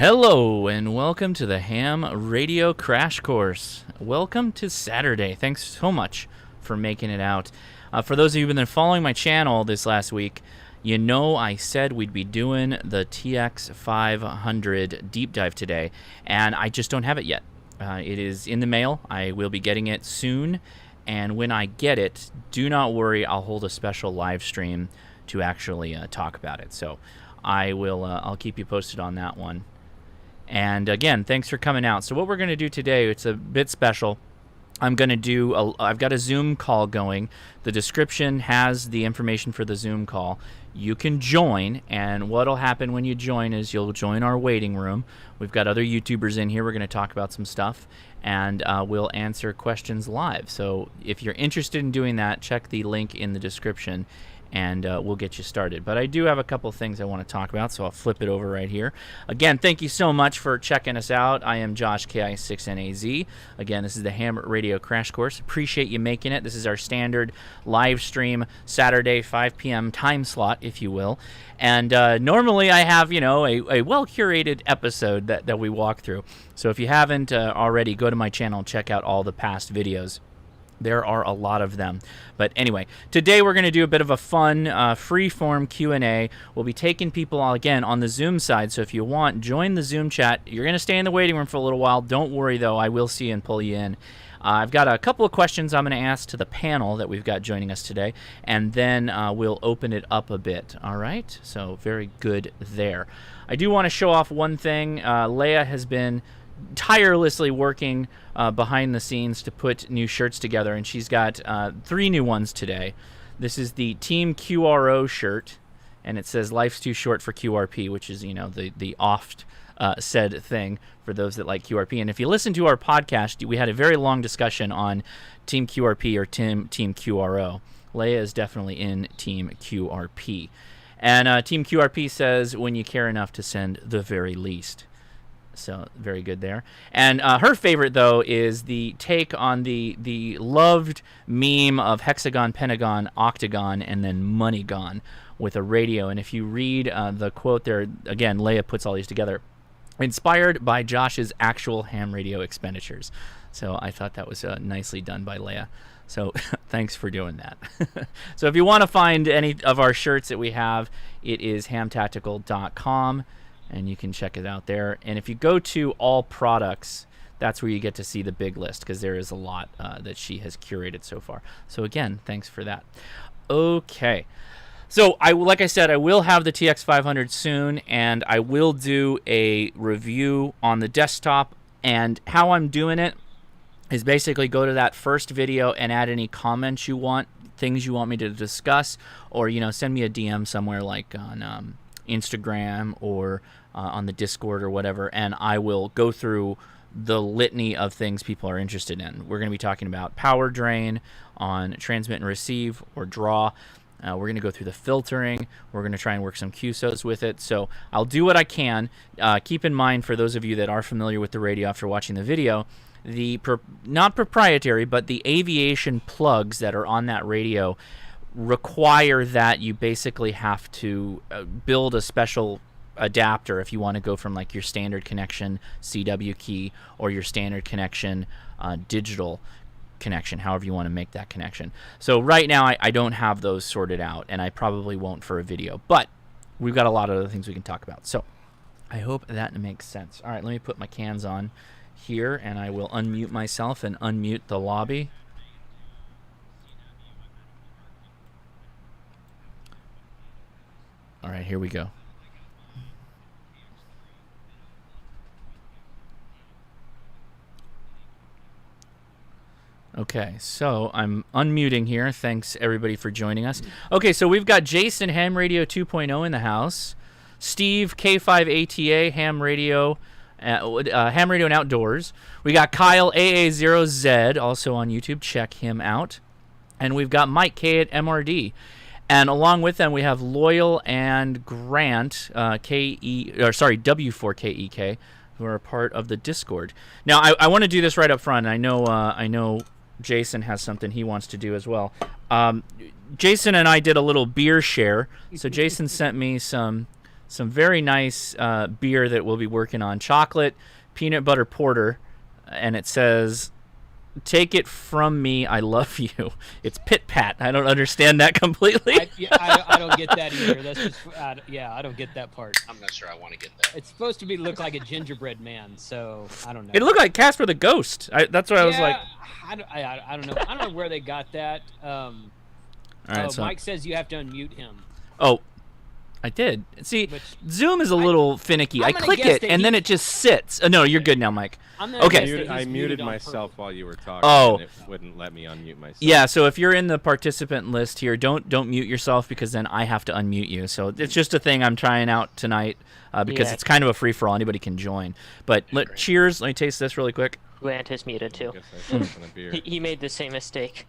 Hello and welcome to the Ham Radio Crash Course. Welcome to Saturday. Thanks so much for making it out. For those of you who've been following my channel this last week, you know I said we'd be doing the TX500 deep dive today, and I just don't have it yet. It is in the mail. I will be getting it soon, and when I get it, do not worry, I'll hold a special live stream to actually talk about it. So I'll keep you posted on that one. And again, thanks for coming out. So what we're going to do today, it's a bit special. I've got a Zoom call going. The description has the information for the Zoom call. You can join, and what'll happen when you join is you'll join our waiting room. We've got other YouTubers in here. We're going to talk about some stuff, and we'll answer questions live. So if you're interested in doing that, check the link in the description, and we'll get you started. But I do have a couple things I want to talk about, so I'll flip it over right here. Again, thank you so much for checking us out. I am Josh, KI6NAZ. Again, this is the Ham Radio Crash Course. Appreciate you making it. This is our standard live stream Saturday 5 p.m. time slot, if you will. And normally I have, a well-curated episode that we walk through. So if you haven't already, go to my channel and check out all the past videos. There are a lot of them. But anyway, today we're going to do a bit of a fun, free-form Q&A. We'll be taking people, again, on the Zoom side. So if you want, join the Zoom chat. You're going to stay in the waiting room for a little while. Don't worry, though. I will see you and pull you in. I've got a couple of questions I'm going to ask to the panel that we've got joining us today, and then we'll open it up a bit. All right? So very good there. I do want to show off one thing. Leia has been tirelessly working behind the scenes to put new shirts together, and she's got 3 new ones today. This is the Team QRO shirt, and it says "Life's too short for QRP," which is the oft said thing for those that like QRP. And if you listen to our podcast, we had a very long discussion on Team QRP or Team QRO. Leia is definitely in Team QRP, and Team QRP says, "When you care enough to send the very least." So very good there. And her favorite, though, is the take on the loved meme of hexagon, pentagon, octagon, and then money gone with a radio. And if you read the quote there, again, Leia puts all these together, inspired by Josh's actual ham radio expenditures. So I thought that was nicely done by Leia. So thanks for doing that. So if you want to find any of our shirts that we have, it is hamtactical.com. And you can check it out there. And if you go to all products, that's where you get to see the big list, because there is a lot that she has curated so far. So again, thanks for that. Okay. So like I said, I will have the TX500 soon, and I will do a review on the desktop. And how I'm doing it is basically go to that first video and add any comments you want, things you want me to discuss, or send me a DM somewhere like on Instagram or on the Discord or whatever, and I will go through the litany of things people are interested in. We're going to be talking about power drain on transmit and receive or draw. We're going to go through the filtering. We're going to try and work some QSOs with it. So I'll do what I can. Keep in mind, for those of you that are familiar with the radio after watching the video, not proprietary, but the aviation plugs that are on that radio require that you basically have to build a special adapter if you want to go from like your standard connection CW key or your standard connection digital connection, however you want to make that connection. So right now I don't have those sorted out, and I probably won't for a video, but we've got a lot of other things we can talk about. So I hope that makes sense. All right, let me put my cans on here, and I will unmute myself and unmute the lobby. All right, here we go. Okay, so I'm unmuting here. Thanks, everybody, for joining us. Okay, so we've got Jason, Ham Radio 2.0 in the house. Steve, K5ATA, Ham Radio and Outdoors. We got Kyle, AA0Z, also on YouTube. Check him out. And we've got Mike, K at MRD. And along with them, we have Loyal and Grant, W4KEK, who are a part of the Discord. Now, I want to do this right up front. I know Jason has something he wants to do as well. Jason and I did a little beer share. So Jason sent me some some very nice beer that we'll be working on. Chocolate peanut butter porter, and it says, "Take it from me, I love you." It's Pit Pat. I don't understand that completely. I don't get that either. That's just I don't get that part. I'm not sure I want to get that. It's supposed to look like a gingerbread man, so I don't know. It looked like Casper the Ghost. That's what I was like. I don't know. I don't know where they got that. All right, so Mike says you have to unmute him. Oh, I did. See, Zoom is a little finicky. I click it, and then it just sits. No, you're good now, Mike. Okay. I muted myself while you were talking, and it wouldn't let me unmute myself. Yeah, so if you're in the participant list here, don't mute yourself, because then I have to unmute you. So it's just a thing I'm trying out tonight, because it's kind of a free-for-all. Anybody can join. But cheers. Let me taste this really quick. Grant is muted, too. He made the same mistake.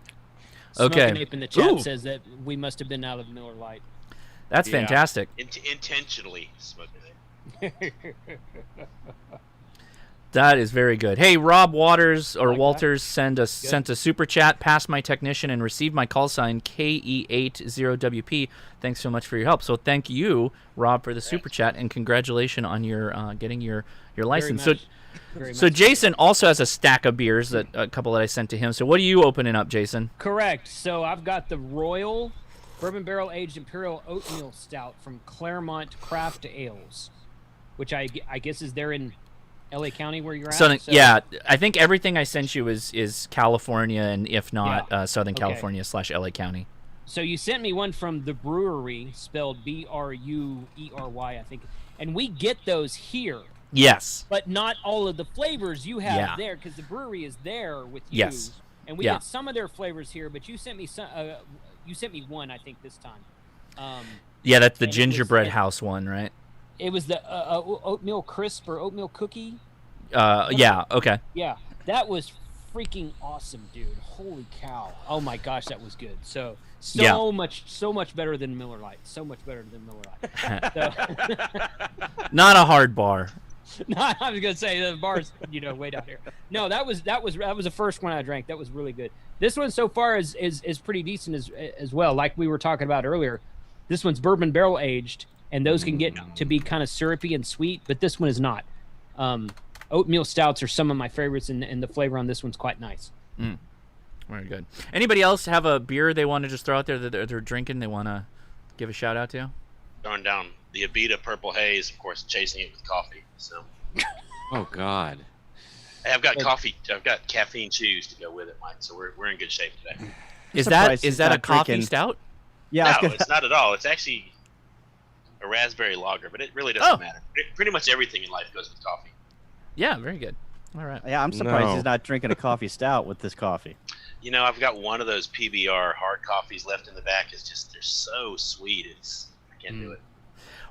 Okay. Smoking Ape in the chat says that we must have been out of Miller Lite. That's fantastic. Intentionally smoking it. That is very good. Hey, Rob Waters or Walters sent a super chat. Passed my technician and received my call sign KE80WP. Thanks so much for your help. So thank you, Rob, for the super chat, and congratulations on your getting your license. So Jason also has a stack of beers, that a couple that I sent to him. So what are you opening up, Jason? Correct. So I've got the Royal Bourbon Barrel Aged Imperial Oatmeal Stout from Claremont Craft Ales, which I guess is there in LA County where you're at. Yeah, I think everything I sent you is California, and if not, Southern California / LA County. So you sent me one from the brewery, spelled BRUERY, I think, and we get those here. Yes. But not all of the flavors you have there, because the brewery is there with you. Yes. And we get some of their flavors here, but you sent me some. You sent me one, I think, this time. Yeah, that's the gingerbread house one, right? It was the oatmeal crisp or oatmeal cookie. Yeah. Okay. Yeah, that was freaking awesome, dude. Holy cow! Oh my gosh, that was good. So much better than Miller Lite. So much better than Miller Lite. Not a hard bar. No, I was gonna say the bar's way down here. No, that was the first one I drank. That was really good. This one so far is pretty decent as well. Like we were talking about earlier, this one's bourbon barrel aged, and those can get to be kind of syrupy and sweet, but this one is not. Oatmeal stouts are some of my favorites, and the flavor on this one's quite nice. Very good. Anybody else have a beer they want to just throw out there that they're drinking, they want to give a shout out to? Throwing down the Abita Purple Haze, of course, chasing it with coffee. So. Oh God. Hey, I've got coffee. I've got caffeine chews to go with it, Mike. So we're in good shape today. Is that a coffee stout? Yeah. No, it's not at all. It's actually a raspberry lager, but it really doesn't matter. Pretty much everything in life goes with coffee. Yeah, very good. All right. Yeah, I'm surprised he's not drinking a coffee stout with this coffee. I've got one of those PBR hard coffees left in the back. It's just, they're so sweet. I can't do it.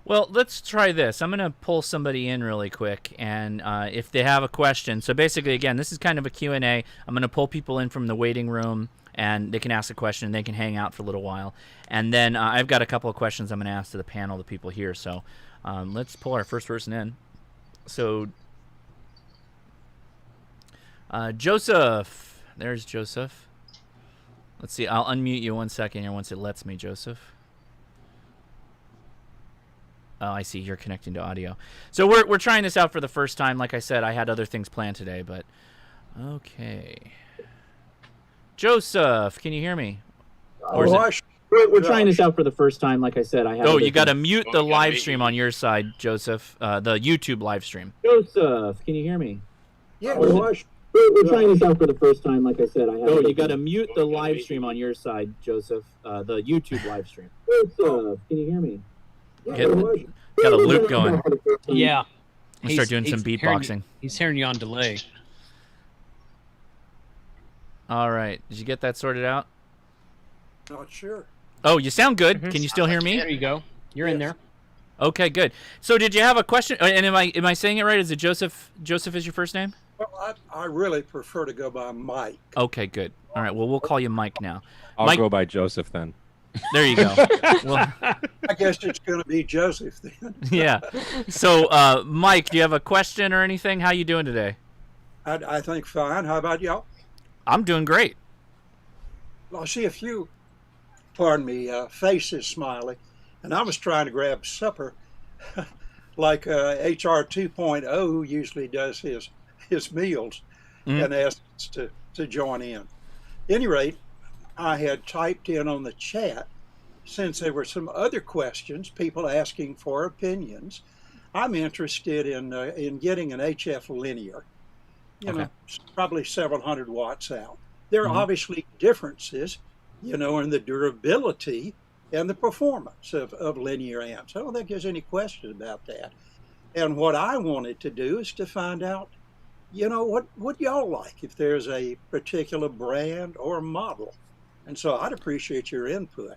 Well, let's try this. I'm going to pull somebody in really quick, and if they have a question. So basically, again, this is kind of a Q&A. I'm going to pull people in from the waiting room, and they can ask a question, and they can hang out for a little while. And then I've got a couple of questions I'm going to ask to the panel, the people here. So let's pull our first person in. So Joseph. There's Joseph. Let's see. I'll unmute you 1 second here once it lets me, Joseph. Oh, I see. You're connecting to audio. So we're trying this out for the first time. Like I said, I had other things planned today, but okay. Joseph, can you hear me? We're trying this out for the first time. Like I said, I had. Oh, you got to mute the live stream on your side, Joseph. The YouTube live stream. Joseph, can you hear me? Yeah. We're trying this out for the first time. Like I said, I have. Oh, you got to mute the live stream on your side, Joseph. The YouTube live stream. Joseph, can you hear me? Got a loop going. Yeah. I'm gonna start doing some beatboxing. He's hearing you on delay. All right. Did you get that sorted out? Not sure. Oh, you sound good. Can you still hear me? There you go. You're in there. Okay, good. So did you have a question? And am I saying it right? Is it Joseph? Joseph is your first name? Well, I really prefer to go by Mike. Okay, good. All right. Well, we'll call you Mike now. I'll go by Joseph then. There you go. Well, I guess it's going to be Joseph then. Yeah. So, Mike, do you have a question or anything? How you doing today? I think fine. How about y'all? I'm doing great. Well, I see a few, pardon me, faces smiling, and I was trying to grab supper, like HR 2.0, who usually does his meals, and asked us to join in. At any rate, I had typed in on the chat, since there were some other questions, people asking for opinions. I'm interested in getting an HF linear, you know, probably several hundred watts out. There are obviously differences, you know, in the durability and the performance of linear amps. I don't think there's any question about that. And what I wanted to do is to find out, you know, what y'all like, if there's a particular brand or model. And so I'd appreciate your input.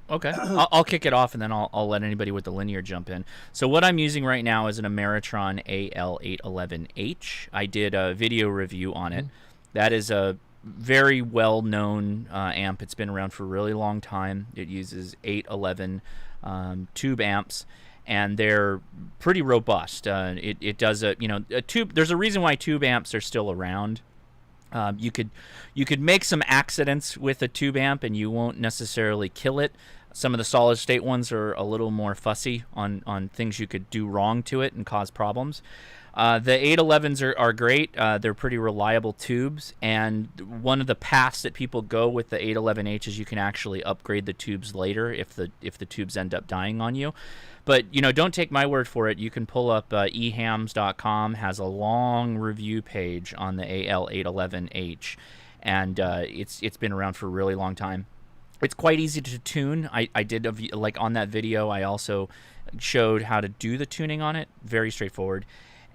Okay, I'll kick it off, and then I'll let anybody with the linear jump in. So what I'm using right now is an Ameritron AL811H. I did a video review on it. That is a very well-known amp. It's been around for a really long time. It uses 811 tube amps, and they're pretty robust. It does a tube. There's a reason why tube amps are still around. You could make some accidents with a tube amp, and you won't necessarily kill it. Some of the solid state ones are a little more fussy on things you could do wrong to it and cause problems. The 811s are great. They're pretty reliable tubes, and one of the paths that people go with the 811H is you can actually upgrade the tubes later if the tubes end up dying on you. But, you know, don't take my word for it. You can pull up ehams.com, has a long review page on the AL811H, and it's been around for a really long time. It's quite easy to tune. I did, like on that video, I also showed how to do the tuning on it. Very straightforward.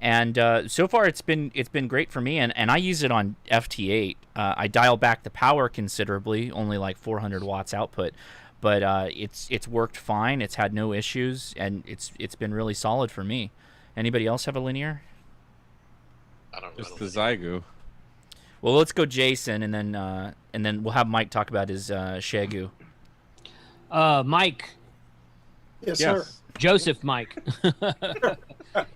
And so far it's been great for me, and I use it on FT8. I dial back the power considerably, only like 400 watts output, but it's worked fine. It's had no issues, and it's been really solid for me. Anybody else have a linear? I don't know. Just the Zygu. Well, let's go Jason, and then we'll have Mike talk about his Shagu. Mike. Yes, sir. Joseph Mike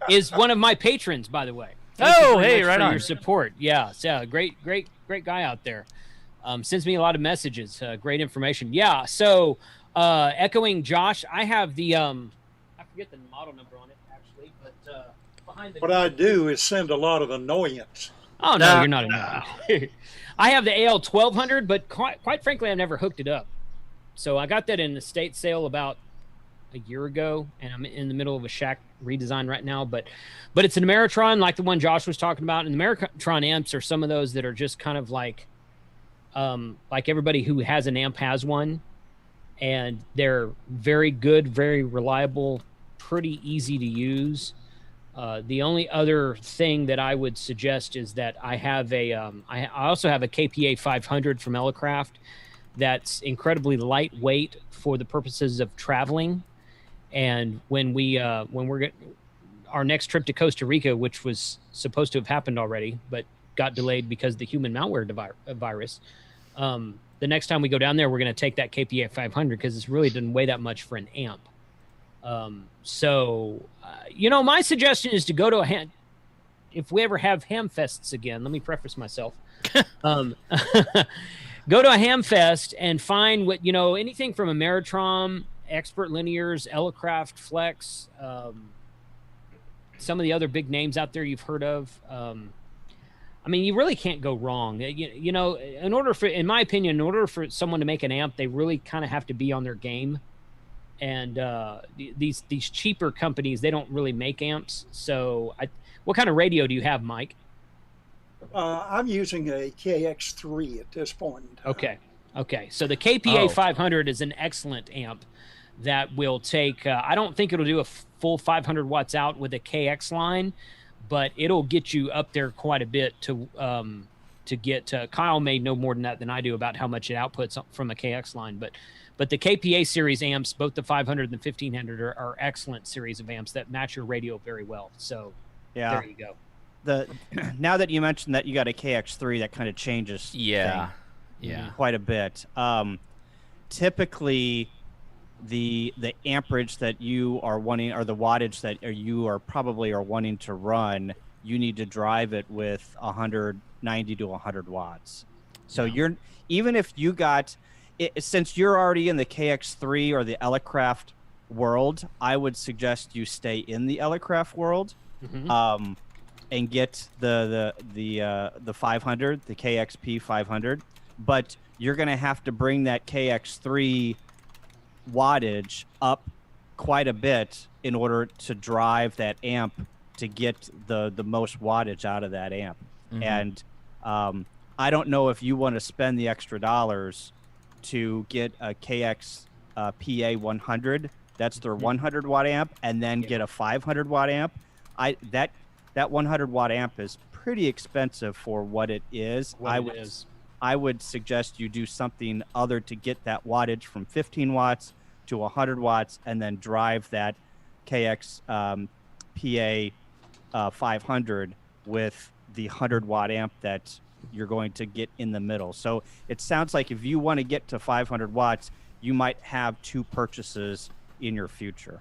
is one of my patrons, by the way. Oh, hey, right on. Your support. Yeah, great guy out there. Sends me a lot of messages, great information. Yeah, so echoing Josh, I have the I forget the model number on it actually, but behind the what I do is send a lot of annoyance. Oh no, you're not annoying. I have the AL1200, but quite frankly, I've never hooked it up. So I got that in the estate sale about a year ago, and I'm in the middle of a shack redesign right now. But it's an Ameritron, like the one Josh was talking about. And the Ameritron amps are some of those that are just kind of like everybody who has an amp has one, and they're very good, very reliable, pretty easy to use. The only other thing that I would suggest is that I have I also have a KPA 500 from Elecraft that's incredibly lightweight for the purposes of traveling. And when we're our next trip to Costa Rica, which was supposed to have happened already, but got delayed because of the human malware virus. The next time we go down there, we're going to take that KPA 500 because it really doesn't weigh that much for an amp. You know, my suggestion is to go to if we ever have ham fests again, let me preface myself. Go to a ham fest and find what, you know, anything from Ameritron, Expert Linears, Elecraft, Flex, some of the other big names out there you've heard of. I mean, you really can't go wrong. You know, in my opinion, in order for someone to make an amp, they really kind of have to be on their game. And these cheaper companies, they don't really make amps. So what kind of radio do you have, Mike? I'm using a KX3 at this point. Okay. So the KPA 500 is an excellent amp that will take, I don't think it'll do a full 500 watts out with a KX line, but it'll get you up there quite a bit to get, Kyle may know more than that than I do about how much it outputs from a KX line, but the KPA series amps, both the 500 and the 1500 are excellent series of amps that match your radio very well. So yeah, there you go. Now that you mentioned that you got a KX3, that kind of changes yeah quite a bit. Typically the amperage that you are wanting, or the wattage that you are probably wanting to run, you need to drive it with 190 to 100 watts. So even if you got it, since you're already in the KX3 or the Elecraft world, I would suggest you stay in the Elecraft world, and get the 500, the KXP 500. But you're going to have to bring that KX3 wattage up quite a bit in order to drive that amp to get the most wattage out of that amp. And I don't know if you want to spend the extra dollars to get a KX PA 100. That's their 100 watt amp, and then get a 500 watt amp. That 100 watt amp is pretty expensive for what it is. I would suggest you do something other to get that wattage from 15 watts to 100 watts, and then drive that KX PA 500 with the 100 watt amp that you're going to get in the middle. So it sounds like if you want to get to 500 watts, you might have 2 purchases in your future.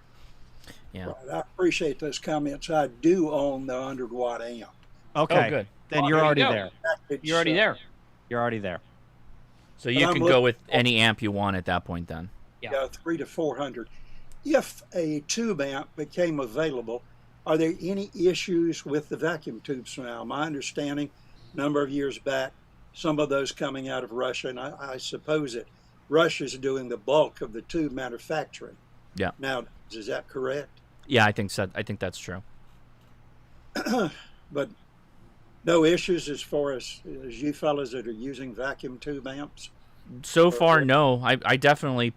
Yeah. Right. I appreciate those comments. I do own the 100 watt amp. Okay. Oh, good. Then you're already there. You're already there. You're already there. So you can go with any amp you want at that point then. Yeah. 3 to 400. If a tube amp became available, are there any issues with the vacuum tubes now? My understanding, a number of years back, some of those coming out of Russia, and I suppose that Russia's doing the bulk of the tube manufacturing. Yeah. Now, is that correct? Yeah, I think so. I think that's true. But no issues as far as you fellas that are using vacuum tube amps? So far, no. I definitely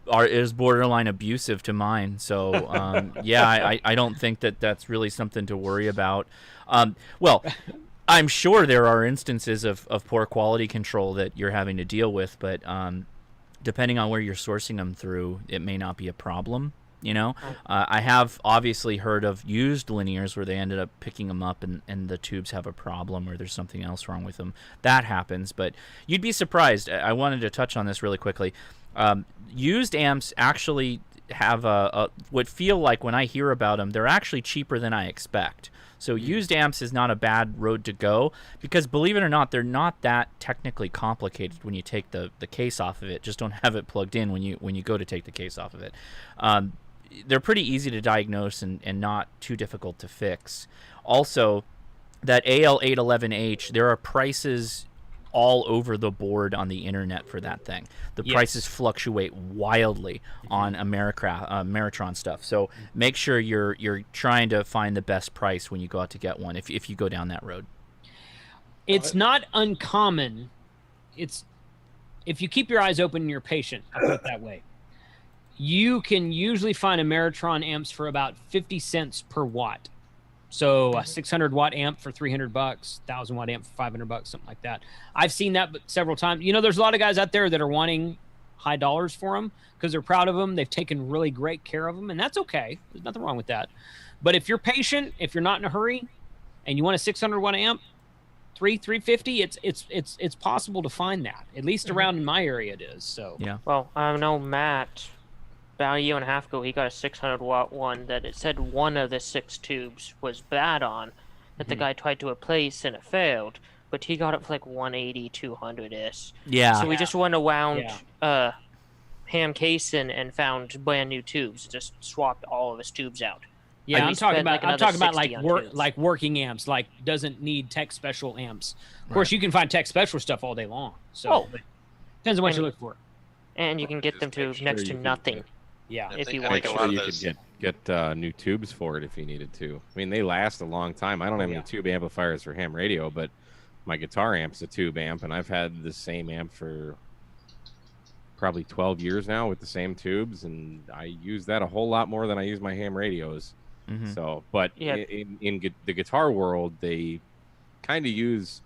is borderline abusive to mine. So, yeah, I don't think that's really something to worry about. Well, I'm sure there are instances of poor quality control that you're having to deal with, but depending on where you're sourcing them through, it may not be a problem. You know, I have obviously heard of used linears where they ended up picking them up and the tubes have a problem or there's something else wrong with them. That happens, but you'd be surprised. I wanted to touch on this really quickly. Used amps actually have what feel like when I hear about them, they're actually cheaper than I expect. So used amps is not a bad road to go because, believe it or not, they're not that technically complicated when you take the case off of it. Just don't have it plugged in when you go to take the case off of it. They're pretty easy to diagnose and not too difficult to fix. Also, that AL811H, there are prices all over the board on the internet for that thing. The prices fluctuate wildly on Ameritron stuff. So make sure you're trying to find the best price when you go out to get one if you go down that road. It's not uncommon. If you keep your eyes open and you're patient, I'll put it that way. You can usually find Ameritron amps for about 50 cents per watt. So a 600 watt amp for $300, 1,000 watt amp for $500, something like that. I've seen that several times. You know, there's a lot of guys out there that are wanting high dollars for them because they're proud of them. They've taken really great care of them, and that's okay. There's nothing wrong with that. But if you're patient, if you're not in a hurry, and you want a 600 watt amp, $350, it's possible to find that. At least around in my area, it is. So yeah. Well, I know Matt. About a year and a half ago, he got a 600 watt one that it said one of the 6 tubes was bad on, that the guy tried to replace and it failed, but he got it for like 180, 200-ish. Yeah. So we just went around ham casing and found brand new tubes, just swapped all of his tubes out. Yeah, I'm talking about like working amps, like doesn't need tech special amps. Of course, you can find tech special stuff all day long. So depends on what you look for. And you can get them to next to nothing. Yeah, if you I want think to. You could get new tubes for it if you needed to. I mean, they last a long time. I don't have any tube amplifiers for ham radio, but my guitar amp's a tube amp, and I've had the same amp for probably 12 years now with the same tubes, and I use that a whole lot more than I use my ham radios. So, but in the guitar world, they kind of use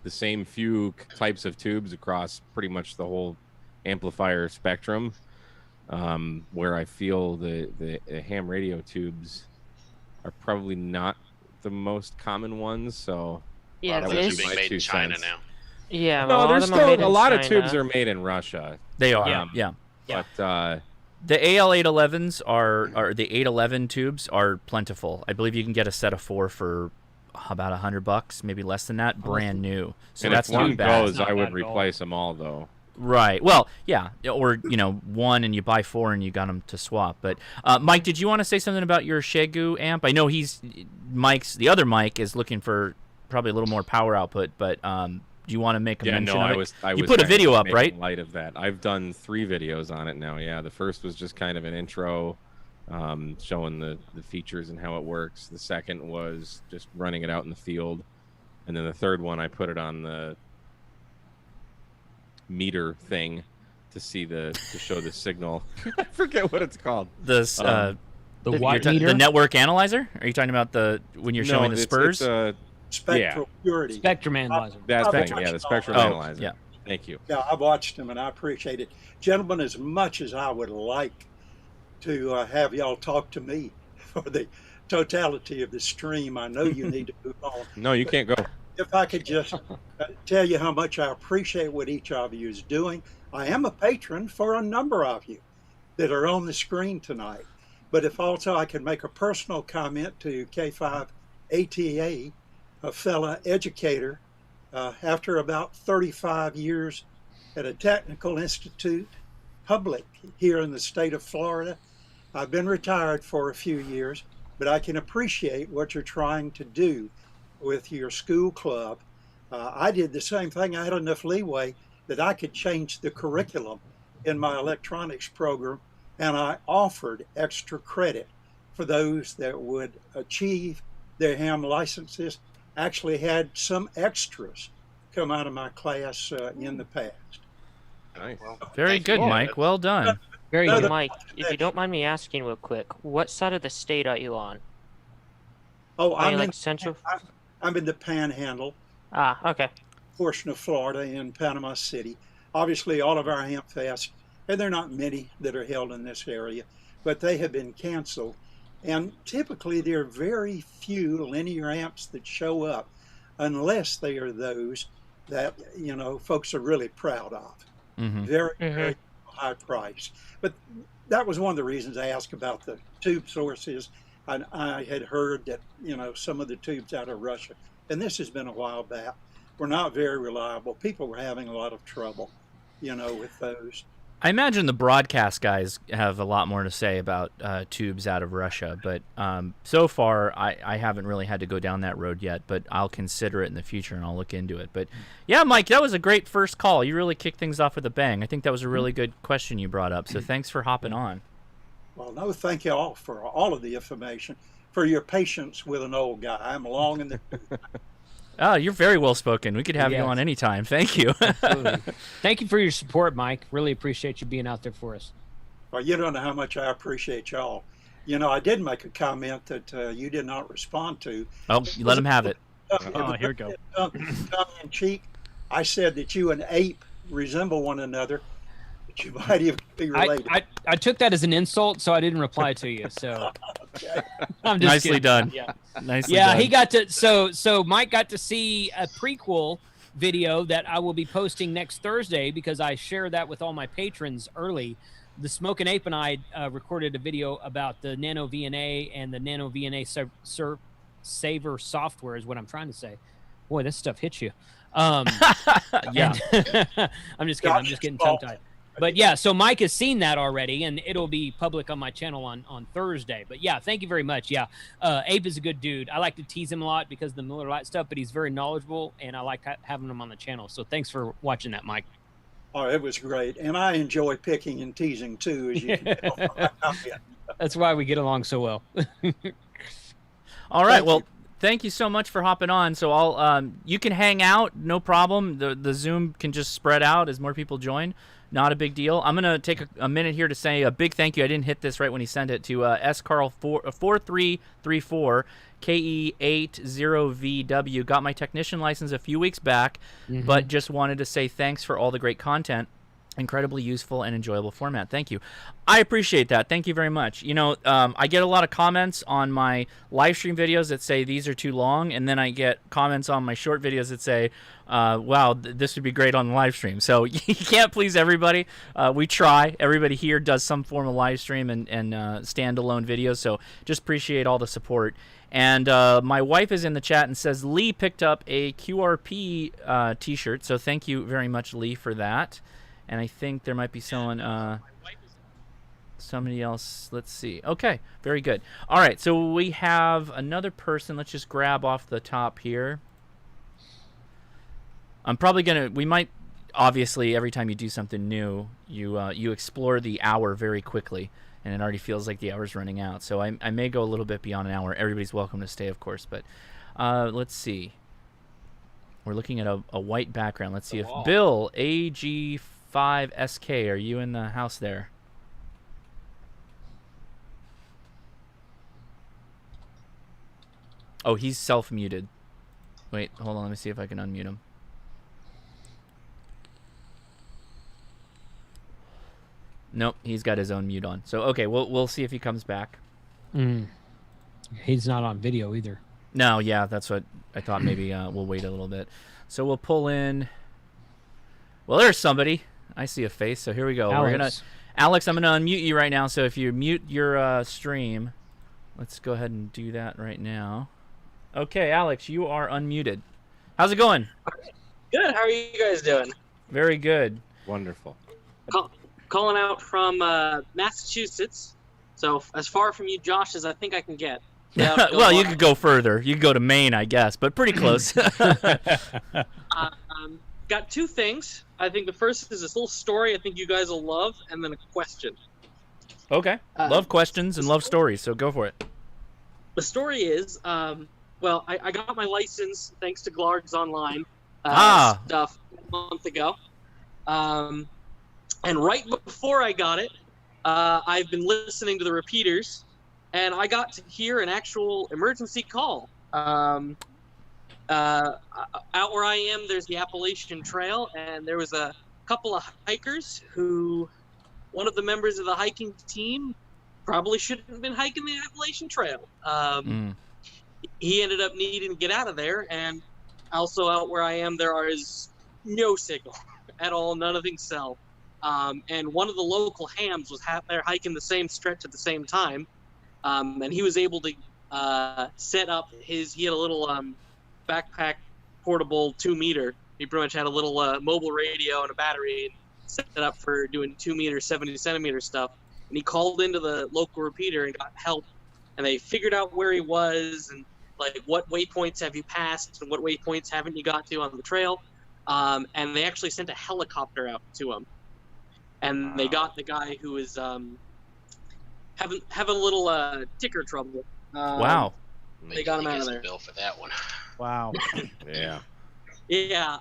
the same few types of tubes across pretty much the whole amplifier spectrum. Where I feel the ham radio tubes are probably not the most common ones. So yeah, it's being made in China now. Yeah, no, there's still a lot of tubes are made in Russia. They are, yeah. But the AL811s are the 811 tubes are plentiful. I believe you can get a set of 4 for about $100, maybe less than that, brand new. So and that's if one not bad. goes, I would replace them all though. Right. Well, yeah. Or, one and you buy 4 and you got them to swap. But, Mike, did you want to say something about your Shegu amp? I know the other Mike is looking for probably a little more power output, but do you want to make a mention of it? You put a video up, right? Light of that. I've done 3 videos on it now. Yeah. The first was just kind of an intro, showing the features and how it works. The second was just running it out in the field. And then the third one, I put it on the meter thing to show the signal. I forget what it's called. The watt meter? The network analyzer? Are you talking about when you're showing the spurs? It's spectral purity. Spectrum analyzer. The spectrum analyzer. Yeah. Thank you. Yeah, I've watched them and I appreciate it. Gentlemen, as much as I would like to have y'all talk to me for the totality of the stream, I know you need to move on. No, you can't go. If I could just tell you how much I appreciate what each of you is doing. I am a patron for a number of you that are on the screen tonight. But if also I can make a personal comment to K5 ATA, a fella educator, after about 35 years at a technical institute, public here in the state of Florida. I've been retired for a few years, but I can appreciate what you're trying to do with your school club. I did the same thing. I had enough leeway that I could change the curriculum in my electronics program, and I offered extra credit for those that would achieve their ham licenses. Actually had some extras come out of my class in the past. Nice. Very good, Mike. Well done. Very Hey, good. Mike, if you don't mind me asking real quick, what side of the state are you on? Oh, Are you I'm like central? I'm in the Panhandle Ah, okay. portion of Florida in Panama City. Obviously, all of our ham fests, and there are not many that are held in this area, but they have been canceled. And typically, there are very few linear amps that show up unless they are those that, folks are really proud of. Mm-hmm. Very high price. But that was one of the reasons I asked about the tube sources. And I had heard that, some of the tubes out of Russia, and this has been a while back, were not very reliable. People were having a lot of trouble, with those. I imagine the broadcast guys have a lot more to say about tubes out of Russia, but so far I haven't really had to go down that road yet, but I'll consider it in the future and I'll look into it. But yeah, Mike, that was a great first call. You really kicked things off with a bang. I think that was a really good question you brought up, so thanks for hopping on. Well, no, thank you all for all of the information, for your patience with an old guy. I'm long in the Oh, you're very well spoken. We could have you on anytime. Thank you. Thank you for your support, Mike. Really appreciate you being out there for us. Well, you don't know how much I appreciate y'all. I did make a comment that you did not respond to. Oh, you let him have it. Here we go. Tongue in cheek, I said that you and ape resemble one another, but you might even be related. I took that as an insult, so I didn't reply to you. So I'm just Nicely kidding. done. Yeah. Nicely Yeah, done. he got to so Mike got to see a prequel video that I will be posting next Thursday because I share that with all my patrons early. The Smoking Ape and I recorded a video about the Nano VNA and the Nano VNA Saver software is what I'm trying to say. Boy, this stuff hits you. Yeah. I'm just kidding. I'm just getting tongue-tied. But yeah, so Mike has seen that already, and it'll be public on my channel on Thursday. But yeah, thank you very much. Yeah, Abe is a good dude. I like to tease him a lot because of the Miller Lite stuff, but he's very knowledgeable, and I like having him on the channel. So thanks for watching that, Mike. Oh, it was great. And I enjoy picking and teasing too, as you can tell from my comment. That's why we get along so well. All right. Well, thank you so much for hopping on. So I'll you can hang out, no problem. The Zoom can just spread out as more people join. Not a big deal. I'm gonna take a minute here to say a big thank you. I didn't hit this right when he sent it to scarl4334 KE80VW. Got my technician license a few weeks back, but just wanted to say thanks for all the great content. Incredibly useful and enjoyable format. Thank you. I appreciate that. Thank you very much. I get a lot of comments on my live stream videos that say these are too long, and then I get comments on my short videos that say, wow, this would be great on the live stream. So you can't please everybody. We try. Everybody here does some form of live stream and standalone videos, so just appreciate all the support. And my wife is in the chat and says Lee picked up a QRP t-shirt, so thank you very much, Lee, for that. And I think there might be someone, somebody else. Let's see. Okay, very good. All right, so we have another person. Let's just grab off the top here. I'm probably we might, obviously, every time you do something new, you explore the hour very quickly, and it already feels like the hour's running out. So I may go a little bit beyond an hour. Everybody's welcome to stay, of course, but let's see. We're looking at a white background. Let's see if Bill, AG5SK, are you in the house there? Oh, he's self-muted. Wait, hold on. Let me see if I can unmute him. Nope, he's got his own mute on. So, okay, we'll see if he comes back. He's not on video either. No, yeah, that's what I thought. Maybe we'll wait a little bit. So we'll pull in. Well, there's somebody. I see a face. So here we go. Alex, I'm gonna unmute you right now. So if you mute your stream, let's go ahead and do that right now. Okay, Alex, you are unmuted. How's it going? Good. How are you guys doing? Very good. Wonderful. Calling out from Massachusetts, so as far from you, Josh, as I think I can get. Well, you could go further. You could go to Maine, I guess, but pretty close. Got two things. I think the first is this little story I think you guys will love, and then a question. Okay. Love questions and love stories, so go for it. The story is, well, I got my license thanks to Glargs Online stuff a month ago. And right before I got it, I've been listening to the repeaters, and I got to hear an actual emergency call. Out where I am, there's the Appalachian Trail, and there was a couple of hikers who, one of the members of the hiking team probably shouldn't have been hiking the Appalachian Trail. He ended up needing to get out of there, and also out where I am, there is no signal at all, none of things cell. And one of the local hams was there hiking the same stretch at the same time, and he was able to set up he had a little backpack portable 2-meter. He pretty much had a little mobile radio and a battery, and set it up for doing 2-meter, 70-centimeter stuff. And he called into the local repeater and got help, and they figured out where he was and like what waypoints have you passed and what waypoints haven't you got to on the trail. And they actually sent a helicopter out to him. And they got the guy who was having a little ticker trouble. Wow. They got him out of there. Bill for that one. Wow. Yeah. Yeah,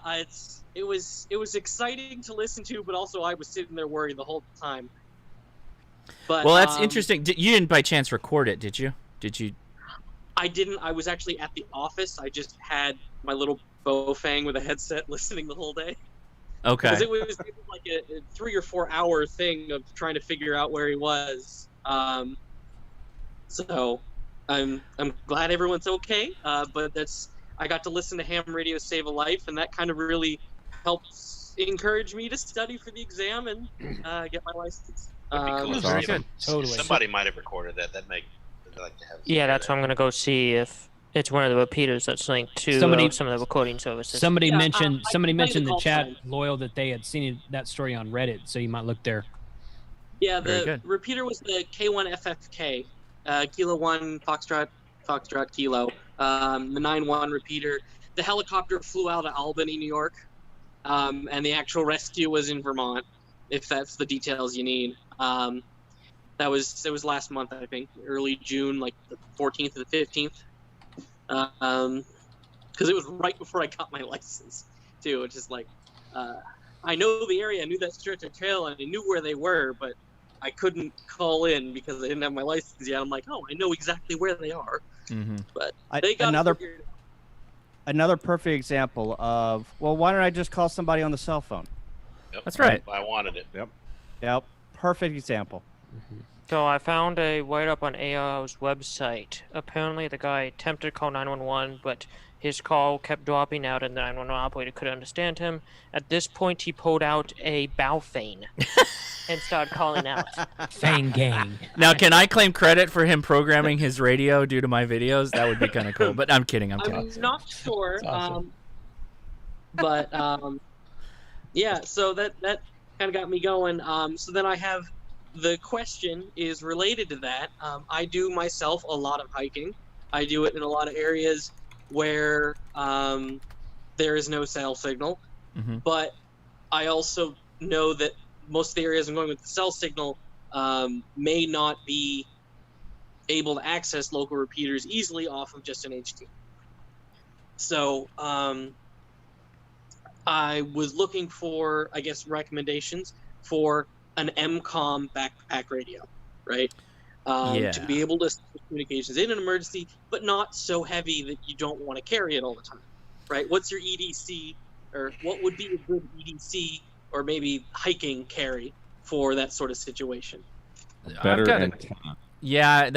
it was exciting to listen to, but also I was sitting there worried the whole time. But well, that's interesting. You didn't by chance record it, did you? Did you? I didn't. I was actually at the office. I just had my little Bofang with a headset listening the whole day. Okay. Because it was like a 3 or 4 hour thing of trying to figure out where he was. So I'm glad everyone's okay. But I got to listen to ham radio save a life, and that kind of really helps encourage me to study for the exam and get my license. That'd be cool. Very good. Totally. Somebody might have recorded that. I'd like to have. Yeah, that's what I'm gonna go see if it's one of the repeaters that's linked to some of the recording services. Somebody mentioned in the call chat, sign. Loyal, that they had seen that story on Reddit, so you might look there. Yeah, Very the good. repeater was the K1FFK, Kilo 1 Foxtrot Kilo, the 9-1 repeater. The helicopter flew out of Albany, New York, and the actual rescue was in Vermont, if that's the details you need. That was last month, I think, early June, like the 14th or the 15th. Because it was right before I got my license, too. It's just like, I know the area, I knew that stretch of trail, and I knew where they were, but I couldn't call in because I didn't have my license yet. I'm like, oh, I know exactly where they are. Mm-hmm. But they got another perfect example of, well, why don't I just call somebody on the cell phone? Yep. That's right. I wanted it. Yep. Perfect example. So I found a write-up on AO's website. Apparently the guy attempted to call 911, but his call kept dropping out and the 911 operator couldn't understand him. At this point, he pulled out a Baofane and started calling out. Fang gang. Now, can I claim credit for him programming his radio due to my videos? That would be kind of cool. But I'm kidding. I'm kidding. I'm not sure. That's awesome. But yeah, so kind of got me going. So then I have the question is related to that. I do myself a lot of hiking. I do it in a lot of areas where there is no cell signal, but I also know that most of the areas I'm going with the cell signal may not be able to access local repeaters easily off of just an HT. So I was looking for, I guess, recommendations for an MCOM backpack radio, right? To be able to send communications in an emergency, but not so heavy that you don't want to carry it all the time, right? What's your EDC, or what would be a good EDC or maybe hiking carry for that sort of situation? Better antenna. Yeah,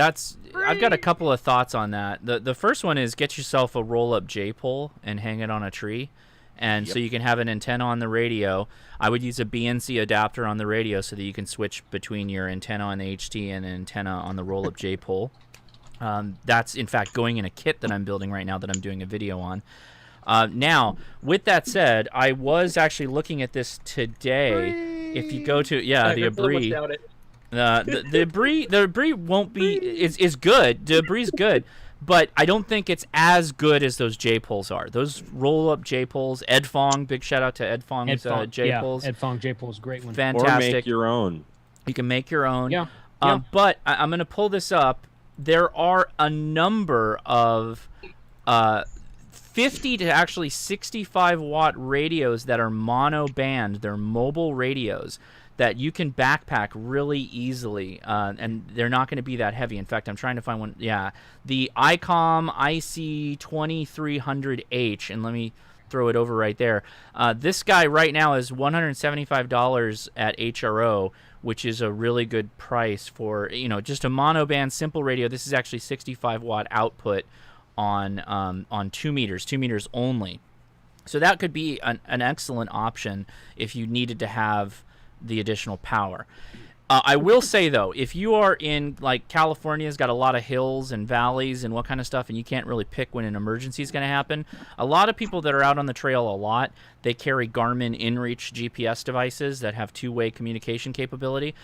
I've got a couple of thoughts on that. The first one is get yourself a roll-up J-pole and hang it on a tree. And so you can have an antenna on the radio. I would use a BNC adapter on the radio so that you can switch between your antenna on the HT and an antenna on the roll-up J-pole. That's, in fact, going in a kit that I'm building right now that I'm doing a video on. Now, with that said, I was actually looking at this today. If you go to, the APRS. The APRS won't be is good. The APRS is good, but I don't think it's as good as those J-poles are. Those roll-up J-poles, Ed Fong, big shout out to Ed Fong's J-poles. Yeah, Ed Fong J-pole's a great one. Fantastic. Or make your own. You can make your own. Yeah. But I'm going to pull this up. There are a number of 50 to actually 65 watt radios that are mono band. They're mobile radios that you can backpack really easily, and they're not going to be that heavy. In fact, I'm trying to find one. Yeah, the ICOM IC2300H, and let me throw it over right there. This guy right now is $175 at HRO, which is a really good price for just a monoband simple radio. This is actually 65 watt output on 2 meters only. So that could be an excellent option if you needed to have the additional power. I will say though, if you are in like California's got a lot of hills and valleys and what kind of stuff, and you can't really pick when an emergency is going to happen, a lot of people that are out on the trail a lot, they carry Garmin InReach GPS devices that have two-way communication capability,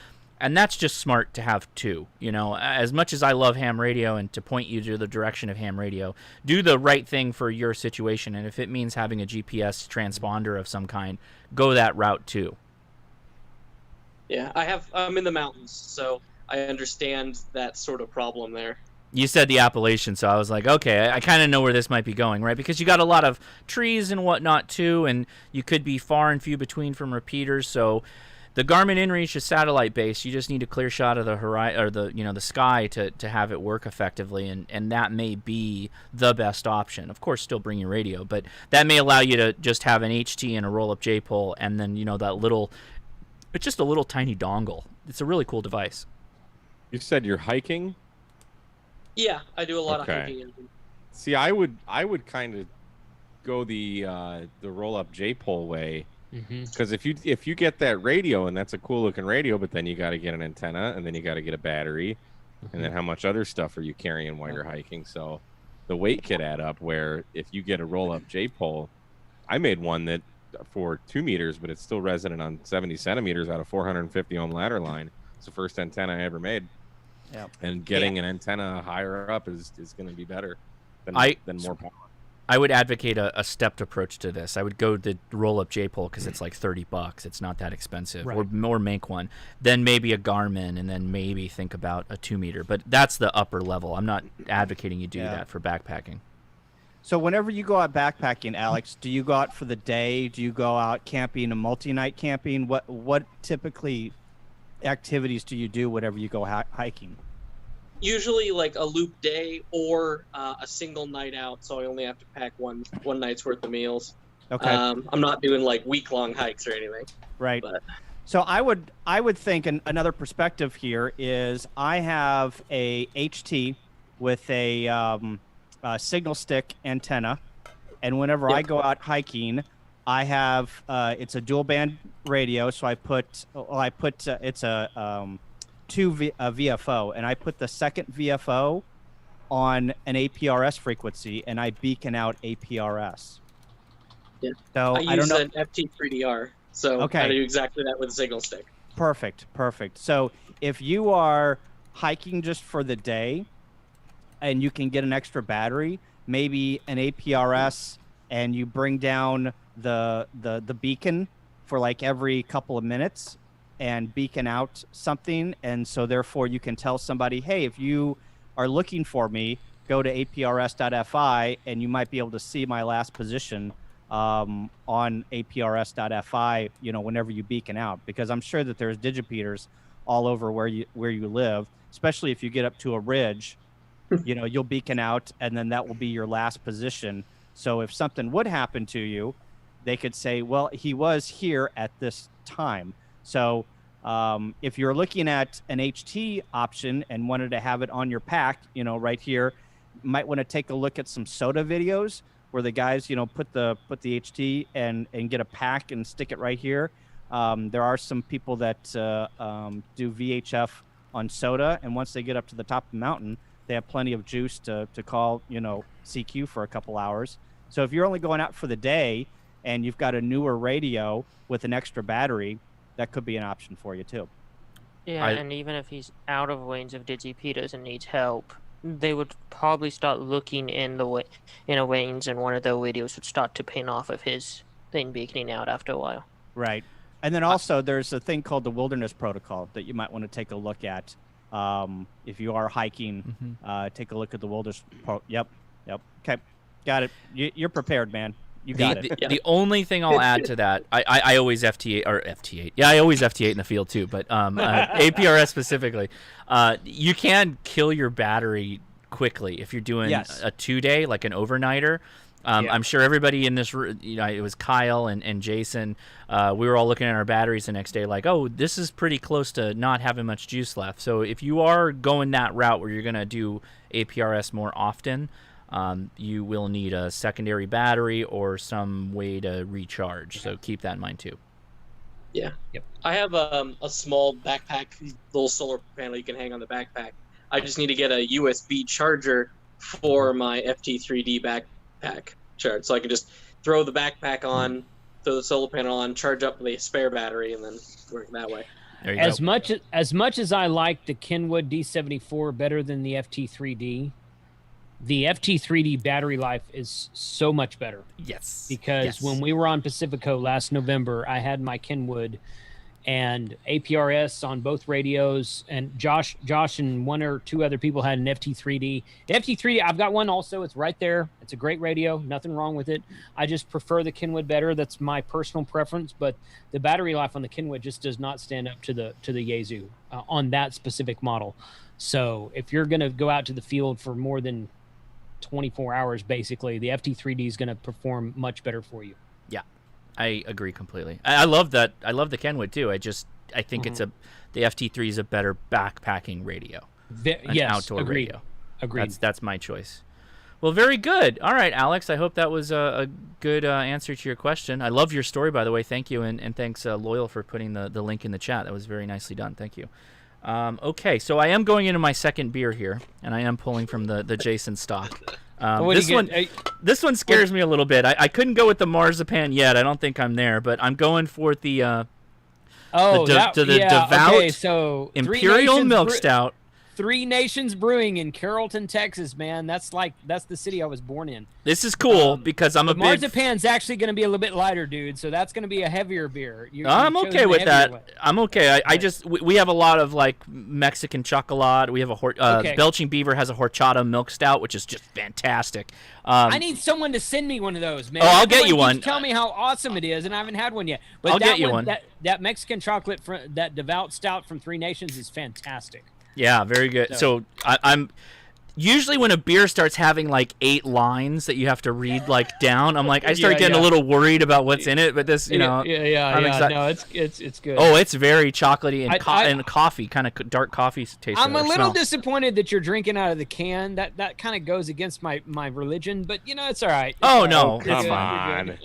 and that's just smart to have two. As much as I love ham radio and to point you to the direction of ham radio, do the right thing for your situation, and if it means having a GPS transponder of some kind, go that route too. Yeah, I'm in the mountains, so I understand that sort of problem there. You said the Appalachian, so I was like, okay, I kind of know where this might be going, right? Because you got a lot of trees and whatnot too, and you could be far and few between from repeaters. So the Garmin InReach is satellite based. You just need a clear shot of the horizon or the sky to have it work effectively, and that may be the best option. Of course, still bring your radio, but that may allow you to just have an HT and a roll-up J-pole, and then that little. It's just a little tiny dongle. It's a really cool device. You said you're hiking? Yeah, I do a lot of hiking. See, I would kind of go the roll-up J-pole way, because if you get that radio, and that's a cool looking radio, but then you got to get an antenna, and then you got to get a battery, and then how much other stuff are you carrying while you're hiking? So the weight could add up. Where if you get a roll-up J-pole, I made one that. For 2 meters, but it's still resonant on 70 centimeters out of 450 ohm ladder line. It's the first antenna I ever made. Yeah. And getting an antenna higher up is going to be better than more power. I would advocate a stepped approach to this. I would go the roll-up J-pole because it's like $30. It's not that expensive. Right. Or make one. Then maybe a Garmin, and then maybe think about a 2 meter. But that's the upper level. I'm not advocating you do that for backpacking. So whenever you go out backpacking, Alex, do you go out for the day? Do you go out camping, a multi-night camping? What typically activities do you do whenever you go hiking? Usually like a loop day or a single night out, so I only have to pack one night's worth of meals. Okay. I'm not doing like week-long hikes or anything. Right. But. So I would think another perspective here is I have a HT with a signal stick antenna, and whenever I go out hiking, I have it's a dual band radio, so I put it's a VFO, and I put the second VFO on an APRS frequency, and I beacon out APRS. Yeah. So I use don't know. an FT3DR. So Okay. I do exactly that with a signal stick. Perfect. So if you are hiking just for the day and you can get an extra battery, maybe an APRS, and you bring down the beacon for like every couple of minutes and beacon out something. And so therefore you can tell somebody, hey, if you are looking for me, go to aprs.fi and you might be able to see my last position on aprs.fi, whenever you beacon out, because I'm sure that there's digipeaters all over where you live, especially if you get up to a ridge, you'll beacon out and then that will be your last position. So if something would happen to you, they could say, well, he was here at this time. So if you're looking at an HT option and wanted to have it on your pack, right here, you might want to take a look at some soda videos where the guys, put the HT and get a pack and stick it right here. There are some people that do VHF on soda, and once they get up to the top of the mountain, they have plenty of juice to call, CQ for a couple hours. So if you're only going out for the day and you've got a newer radio with an extra battery, that could be an option for you too. Yeah, and even if he's out of range of digipeaters and needs help, they would probably start looking in a range, and one of the radios would start to ping off of his thing beaconing out after a while. Right. And then also there's a thing called the Wilderness Protocol that you might want to take a look at. If you are hiking, take a look at the Wilderness. Yep. Okay. Got it. You're prepared, man. You got it. The only thing I'll add to that, I always FT8. Yeah, I always FT8 in the field too, but APRS specifically, you can kill your battery quickly if you're doing a 2-day, like an overnighter. I'm sure everybody in this, it was Kyle and Jason. We were all looking at our batteries the next day like, oh, this is pretty close to not having much juice left. So if you are going that route where you're going to do APRS more often, you will need a secondary battery or some way to recharge. So keep that in mind too. Yeah. Yep. I have a small backpack, little solar panel you can hang on the backpack. I just need to get a USB charger for my FT3D backpack charge. So I can just throw the backpack on, throw the solar panel on, charge up the spare battery, and then work that way. As much as I like the Kenwood D74 better than the FT3D, the FT3D battery life is so much better. Yes. Because when we were on Pacifico last November, I had my Kenwood and APRS on both radios, and Josh and one or two other people had an FT3D. The FT3D, I've got one also. It's right there. It's a great radio. Nothing wrong with it. I just prefer the Kenwood better. That's my personal preference, but the battery life on the Kenwood just does not stand up to the Yaesu on that specific model. So if you're going to go out to the field for more than 24 hours, basically, the FT3D is going to perform much better for you. Yeah, I agree completely. I love that. I love the Kenwood too. I think the FT3 is a better backpacking radio. Outdoor radio. Agreed. That's my choice. Well, very good. All right, Alex, I hope that was a good answer to your question. I love your story, by the way. Thank you, and thanks, Loyal, for putting the link in the chat. That was very nicely done. Thank you. Okay, so I am going into my second beer here, and I am pulling from the Jason stock. This one scares me a little bit. I couldn't go with the marzipan yet. I don't think I'm there, but I'm going for the Devout Imperial Milk Stout. Three Nations Brewing in Carrollton, Texas, man. That's the city I was born in. This is cool because I'm a big... Marzipan's actually going to be a little bit lighter, dude, so that's going to be a heavier beer. I'm okay with that. I'm okay. We have a lot of, like, Mexican chocolate. We have Belching Beaver has a horchata milk stout, which is just fantastic. I need someone to send me one of those, man. Oh, I'll get you one. Tell me how awesome it is, and I haven't had one yet. But I'll get you one. That Mexican chocolate, that Devout Stout from Three Nations is fantastic. Yeah, very good. So I'm usually when a beer starts having like 8 lines that you have to read like down, I'm like I start getting a little worried about what's in it. But this, No, it's good. Oh, it's very chocolatey and coffee, kind of dark coffee taste. I'm a little disappointed that you're drinking out of the can. That kind of goes against my religion, but it's all right. No, come on.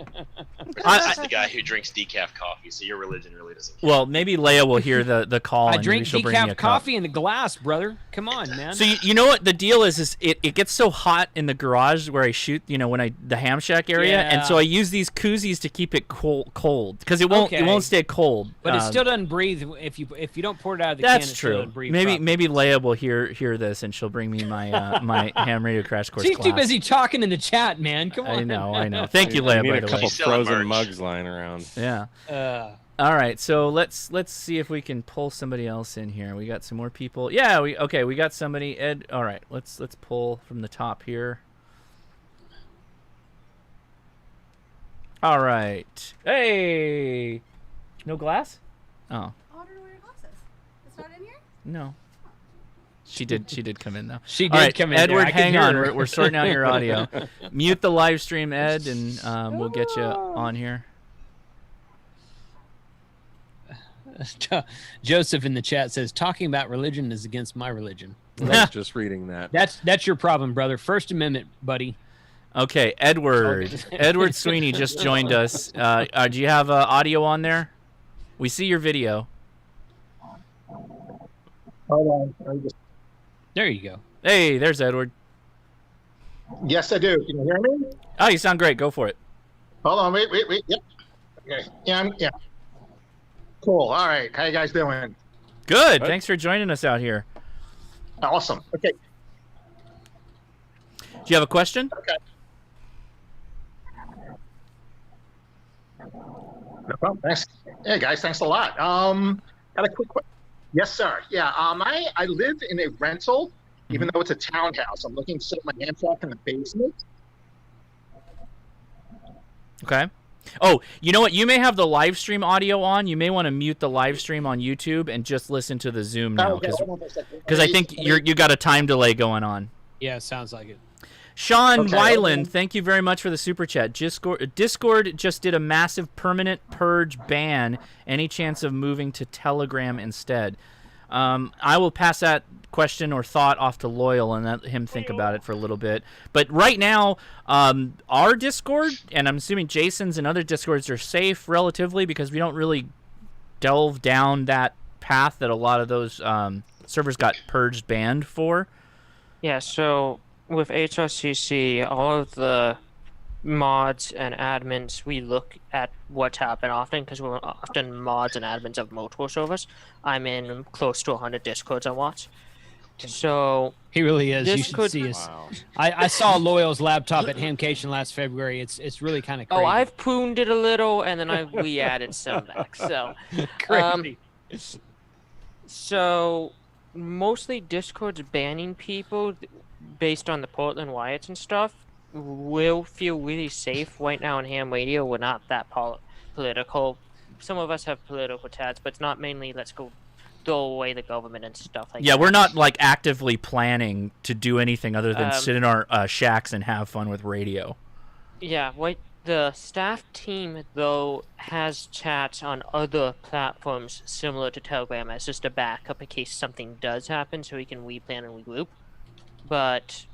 This is the guy who drinks decaf coffee, so your religion really doesn't count. Well, maybe Leia will hear the call. I and drink maybe she'll bring me a decaf coffee in a glass, brother. Come on, man. So you know what the deal deal is it gets so hot in the garage where I shoot, when the ham shack area, and so I use these koozies to keep it cold because it won't stay cold. But it still doesn't breathe if you don't pour it out of the can. That's it still true. doesn't breathe Maybe Leia will hear this and she'll bring me my my ham radio crash course. She's class. too busy talking in the chat, man. Come on. I know. Thank you, Leia. We By need the a couple way. frozen mugs lying around. Yeah. All right, so let's see if we can pull somebody else in here. We got some more people. Yeah, we got somebody. Ed. All right, let's pull from the top here. All right. Hey, no glass? Oh. I don't know where your glass is. It's not in here? No. She did come in though. She did All right, come in. Edward, there. I can hang hear on. her. We're sorting out your audio. Mute the live stream, Ed, and we'll get you on here. Joseph in the chat says talking about religion is against my religion. I was just reading that. That's your problem, brother. First Amendment, buddy. Okay, Edward. Edward Sweeney just joined us. Do you have audio on there? We see your video. Hold on. There you go. Hey, there's Edward. Yes, I do. Can you hear me? Oh, you sound great. Go for it. Hold on. Wait. Yep. Okay. Yeah. Cool. All right. How you guys doing? Good. Thanks for joining us out here. Awesome. Okay. Do you have a question? Okay. No problem. Thanks. Hey guys, thanks a lot. Got a quick question. Yes, sir. Yeah. I live in a rental, even though it's a townhouse. I'm looking to set up my hand truck in the basement. Okay. Oh, you know what? You may have the live stream audio on. You may want to mute the live stream on YouTube and just listen to the Zoom now, because I think you got a time delay going on. Yeah, sounds like it. Sean Weiland, thank you very much for the super chat. Discord just did a massive permanent purge ban. Any chance of moving to Telegram instead? I will pass that question or thought off to Loyal and let him think about it for a little bit. But right now, our Discord, and I'm assuming Jason's and other Discords are safe relatively because we don't really delve down that path that a lot of those servers got purged banned for. Yeah, so with HRCC, all of the mods and admins, we look at what's happened often because we're often mods and admins of multiple servers. I'm in close to 100 Discords I watch. So he really is. You Discord, should see us. Wow. I saw Loyal's laptop at Hamcation last February. It's really kind of crazy. Oh, I've pruned it a little, and then we added some back. So crazy. So mostly Discord's banning people based on the Portland riots and stuff. We'll feel really safe right now in ham radio. We're not that political. Some of us have political tats, but it's not mainly let's go throw away the government and stuff like that. Yeah, we're not like actively planning to do anything other than sit in our shacks and have fun with radio. Yeah, right. The staff team, though, has chats on other platforms similar to Telegram as just a backup in case something does happen so we can replan and regroup. But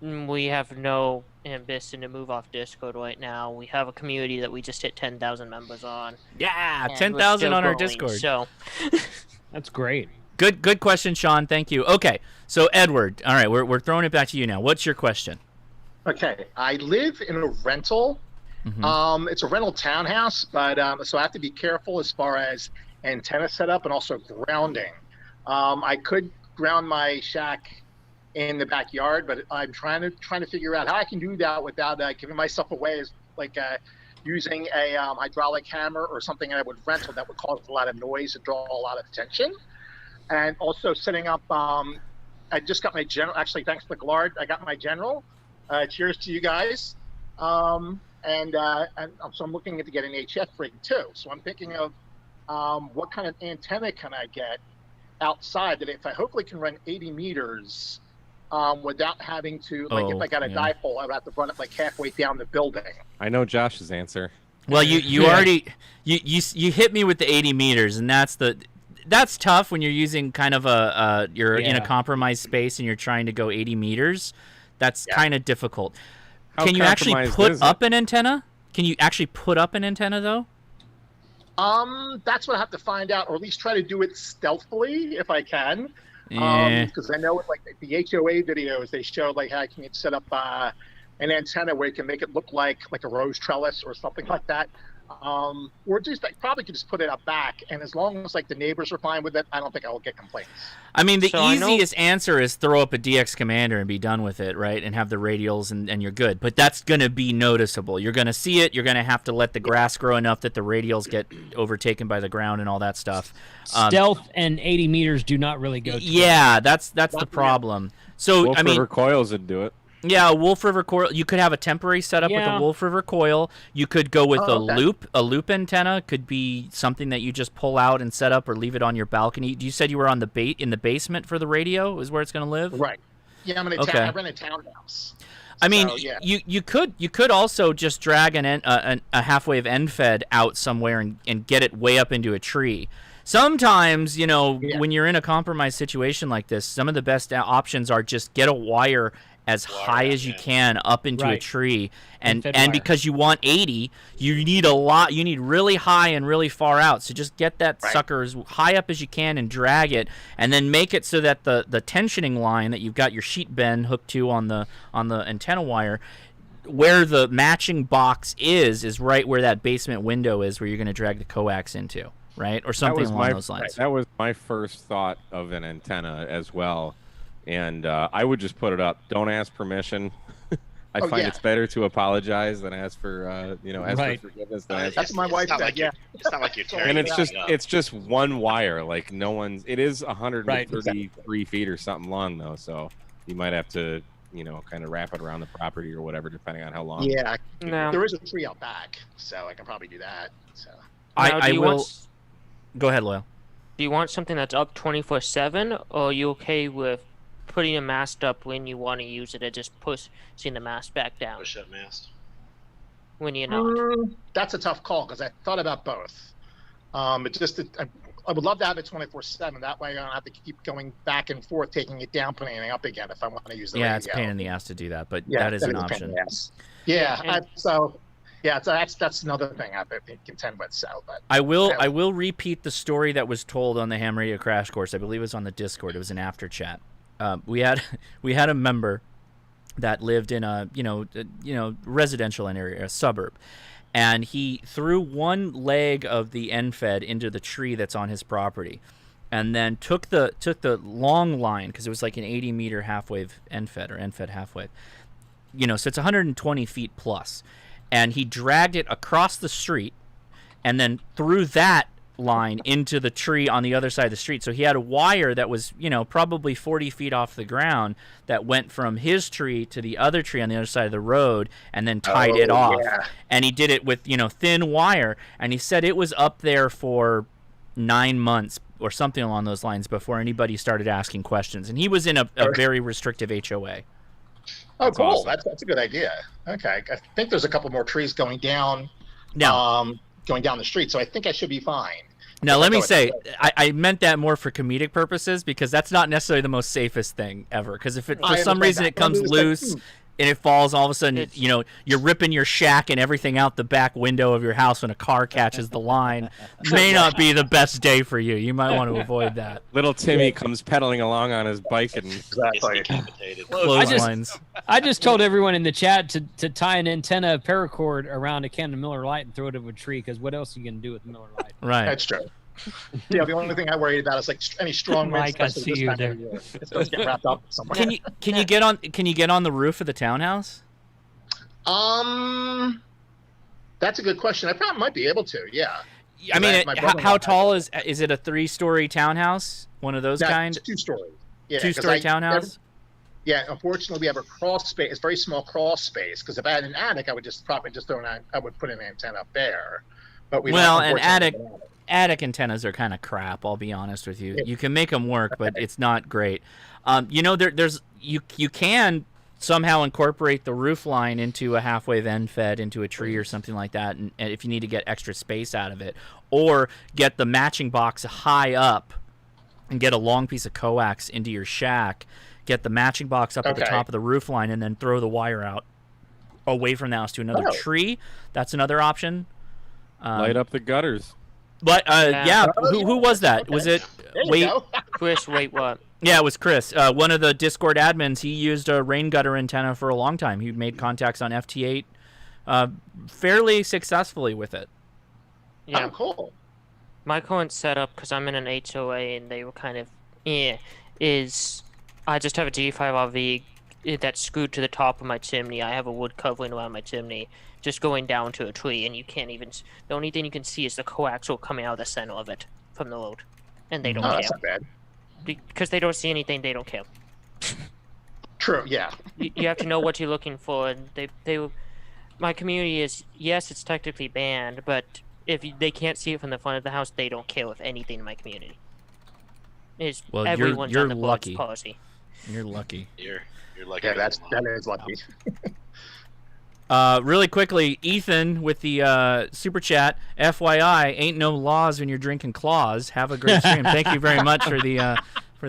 we have no ambition to move off Discord right now. We have a community that we just hit 10,000 members on. Yeah, 10,000 on our Discord. So that's great. Good question, Sean. Thank you. Okay, so Edward, all right, we're throwing it back to you now. What's your question? Okay, I live in a rental. It's a rental townhouse, but so I have to be careful as far as antenna setup and also grounding. I could ground my shack in the backyard, but I'm trying to figure out how I can do that without giving myself away as like using a hydraulic hammer or something I would rental that would cause a lot of noise and draw a lot of attention. And also setting up, I just got my general, actually thanks to Glard, I got my general. Cheers to you guys. So I'm looking to get an HF rig too. So I'm thinking of what kind of antenna can I get outside that if I hopefully can run 80 meters without having to, like if I got a dipole, I would have to run it like halfway down the building. I know Josh's answer. Well, you already you hit me with the 80 meters, and that's tough when you're using kind of you're in a compromised space and you're trying to go 80 meters. That's kind of difficult. Can you actually put up an antenna? Can you actually put up an antenna though? That's what I have to find out, or at least try to do it stealthily if I can. Yeah. Because I know like the HOA videos, they show like how you can set up an antenna where you can make it look like a rose trellis or something like that. Or just like, probably could just put it up back, and as long as like the neighbors are fine with it, I don't think I will get complaints. I mean, the So I know- easiest answer is throw up a DX commander and be done with it, right? And have the radials and you're good. But that's going to be noticeable. You're going to see it. You're going to have to let the grass grow enough that the radials get overtaken by the ground and all that stuff. Stealth and 80 meters do not really go together. Yeah, that's the problem. So, Wolf I mean, River coils would do it. yeah, a Wolf River coil. You could have a temporary setup with Yeah. a Wolf River coil. You could go with Oh, okay. a loop antenna. Could be something that you just pull out and set up, or leave it on your balcony. You said you were on the in the basement for the radio. Is where it's going to live. Right. Yeah, I'm in a Okay. I rent a townhouse. I mean, So, yeah. you could also just drag a half wave end fed out somewhere and get it way up into a tree. Sometimes, Yeah. when you're in a compromised situation like this, some of the best options are just get a wire as high as you can up into a Right. tree, and End-fed wire. because you want 80, you need a lot. You need really high and really far out. So just get that Right. sucker as high up as you can and drag it, and then make it so that the tensioning line that you've got your sheet bend hooked to on the antenna wire, where the matching box is right where that basement window is, where you're going to drag the coax into, right, or something along those lines. That was my first thought of an antenna as well, and I would just put it up. Don't ask permission. I Oh, find yeah. it's better to apologize than ask for ask Right. for forgiveness. Than ask That's what my wife it's not said, like yeah. It's not like you're tearing and it's it just up. it's just one wire. Like no one's. It is 133 feet or something long though, so you might have to kind of wrap it around the property or whatever, depending on how long. Yeah. No. There is a tree out back, so I can probably do that. So. Now, I do you will. want- Go ahead, Loyal. Do you want something that's up 24/7, or are you okay with putting a mast up when you want to use it and just pushing the mast back down Push up mast. when you're not? That's a tough call because I thought about both. It's just that I would love to have it 24/7. That way I don't have to keep going back and forth, taking it down, putting it up again if I want to use the radio. Yeah, it's a pain in the ass to do that, but Yeah, that is an a pain in option. the ass. Yeah, And- so that's another thing I've been contend with. So, but I will repeat the story that was told on the Ham Radio Crash Course. I believe it was on the Discord. It was an after chat. We had a member that lived in a residential area, a suburb, and he threw one leg of the end fed into the tree that's on his property, and then took the long line, because it was like an 80-meter half wave end fed or end fed half wave. So it's 120 feet plus, and he dragged it across the street, and then threw that line into the tree on the other side of the street. So he had a wire that was, probably 40 feet off the ground that went from his tree to the other tree on the other side of the road, and then tied it off. yeah. And he did it with, thin wire. And he said it was up there for 9 months or something along those lines before anybody started asking questions. And he was in a very restrictive HOA. Oh, That's cool. awesome. That's a good idea. Okay, I think there's a couple more trees going down. Now, Going down the street, so I think I should be fine. Now, let me Go ahead. say, I meant that more for comedic purposes, because that's not necessarily the most safest thing ever. Because if it, for I some understand reason that, it but I'm comes just like, loose and it falls, all of a sudden, It's- you're ripping your shack and everything out the back window of your house when a car catches the line, may not be the best day for you. You might want to avoid that. Little Timmy comes pedaling along on his bike and Gets Exactly. decapitated. Clotheslines. I just told everyone in the chat to tie an antenna paracord around a can of Miller Lite and throw it over a tree, because what else are you going to do with Miller Lite? Right. That's true. Yeah, the only thing I worry about is like any strong winds. Mike, I especially see this you time of there. year. It's going to get wrapped up somewhere. Can you get on the roof of the townhouse? That's a good question. I probably might be able to. Yeah. I mean, My how brother-in-law tall is it? A 3-story townhouse? One of those That's kind? 2-story. Yeah, 'cause Two-story townhouse? Yeah, unfortunately, we have a crawl space. It's very small crawl space. Because if I had an attic, I would just probably just I would put an antenna up there. But we Well, don't, an unfortunately, have an attic antennas are kind of crap. I'll be honest with you. Yeah. You can make them work, but it's not great. There's you can somehow incorporate the roof line into a half wave end fed into a tree or something like that, and if you need to get extra space out of it, or get the matching box high up and get a long piece of coax into your shack, get the matching box up at the Okay. top of the roof line, and then throw the wire out away from the house to another Oh. tree. That's another option. light up the gutters. But Yeah. who was that? Okay. Was it There you wait? go. Chris, wait, what? Yeah, it was Chris. One of the Discord admins, he used a rain gutter antenna for a long time. He made contacts on FT8 fairly successfully with it. Yeah. Oh, cool. My current setup, because I'm in an HOA and they were kind of, is I just have a G5RV that's screwed to the top of my chimney. I have a wood covering around my chimney, just going down to a tree, and you can't even. The only thing you can see is the coaxial coming out of the center of it from the road, and they don't Oh, care. that's not bad. Because they don't see anything, they don't care. True. Yeah. You have to know what you're looking for, and my community is, yes, it's technically banned, but if they can't see it from the front of the house, they don't care with anything in my community. It's Well, everyone's you're on the Bloods lucky. policy. You're lucky. You're lucky. Yeah, that is lucky. Really quickly, Ethan with the super chat. FYI, ain't no laws when you're drinking claws. Have a great stream. Thank you very much for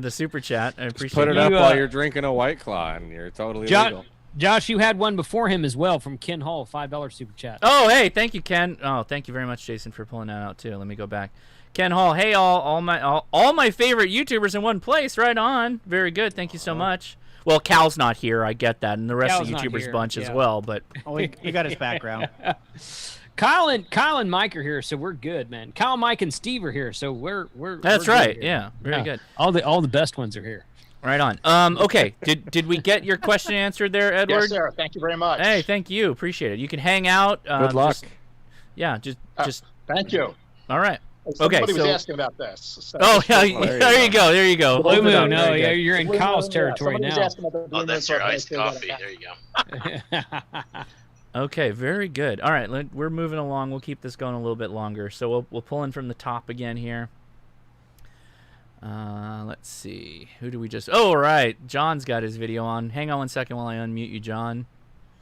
the super chat. I appreciate Put it it. up while you're drinking a White Claw, and you're totally legal. Josh, you had one before him as well from Ken Hall, $5 super chat. Oh, hey, thank you, Ken. Oh, thank you very much, Jason, for pulling that out too. Let me go back. Ken Hall, hey, all my favorite YouTubers in one place. Right on. Very good. Thank you so much. Well, Cal's not here. I get that, and the rest Cal's of not YouTubers here, bunch as yeah. well. But We got his background. Kyle and Mike are here, so we're good, man. Kyle, Mike, and Steve are here, so we're that's we're right. good here. Yeah, very good. All the best ones are here. Right on. Okay. Did we get your question answered there, Edward? Yes, sir. Thank you very much. Hey, thank you. Appreciate it. You can hang out. Good luck. Just. Thank you. All right. Somebody was so- asking about this. So Oh yeah, there you go. Blue Open it up. Moon, no, Very yeah, good. you're in Blue Kyle's Moon, territory somebody was now. asking about the Blue Oh, Moon, that's so your I iced figured coffee. out. There you go. Okay, very good. All right, we're moving along. We'll keep this going a little bit longer. So we'll pull in from the top again here. Let's see. Who do we just? Oh, all right. John's got his video on. Hang on one second while I unmute you, John,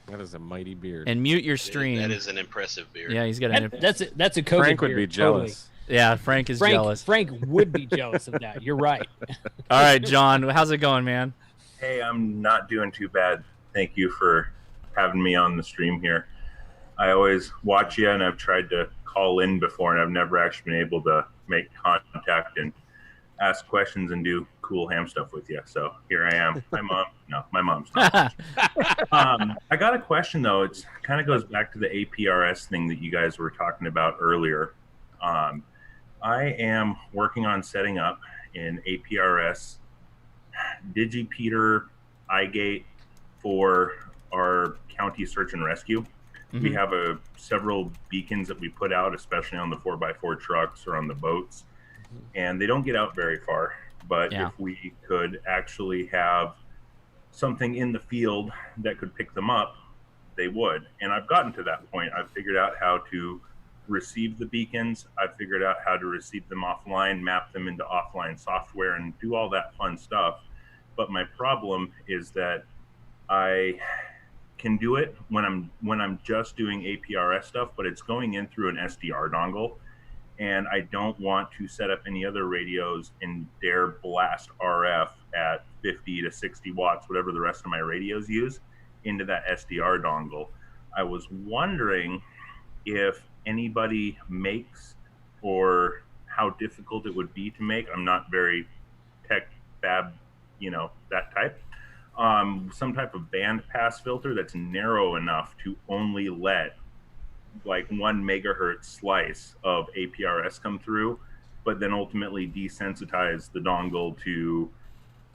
That is a mighty beard. and mute your stream. That is an impressive beard. Yeah, he's got an. That's a COVID Frank would beard, be totally. jealous. Yeah, Frank is jealous. Frank would be jealous of that. You're right. All right, John, how's it going, man? Hey, I'm not doing too bad. Thank you for having me on the stream here. I always watch you, and I've tried to call in before, and I've never actually been able to make contact and ask questions and do cool ham stuff with you. So here I am. My mom's not. I got a question, though. It kind of goes back to the APRS thing that you guys were talking about earlier. I am working on setting up an APRS DigiPeter iGate for our county search and rescue. We have several beacons that we put out, especially on the 4x4 trucks or on the boats, and they don't get out very far. But if we could actually have something in the field that could pick them up, they would. And I've gotten to that point. I've figured out how to receive the beacons. I've figured out how to receive them offline, map them into offline software, and do all that fun stuff. But my problem is that I can do it when I'm just doing APRS stuff, but it's going in through an SDR dongle, and I don't want to set up any other radios and dare blast RF at 50 to 60 watts, whatever the rest of my radios use, into that SDR dongle. I was wondering if anybody makes, or how difficult it would be to make. I'm not very tech fab, that type. Some type of band pass filter that's narrow enough to only let like 1 megahertz slice of APRS come through, but then ultimately desensitize the dongle to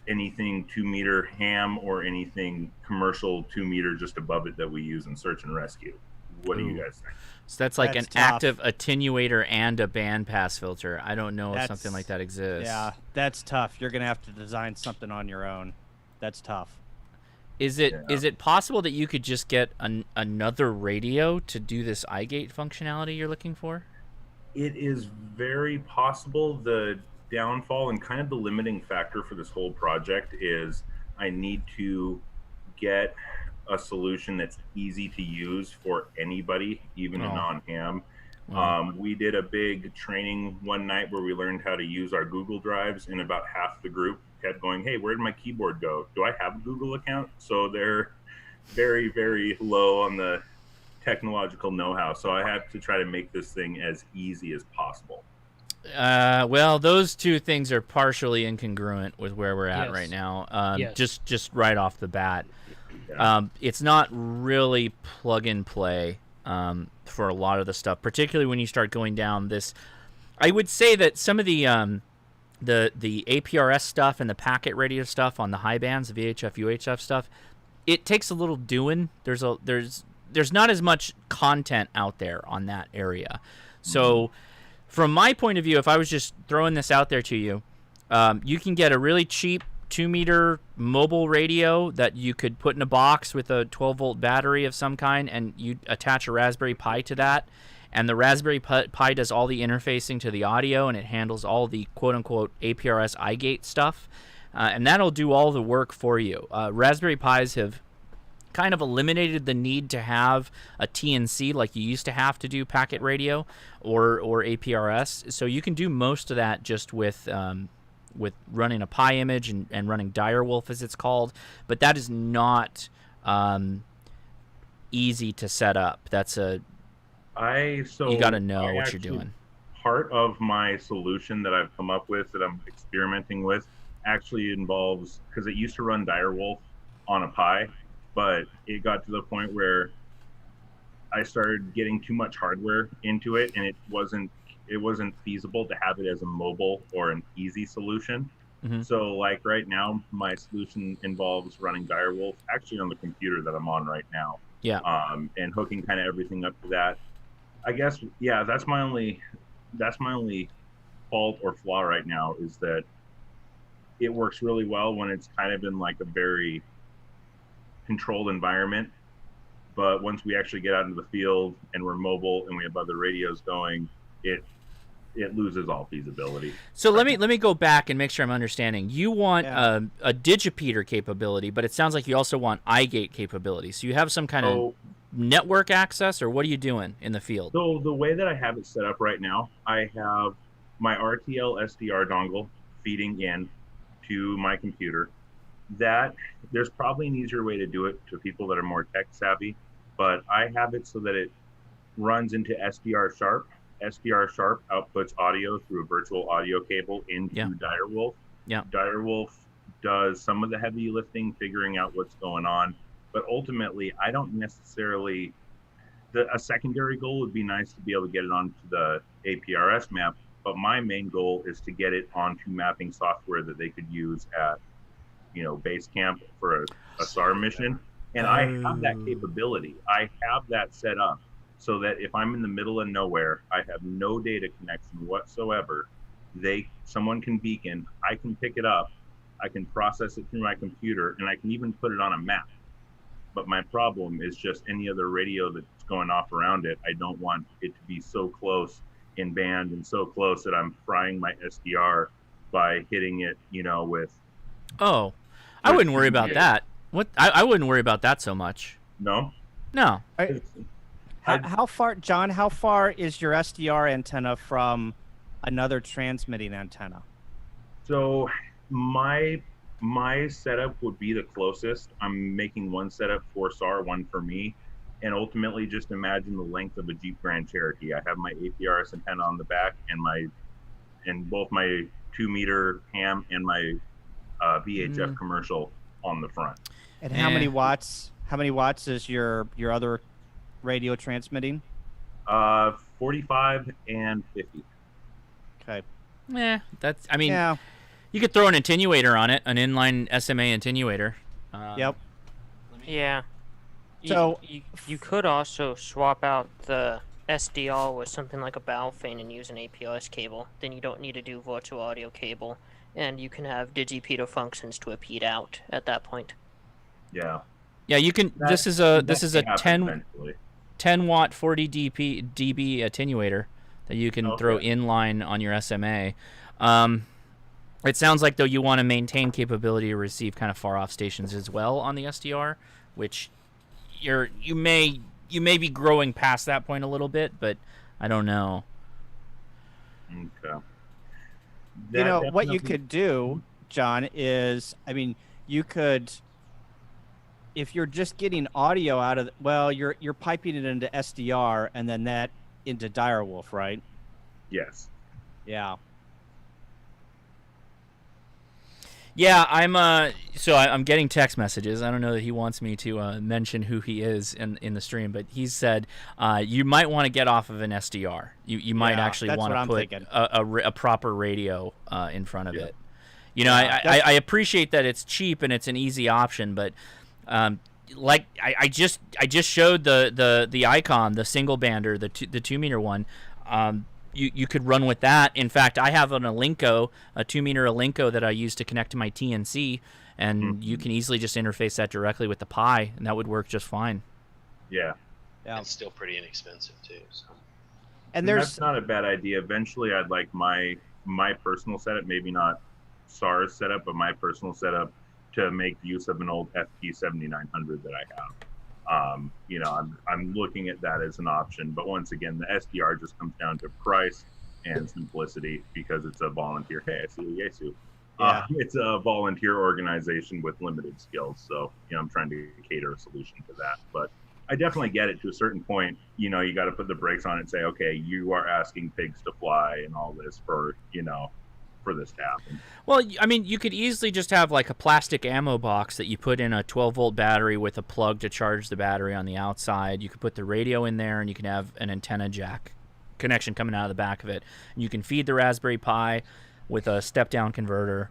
anything 2-meter ham or anything commercial 2-meter just above it that we use in search and rescue. What do you guys think? So that's like That's an tough. active attenuator and a band pass filter. I don't know if something like that exists. Yeah, that's tough. You're gonna have to design something on your own. That's tough. Is it possible that you could just get another radio to do this iGate functionality you're looking for? It is very possible. The downfall and kind of the limiting factor for this whole project is I need to get a solution that's easy to use for anybody, even a non-ham. We did a big training one night where we learned how to use our Google Drives, and about half the group kept going, hey, where did my keyboard go? Do I have a Google account? So they're very, very low on the technological know-how. So I have to try to make this thing as easy as possible. Well, those two things are partially incongruent with where we're at Yes. right now. Yes. Just right off the bat, it's not really plug and play for a lot of the stuff, particularly when you start going down this. I would say that some of the APRS stuff and the packet radio stuff on the high bands, the VHF, UHF stuff, it takes a little doing. There's not as much content out there on that area, so. From my point of view, if I was just throwing this out there to you, you can get a really cheap 2-meter mobile radio that you could put in a box with a 12-volt battery of some kind, and you attach a Raspberry Pi to that, and the Raspberry Pi does all the interfacing to the audio, and it handles all the quote-unquote APRS iGate stuff, and that'll do all the work for you. Raspberry Pis have kind of eliminated the need to have a TNC like you used to have to do packet radio or APRS. So you can do most of that just with running a Pi image and running Direwolf, as it's called. But that is not easy to set up. That's you got to know what you're doing. Part of my solution that I've come up with, that I'm experimenting with, actually involves, because it used to run Direwolf on a Pi, but it got to the point where I started getting too much hardware into it, and it wasn't feasible to have it as a mobile or an easy solution. Mm-hmm. So like right now, my solution involves running Direwolf actually on the computer that I'm on right now. Yeah. And hooking kind of everything up to that. I guess, yeah, that's my only fault or flaw right now, is that it works really well when it's kind of in like a very controlled environment, but once we actually get out into the field and we're mobile and we have other radios going, it loses all feasibility. So let me go back and make sure I'm understanding. You want a digipeater capability, but it sounds like you also want iGate capability. So you have some kind of network access, or what are you doing in the field? So the way that I have it set up right now, I have my RTL SDR dongle feeding in to my computer. That there's probably an easier way to do it to people that are more tech savvy, but I have it so that it runs into SDR Sharp. SDR Sharp outputs audio through a virtual audio cable into Direwolf. Yeah. Direwolf does some of the heavy lifting, figuring out what's going on, but ultimately I don't necessarily. A secondary goal would be nice to be able to get it onto the APRS map, but my main goal is to get it onto mapping software that they could use at base camp for a SAR mission. And I have that capability. I have that set up so that if I'm in the middle of nowhere, I have no data connection whatsoever, someone can beacon, I can pick it up, I can process it through my computer, and I can even put it on a map. But my problem is just any other radio that's going off around it. I don't want it to be so close in band and so close that I'm frying my SDR by hitting it, with. Oh, I wouldn't worry about that. I wouldn't worry about that so much. No? No. How far, John, how far is your SDR antenna from another transmitting antenna? So my setup would be the closest. I'm making one setup for SAR, one for me. And ultimately, just imagine the length of a Jeep Grand Cherokee. I have my APRS antenna on the back and both my 2-meter ham and my VHF commercial on the front. And how many watts? How many watts is your other radio transmitting? 45 and 50. Okay. That's. I mean, you could throw an attenuator on it, an inline SMA attenuator. Yep. Yeah. So you could also swap out the SDR with something like a Baofeng and use an APRS cable. Then you don't need to do virtual audio cable, and you can have digipeater functions to repeat out at that point. Yeah. Yeah, you can. This is a 10 watt 40 dB attenuator that you can throw inline on your SMA. It sounds like though you want to maintain capability to receive kind of far off stations as well on the SDR, which you may be growing past that point a little bit, but I don't know. Okay. What you could do, John, is you could, if you're just getting audio out of you're piping it into SDR and then that into Direwolf, right? Yes. Yeah. Yeah, I'm getting text messages. I don't know that he wants me to mention who he is in the stream, but he said you might want to get off of an SDR. You might actually want to put a proper radio in front of it. You know, I appreciate that it's cheap and it's an easy option, but like I just showed the icon, the single bander, the 2-meter one. You could run with that. In fact, I have an Alinco, a 2-meter Alinco that I use to connect to my TNC, and you can easily just interface that directly with the Pi, and that would work just fine. Yeah. It's still pretty inexpensive too. So. And that's not a bad idea. Eventually, I'd like my personal setup, maybe not SAR's setup, but my personal setup to make use of an old FP 7900 that I have. You know, I'm looking at that as an option, but once again, the SDR just comes down to price and simplicity because it's a volunteer. Hey, I see Yesu. Yeah. It's a volunteer organization with limited skills, so you know I'm trying to cater a solution to that. But I definitely get it to a certain point. You know, you got to put the brakes on it and say, okay, you are asking pigs to fly and all this for this to happen. Well, I mean, you could easily just have like a plastic ammo box that you put in a 12-volt battery with a plug to charge the battery on the outside. You could put the radio in there, and you can have an antenna jack connection coming out of the back of it. And you can feed the Raspberry Pi with a step-down converter.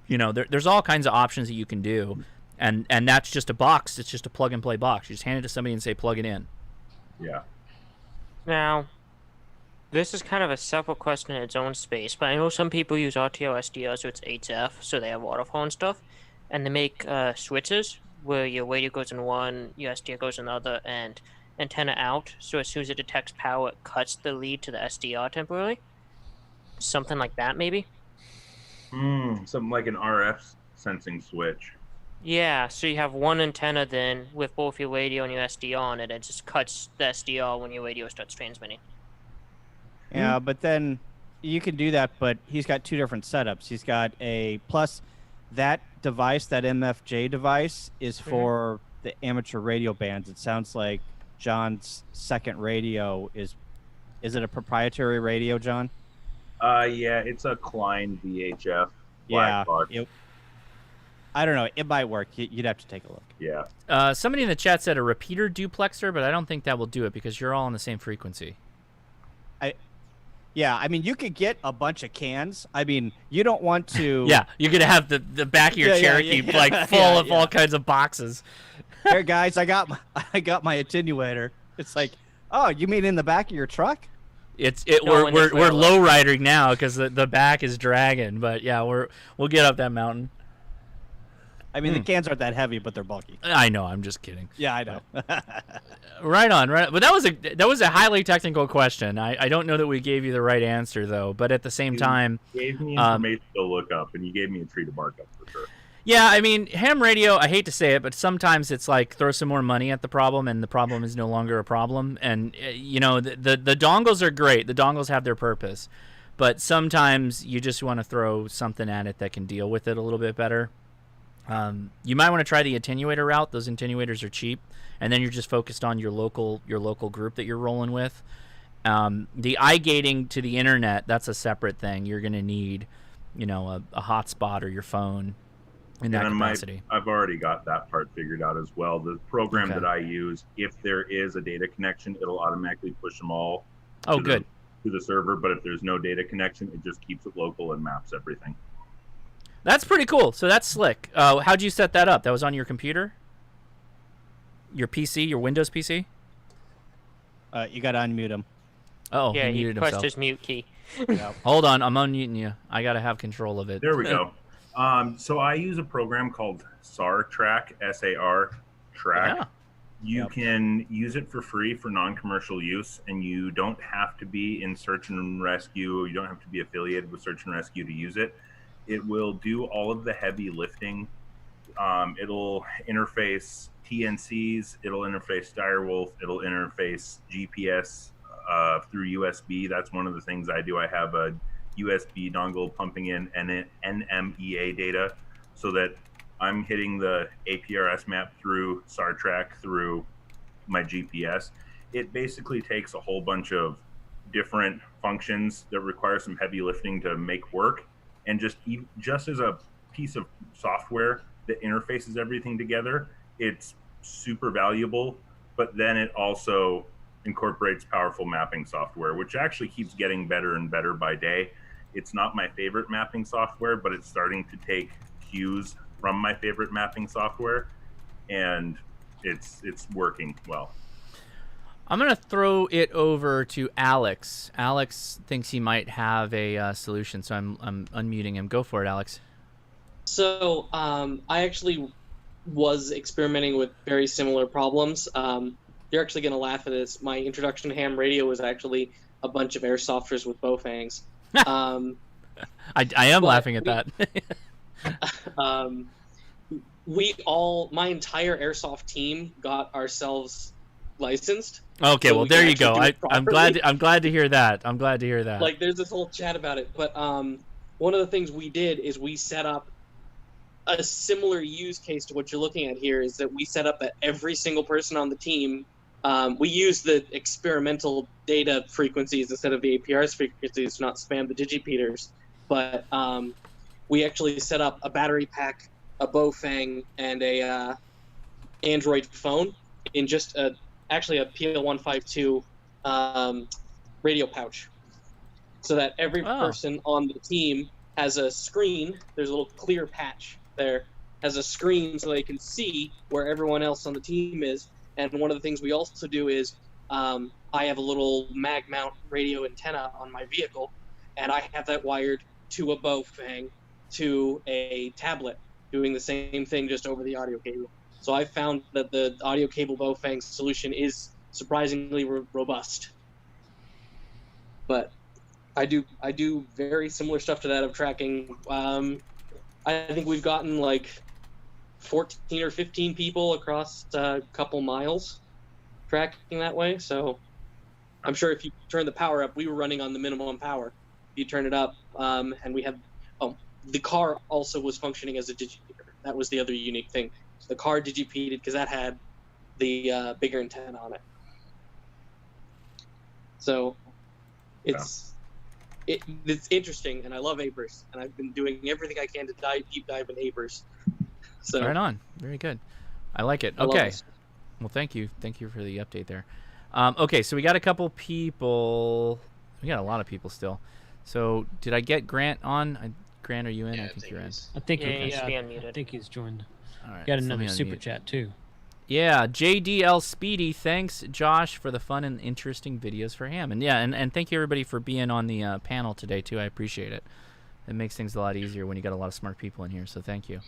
You know, there's all kinds of options that you can do, and that's just a box. It's just a plug-and-play box. You just hand it to somebody and say, plug it in. Yeah. Now, this is kind of a separate question in its own space, but I know some people use RTO SDR, so it's 8F, so they have waterfall and stuff, and they make switches where your radio goes in one, your SDR goes in the other, and antenna out, so as soon as it detects power, it cuts the lead to the SDR temporarily. Something like that, maybe? Something like an RF sensing switch. Yeah, so you have one antenna then with both your radio and your SDR on it, and it just cuts the SDR when your radio starts transmitting. Yeah, but then you can do that, but he's got two different setups. He's got plus that device, that MFJ device, is for the amateur radio bands. It sounds like John's second radio is it a proprietary radio, John? Yeah, it's a Klein VHF. Yeah, I don't know. It might work. You'd have to take a look. Yeah. Somebody in the chat said a repeater duplexer, but I don't think that will do it because you're all on the same frequency. Yeah, I mean, you could get a bunch of cans. I mean, you don't want to... Yeah, you're going to have the back of your Cherokee like full of all kinds of boxes. Here, guys, I got my attenuator. It's like, oh, you mean in the back of your truck? We're lowriding now because the back is dragging, but yeah, we'll get up that mountain. I mean, the cans aren't that heavy, but they're bulky. I know. I'm just kidding. Yeah, I know. Right on. But that was a highly technical question. I don't know that we gave you the right answer though. But at the same time, you gave me information to look up, and you gave me a tree to bark up for sure. Yeah, I mean, ham radio. I hate to say it, but sometimes it's like throw some more money at the problem, and the problem is no longer a problem. And you know, the dongles are great. The dongles have their purpose, but sometimes you just want to throw something at it that can deal with it a little bit better. You might want to try the attenuator route. Those attenuators are cheap, and then you're just focused on your local group that you're rolling with. The iGating to the internet, that's a separate thing. You're going to need, you know, a hotspot or your phone in that capacity. I've already got that part figured out as well. The program that I use, if there is a data connection, it'll automatically push them all to the server. But if there's no data connection, it just keeps it local and maps everything. That's pretty cool. So that's slick. How'd you set that up? That was on your computer? Your PC? Your Windows PC? You got to unmute him. Oh, yeah, he muted pressed himself. his mute key. Hold on, I'm unmuting you. I got to have control of it. There we go. So I use a program called SAR Track, SAR Track. Yeah. You can use it for free for non-commercial use, and you don't have to be in search and rescue. You don't have to be affiliated with search and rescue to use it. It will do all of the heavy lifting. It'll interface TNCs. It'll interface Direwolf. It'll interface GPS through USB. That's one of the things I do. I have a USB dongle pumping in NMEA data so that I'm hitting the APRS map through SAR Track through my GPS. It basically takes a whole bunch of different functions that require some heavy lifting to make work, and just as a piece of software that interfaces everything together, it's super valuable. But then it also incorporates powerful mapping software, which actually keeps getting better and better by day. It's not my favorite mapping software, but it's starting to take cues from my favorite mapping software, and it's working well. I'm going to throw it over to Alex. Alex thinks he might have a solution, so I'm unmuting him. Go for it, Alex. So I actually was experimenting with very similar problems. You're actually going to laugh at this. My introduction to ham radio was actually a bunch of airsofters with Bofangs. I am laughing at that. My entire airsoft team got ourselves licensed. Okay, so well, we there can you go. actually do it I'm glad to hear that. I'm glad to hear that. Like, there's this whole chat about it. But one of the things we did is we set up a similar use case to what you're looking at here, is that we set up that every single person on the team, we use the experimental data frequencies instead of the APRS frequencies to not spam the digipeaters. But we actually set up a battery pack, a Bofang, and a Android phone in just actually a PL152 radio pouch, so that every person on the team has a screen. There's a little clear patch there, has a screen so they can see where everyone else on the team is. And one of the things we also do is I have a little mag mount radio antenna on my vehicle, and I have that wired to a Bofang to a tablet, doing the same thing just over the audio cable. So I found that the audio cable Bofang solution is surprisingly robust. But I do very similar stuff to that of tracking. I think we've gotten like 14 or 15 people across a couple miles tracking that way. So I'm sure if you turn the power up, we were running on the minimum power. If you turn it up, and we have, the car also was functioning as a digipeater. That was the other unique thing. So the car digipeated because that had the bigger antenna on it. So it's interesting, and I love APRS, and I've been doing everything I can to deep dive in APRS. So right on, very good. I like it. Okay, well, thank you for the update there. Okay, so we got a couple people. We got a lot of people still. So did I get Grant on? Grant, are you in? Yeah, I think you're in. I think he's unmuted. I think he's joined. All right, Got so let me another super unmute. chat too. Yeah, JDL Speedy, thanks Josh for the fun and interesting videos for ham. And yeah, and thank you everybody for being on the panel today too. I appreciate it. It makes things a lot easier when you got a lot of smart people in here, so thank you.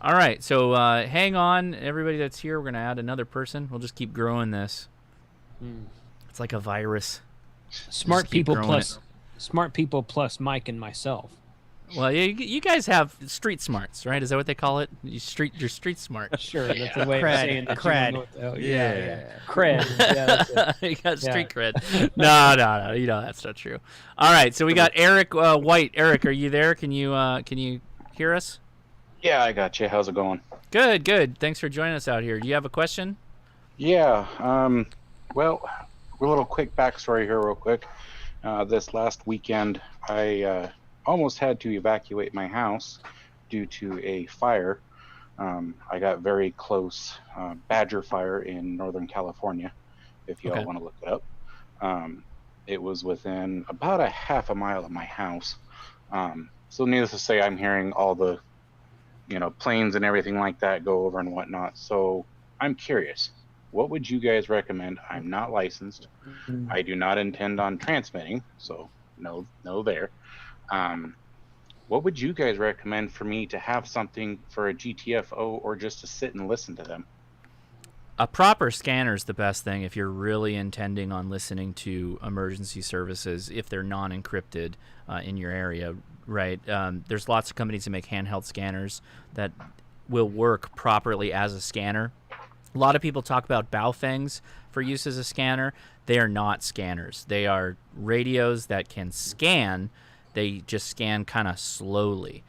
All right, so hang on, everybody that's here. We're going to add another person. We'll just keep growing this. It's like a virus. Smart people plus Mike and myself. Well, yeah, you guys have street smarts, right? Is that what they call it? You're street smart. Sure, that's a way of saying that. Cred. Yeah. Cred. Yeah, that's it. You got street cred. No. You know that's not true. All right, so we got Eric White. Eric, are you there? Can you hear us? Yeah, I got you. How's it going? Good. Thanks for joining us out here. Do you have a question? Yeah. Well, a little quick backstory here, real quick. This last weekend, I almost had to evacuate my house due to a fire. I got very close. Badger fire in Northern California, if you all want to look it up. It was within about a half a mile of my house. So needless to say, I'm hearing all the planes and everything like that go over and whatnot. So I'm curious, what would you guys recommend? I'm not licensed. I do not intend on transmitting, so no there. What would you guys recommend for me to have something for a GTFO or just to sit and listen to them? A proper scanner is the best thing if you're really intending on listening to emergency services if they're non-encrypted in your area, right? There's lots of companies that make handheld scanners that will work properly as a scanner. A lot of people talk about Baofangs for use as a scanner. They are not scanners. They are radios that can scan. They just scan kind of slowly.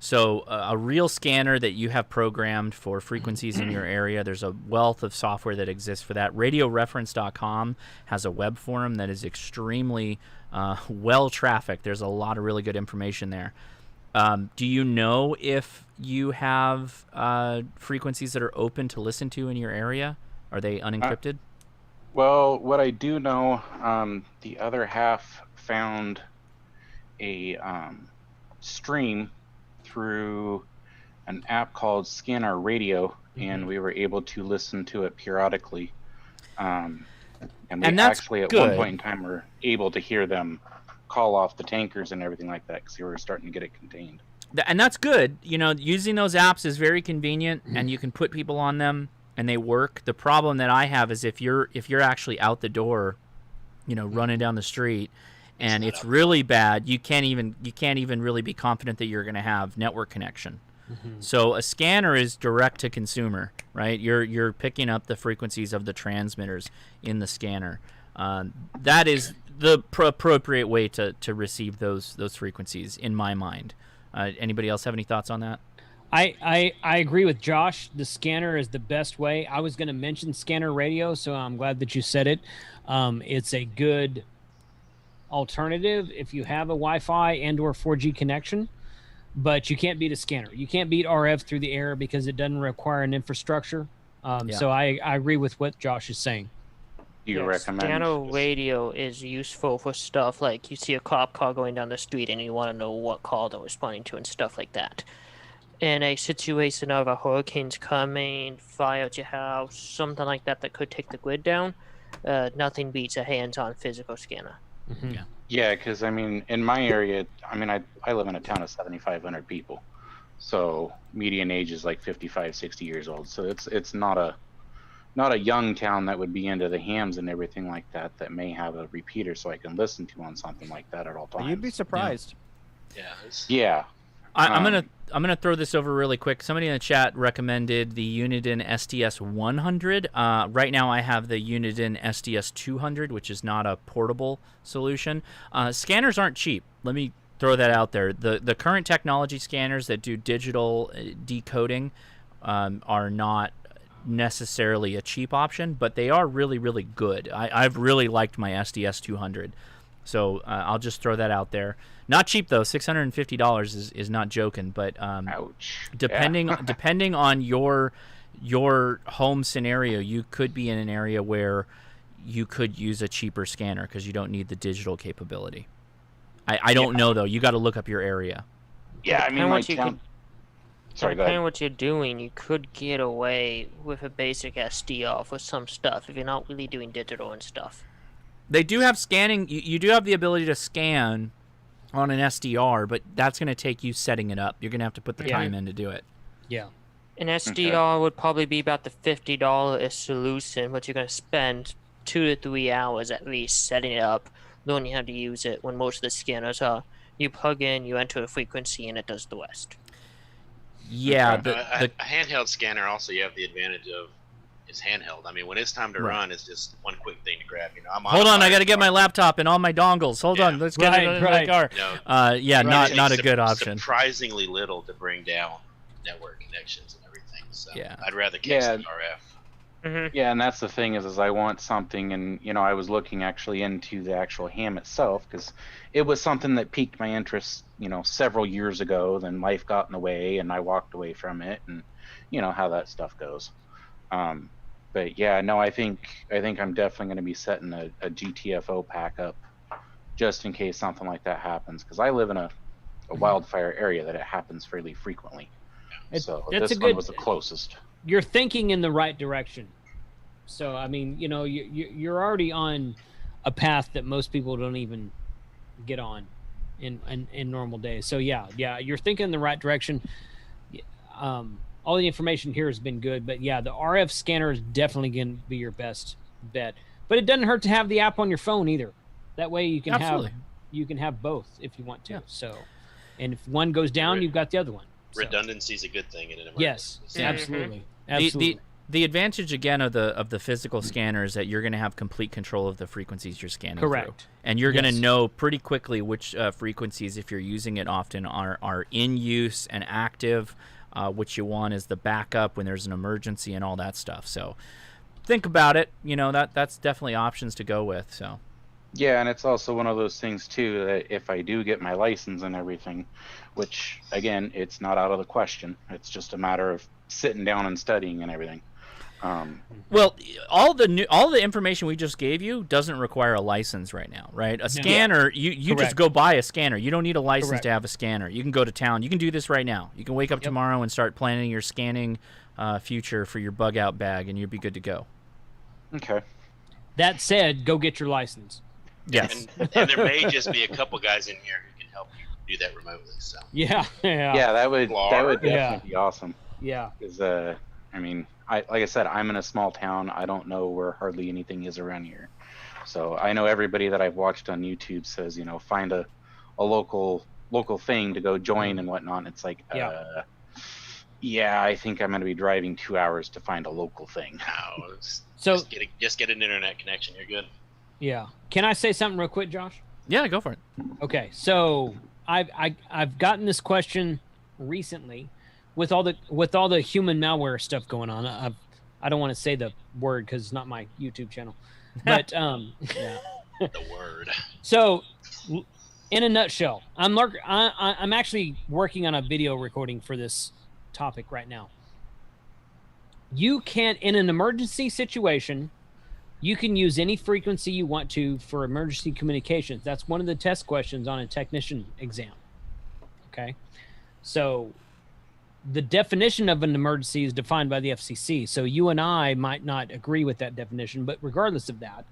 So a real scanner that you have programmed for frequencies in your area, there's a wealth of software that exists for that. RadioReference.com has a web forum that is extremely well trafficked. There's a lot of really good information there. Do you know if you have frequencies that are open to listen to in your area? Are they unencrypted? Well, what I do know, the other half found a stream through an app called Scanner Radio, and we were able to listen to it periodically. And we that's actually, at good. one point in time, were able to hear them call off the tankers and everything like that because they were starting to get it contained. And that's good. You know, using those apps is very convenient, and you can put people on them, and they work. The problem that I have is if you're actually out the door, you know, running down the street, and it's really bad, you can't even really be confident that you're going to have network connection. So a scanner is direct to consumer, right? You're picking up the frequencies of the transmitters in the scanner. That is the appropriate way to receive those frequencies, in my mind. Anybody else have any thoughts on that? I agree with Josh. The scanner is the best way. I was going to mention Scanner Radio, so I'm glad that you said it. It's a good alternative if you have a Wi-Fi and/or 4G connection, but you can't beat a scanner. You can't beat RF through the air because it doesn't require an infrastructure. So I agree with what Josh is saying. Do you recommend? Scanner Radio is useful for stuff like you see a cop car going down the street and you want to know what call they're responding to and stuff like that. In a situation of a hurricane's coming, fire at your house, something like that that could take the grid down, nothing beats a hands-on physical scanner. Yeah, because I mean, in my area, I mean, I live in a town of 7,500 people, so median age is like 55, 60 years old. So it's not a young town that would be into the hams and everything like that may have a repeater so I can listen to on something like that at all times. You'd be surprised. Yeah. I'm gonna throw this over really quick. Somebody in the chat recommended the Uniden SDS 100. Right now, I have the Uniden SDS 200, which is not a portable solution. Scanners aren't cheap. Let me throw that out there. The current technology scanners that do digital decoding are not necessarily a cheap option, but they are really, really good. I've really liked my SDS 200. So I'll just throw that out there. Not cheap though. $650 is not joking. But depending on your home scenario, you could be in an area where you could use a cheaper scanner because you don't need the digital capability. I don't know though. You got to look up your area. Yeah, I mean, what you sorry, go depending ahead. on what you're doing, you could get away with a basic SDR for some stuff if you're not really doing digital and stuff. They do have scanning. You do have the ability to scan on an SDR, but that's going to take you setting it up. You're going to have to put the time in to do it. Yeah. An SDR would probably be about the $50 solution, but you're going to spend 2 to 3 hours at least setting it up, learning how to use it, when most of the scanners are you plug in, you enter a frequency, and it does the rest. Yeah. A handheld scanner also you have the advantage of is handheld. I mean, when it's time to run, it's just one quick thing to grab. You know, Hold on, I got to get my laptop and all my dongles. Hold on, let's get it in the car. Not a good option. Surprisingly little to bring down network connections and everything. So I'd rather case the RF. Yeah, and that's the thing is I want something, and you know, I was looking actually into the actual ham itself because it was something that piqued my interest, you know, several years ago. Then life got in the way, and I walked away from it, and you know how that stuff goes. But yeah, no, I think I'm definitely going to be setting a GTFO pack up just in case something like that happens because I live in a wildfire area that it happens fairly frequently. So this one was the closest. You're thinking in the right direction. So I mean, you know, you're already on a path that most people don't even get on in normal days. So yeah, you're thinking in the right direction. All the information here has been good, but yeah, the RF scanner is definitely going to be your best bet. But it doesn't hurt to have the app on your phone either. That way you can have both if you want to. So, and if one goes down, you've got the other one. So. Redundancy is a good thing in an emergency. Yes, absolutely. Absolutely. the advantage again of the physical scanner is that you're going to have complete control of the frequencies you're scanning Correct. through. And you're going to Yes. know pretty quickly which frequencies, if you're using it often, are in use and active. Which you want is the backup when there's an emergency and all that stuff. So think about it. You know, that's definitely options to go with. So Yeah, and it's also one of those things too that if I do get my license and everything, which again, it's not out of the question. It's just a matter of sitting down and studying and everything. well, all the information we just gave you doesn't require a license right now, right? A scanner, you just Correct. go buy a scanner. You don't need a license Correct. to have a scanner. You can go to town. You can do this right now. You can wake up tomorrow and start planning your scanning future for your bug out bag, and you'll be good to go. Okay. That said, go get your license. Yes. And there may just be a couple guys in here who can help you do that remotely. So Yeah. Yeah, that would definitely Yeah. be awesome. Yeah. Because I mean, like I said, I'm in a small town. I don't know where hardly anything is around here. So I know everybody that I've watched on YouTube says, you know, find a local thing to go join and whatnot. It's like, yeah, I think I'm going to be driving 2 hours to find a local thing. no, So just get an internet connection. You're good. yeah, can I say something real quick, Josh? Yeah, go for it. Okay, so I've gotten this question recently with all the human malware stuff going on. I don't want to say the word because it's not my YouTube channel, but The word. So in a nutshell, I'm actually working on a video recording for this topic right now. You can, in an emergency situation, you can use any frequency you want to for emergency communications. That's one of the test questions on a technician exam. Okay. So the definition of an emergency is defined by the FCC. So you and I might not agree with that definition, but regardless of that,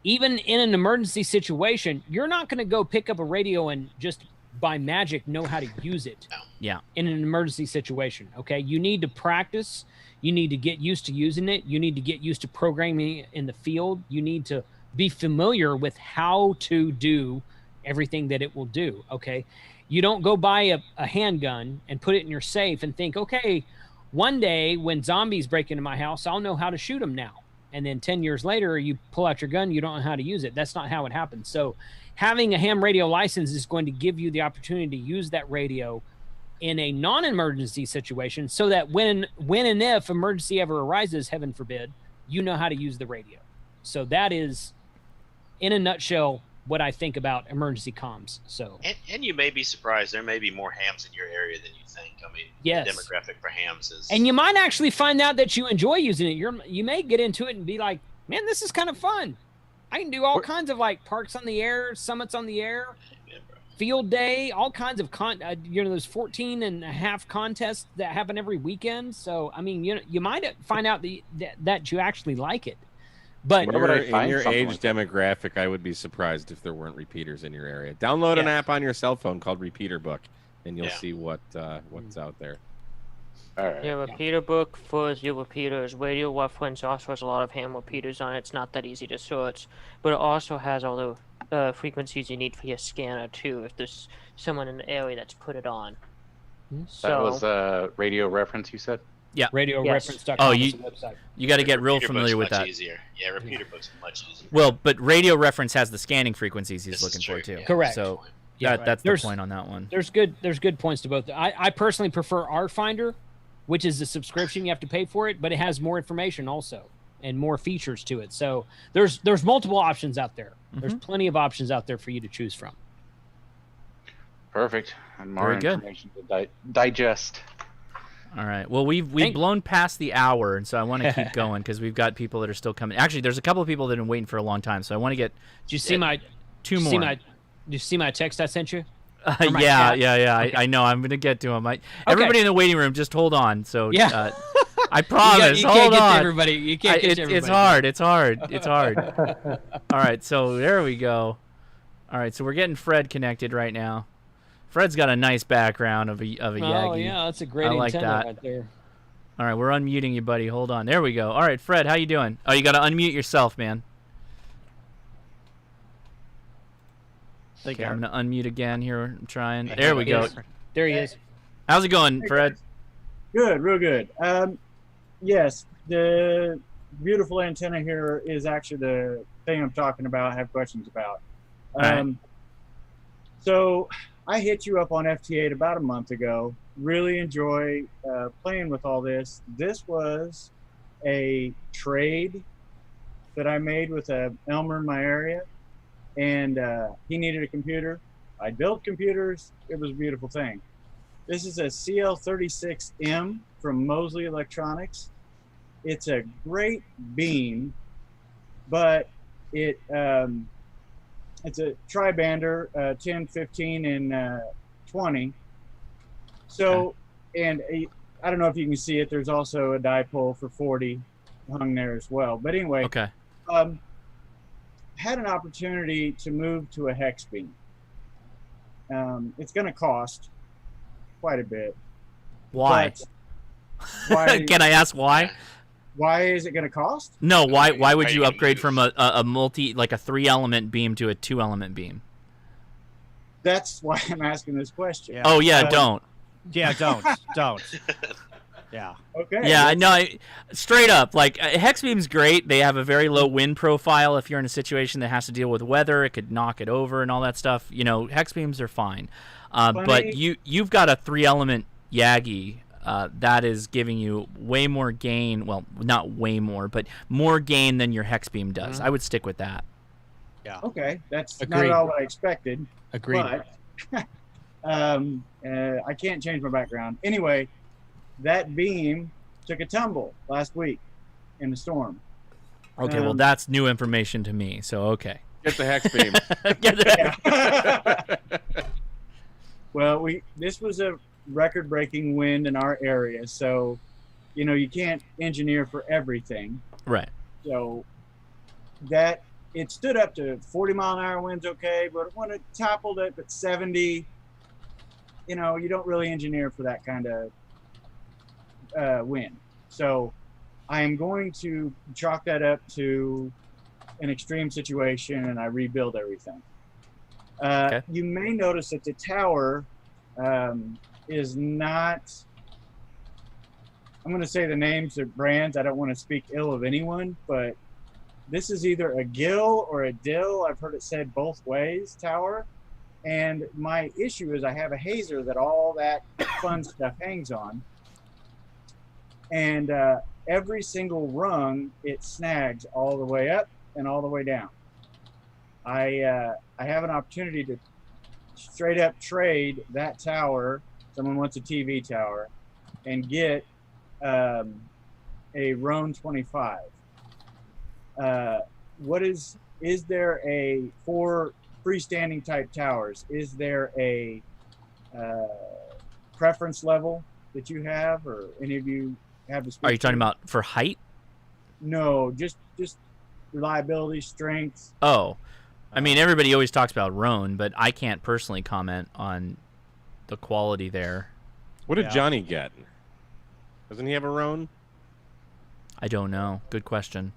even in an emergency situation, you're not going to go pick up a radio and just by magic know how to use it. Yeah. In an emergency situation. Okay. You need to practice. You need to get used to using it. You need to get used to programming in the field. You need to be familiar with how to do everything that it will do. Okay. You don't go buy a handgun and put it in your safe and think, okay, one day when zombies break into my house, I'll know how to shoot them now. And then 10 years later, you pull out your gun, you don't know how to use it. That's not how it happens. So having a ham radio license is going to give you the opportunity to use that radio in a non-emergency situation so that when and if emergency ever arises, heaven forbid, you know how to use the radio. So that is, in a nutshell, what I think about emergency comms. So And you may be surprised. There may be more hams in your area than you think. I mean, Yes. the demographic for hams is. and you might actually find out that you enjoy using it. You may get into it and be like, man, this is kind of fun. I can do all kinds of like parks on the air, summits on the air, field day, all kinds of there's 14 and a half contests that happen every weekend. So, I mean, you might find out that you actually like it. But in your age demographic, I would be surprised if there weren't repeaters in your area. Download an app on your cell phone called Repeater Book, and you'll see what's out there. All right. Your repeater book for your repeaters. Radio reference also has a lot of ham repeaters on it. It's not that easy to search, but it also has all the frequencies you need for your scanner too. If there's someone in the area that's put it on. That was radio reference, you said? Yeah. RadioReference.com Oh, is the website. You got to get real Repeater familiar with book's that. much easier. Yeah, repeater book's much easier. Well, but radio reference has the scanning frequencies he's This is looking true, for too. yeah. Correct. So Yeah, that's there's- the point on that one. There's good points to both. I personally prefer Artfinder, which is a subscription, you have to pay for it, but it has more information also and more features to it. So there's multiple options out there. There's plenty of options out there for you to choose from. Perfect. And more Very good. information to digest. All right. Well, we've blown past the hour, and so I want to keep going because we've got people that are still coming. Actually, there's a couple of people that have been waiting for a long time, so I want to get. Did you see my two more? Did you see my text I sent you? Yeah. Okay. I know. I'm going to get to them. Everybody in the waiting room, just hold on. So Yeah. I promise. You hold can't get on. to everybody. You can't get to everybody. It's hard. All right. So there we go. All right. So we're getting Fred connected right now. Fred's got a nice background of a Yagi. Oh yeah, that's a great I like antenna that. right there. All right, we're unmuting you, buddy. Hold on. There we go. All right, Fred, how you doing? Oh, you got to unmute yourself, man. Okay, I'm going to unmute again here. I'm trying. There we go. There he is. How's it going, Fred? Good, real good. Yes, the beautiful antenna here is actually the thing I'm talking about. I have questions about. Right. So I hit you up on FT8 about a month ago. Really enjoy playing with all this. This was a trade that I made with a Elmer in my area, and he needed a computer. I built computers. It was a beautiful thing. This is a CL36M from Mosley Electronics. It's a great beam, but it's a tri-bander, 10, 15, and 20. So, and I don't know if you can see it. There's also a dipole for 40 hung there as well. But anyway, had an opportunity to move to a hex beam. It's going to cost quite a bit. Why? Why? Can I ask why? Why is it going to cost? No, why would you upgrade from a multi, like a 3-element beam to a 2-element beam? That's why I'm asking this question. Yeah. Oh yeah, don't. Yeah, don't. Yeah. Okay. Yeah, no, straight up, like hex beam's great. They have a very low wind profile. If you're in a situation that has to deal with weather, it could knock it over and all that stuff. You know, hex beams are fine. But you've got a 3-element Yagi that is giving you way more gain. Well, not way more, but more gain than your hex beam does. I would stick with that. Yeah. Okay, that's not at all what I expected. Agreed. But I can't change my background. Anyway, that beam took a tumble last week in the storm. Okay, well, that's new information to me. So okay. Get the hex beam. Well, this was a record-breaking wind in our area, so you can't engineer for everything. Right. So that it stood up to 40-mile-an-hour winds, okay, but when it toppled up at 70, you don't really engineer for that kind of wind. So I am going to chalk that up to an extreme situation, and I rebuild everything. You may notice that the tower is not, I'm going to say the names of brands. I don't want to speak ill of anyone, but this is either a Gill or a Dill. I've heard it said both ways, tower. And my issue is I have a hazer that all that fun stuff hangs on. And every single rung, it snags all the way up and all the way down. I have an opportunity to straight up trade that tower. Someone wants a TV tower, and get a Roan 25. Is there for freestanding type towers, is there a preference level that you have, or any of you have to speak? Are you talking about for height? No, just reliability, strength. Oh, I mean, everybody always talks about Roan, but I can't personally comment on the quality there. What did Johnny get? Doesn't he have a Roan? I don't know. Good question.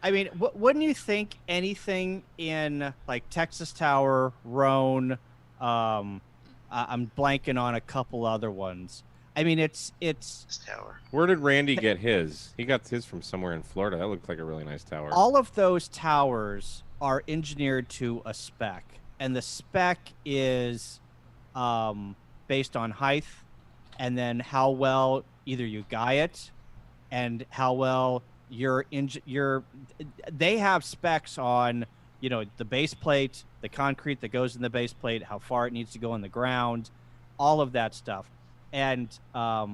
I mean, wouldn't you think anything in like Texas Tower, Roan, I'm blanking on a couple other ones. I mean, it's tower. Where did Randy get his? He got his from somewhere in Florida. That looked like a really nice tower. All of those towers are engineered to a spec, and the spec is based on height, and then how well either you guy it, and how well they have specs on the base plate, the concrete that goes in the base plate, how far it needs to go in the ground, all of that stuff. And I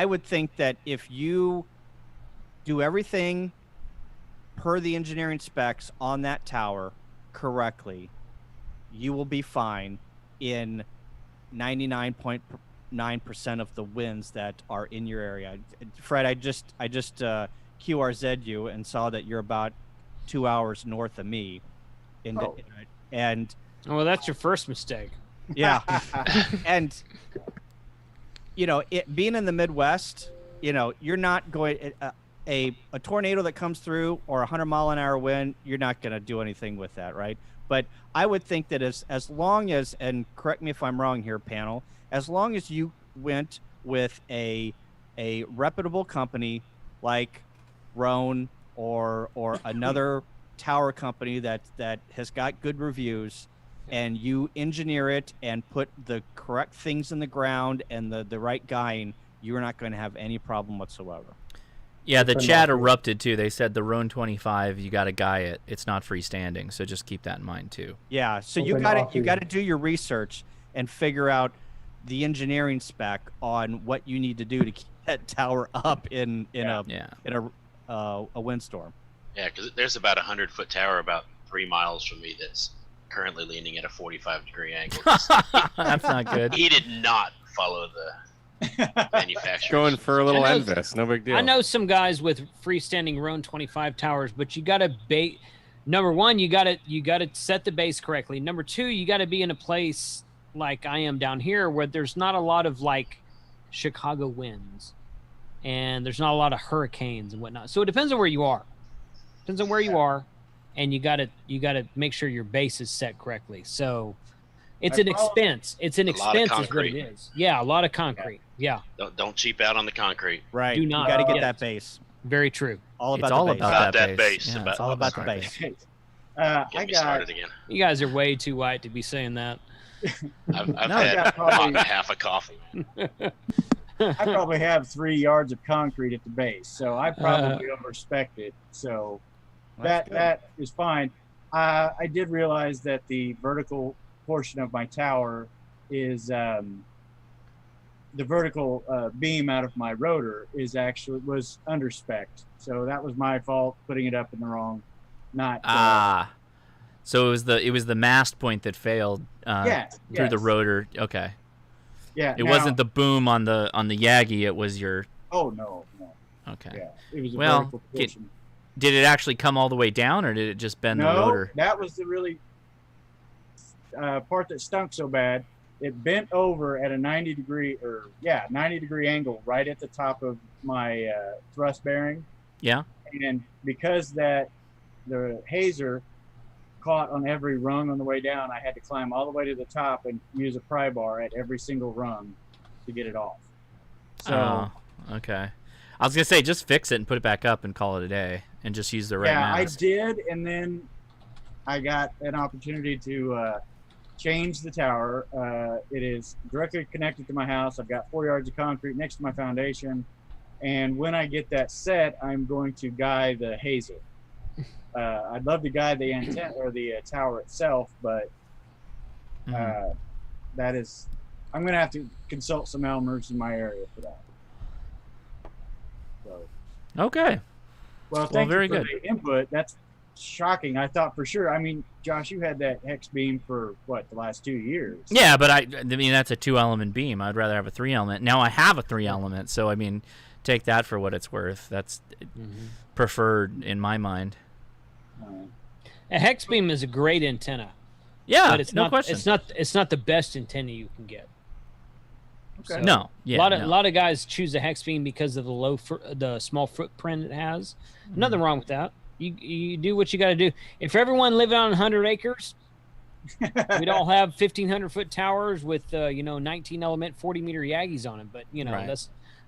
would think that if you do everything per the engineering specs on that tower correctly, you will be fine in 99.9% of the winds that are in your area. Fred, I just QRZ'd you and saw that you're about 2 hours north of me. And well, that's your first mistake. Yeah. And it being in the Midwest, you're not going a tornado that comes through or 100-mile-an-hour wind, you're not going to do anything with that, right? But I would think that as long as, and correct me if I'm wrong here, panel, as long as you went with a a reputable company like Roan or another tower company that has got good reviews, and you engineer it and put the correct things in the ground and the right guying, you're not going to have any problem whatsoever. Yeah, the chat erupted too. They said the Roan 25, you got to guy it. It's not freestanding, so just keep that in mind too. Yeah, so you got to do your research and figure out the engineering spec on what you need to do to keep that tower up in a windstorm. Yeah, because there's about 100-foot tower about 3 miles from me that's currently leaning at a 45-degree angle. That's not good. He did not follow the manufacturer. Going for a little NVIS, no big deal. I know some guys with freestanding Roan 25 towers, but you got to number one, you got to set the base correctly. Number two, you got to be in a place like I am down here where there's not a lot of like Chicago winds and there's not a lot of hurricanes and whatnot. So it depends on where you are. Depends on where you are, and you gotta make sure your base is set correctly. So it's an expense. It's an expense is what it is. Yeah, a lot of concrete. Yeah. Don't cheap out on the concrete. Right. Do not. You got to get that base. Very true. It's all about that base. Yeah, it's all about the base. I got. Again. You guys are way too white to be saying that. I've had probably half a coffee. I probably have 3 yards of concrete at the base, so I probably overspec'd it. So that is fine. I did realize that the vertical portion of my tower is the vertical beam out of my rotor was underspec'd. So that was my fault putting it up in the wrong. So it was the mast point that failed through the rotor. Okay. Yeah. It wasn't the boom on the Yagi. It was your. Oh no. Okay. Yeah. It was a well, vertical portion. Did it actually come all the way down, or did it just bend the rotor? That was the really part that stunk so bad. It bent over at a 90-degree angle right at the top of my thrust bearing. Yeah. And because the hazer caught on every rung on the way down, I had to climb all the way to the top and use a pry bar at every single rung to get it off. So, okay. I was gonna say just fix it and put it back up and call it a day, and just use the right mast. I did, and then I got an opportunity to change the tower. It is directly connected to my house. I've got 4 yards of concrete next to my foundation, and when I get that set, I'm going to guy the hazer. I'd love to guide the antenna or the tower itself, but I'm going to have to consult some Elmers in my area for that. So. Okay. Well, thank very you for good. the input. That's shocking. I thought for sure. I mean, Josh, you had that hex beam for the last 2 years? Yeah, but I mean that's a 2-element beam. I'd rather have a 3-element. Now I have a 3-element, so I mean, take that for what it's worth. That's preferred in my mind. A hex beam is a great antenna. Yeah, but it's no not, question. It's not the best antenna you can get. Okay. So, no, yeah, a lot of guys choose a hex beam because of the small footprint it has. Nothing wrong with that. You do what you got to do. If everyone lived on 100 acres, we'd all have 1,500-foot towers with 19-element 40-meter Yagis on them. But right.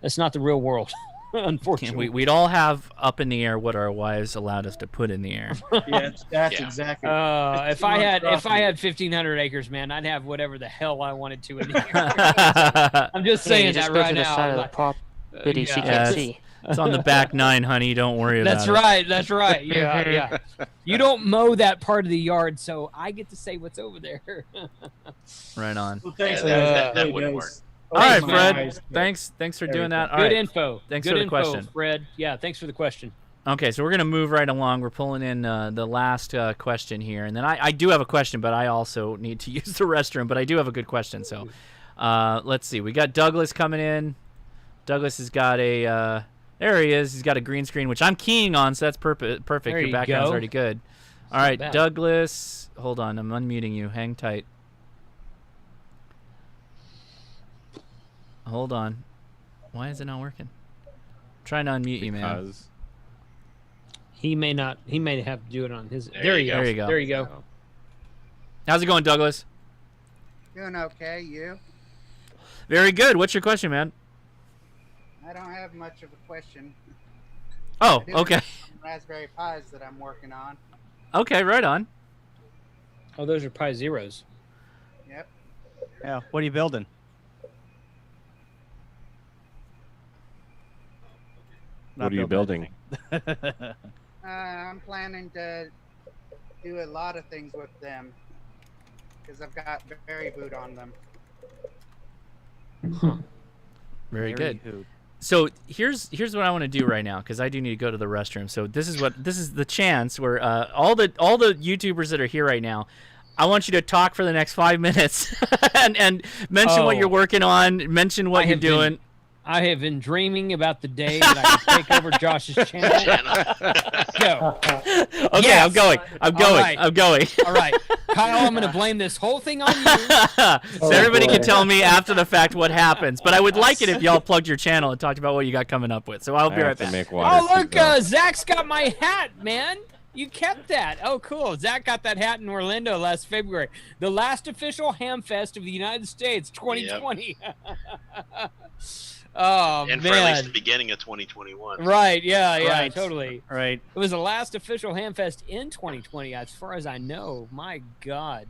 that's not the real world. Unfortunately, we'd all have up in the air what our wives allowed us to put in the air. Yeah, that's exactly. If I had 1,500 acres, man, I'd have whatever the hell I wanted to in the air. I'm just saying that right now. Side of the prop biddy so you can't see. It's on the back 9, honey. Don't worry about it. That's right. Yeah. You don't mow that part of the yard, so I get to say what's over there. Right on. Well, thanks. That wouldn't work. All right, Fred. Thanks for doing that. All Good right. info. Thanks Good for the info, question, Fred. Yeah, thanks for the question. Okay, so we're gonna move right along. We're pulling in the last question here, and then I do have a question, but I also need to use the restroom. But I do have a good question. So, let's see. We got Douglas coming in. Douglas has got a there he is. He's got a green screen, which I'm keying on, so that's perfect. There Your you background's go. already good. All Not right, bad. Douglas. Hold on, I'm unmuting you. Hang tight. Hold on. Why is it not working? I'm trying to unmute you, man. He may not. He may have to do it on his. There you go. There you go. How's it going, Douglas? Doing okay, you? Very good. What's your question, man? I don't have much of a question. Oh, I do okay. have some Raspberry Pis that I'm working on. Okay, right on. Oh, those are Pi Zeros. Yep. Yeah. What are you building? What are you building? I'm planning to do a lot of things with them because I've got Berry Boot on them. Very good. So here's what I want to do right now, because I do need to go to the restroom. So this is the chance where all the YouTubers that are here right now, I want you to talk for the next 5 minutes and mention what you're working on, mention what you're doing. I have been dreaming about the day that I can take over Josh's channel. Go. Okay, Yes. I'm going. I'm going. All right. Kyle, I'm going to blame this whole thing on you. So everybody can tell me after the fact what happens. But I would like it if y'all plugged your channel and talked about what you got coming up with. So I'll be right back. Oh, look, Zach's got my hat, man. You kept that. Oh, cool. Zach got that hat in Orlando last February. The last official ham fest of the United States, 2020. Yep. Oh, and man. for at least the beginning of 2021. Right, yeah, Right. totally. Right. It was the last official Hamfest in 2020, as far as I know. My God.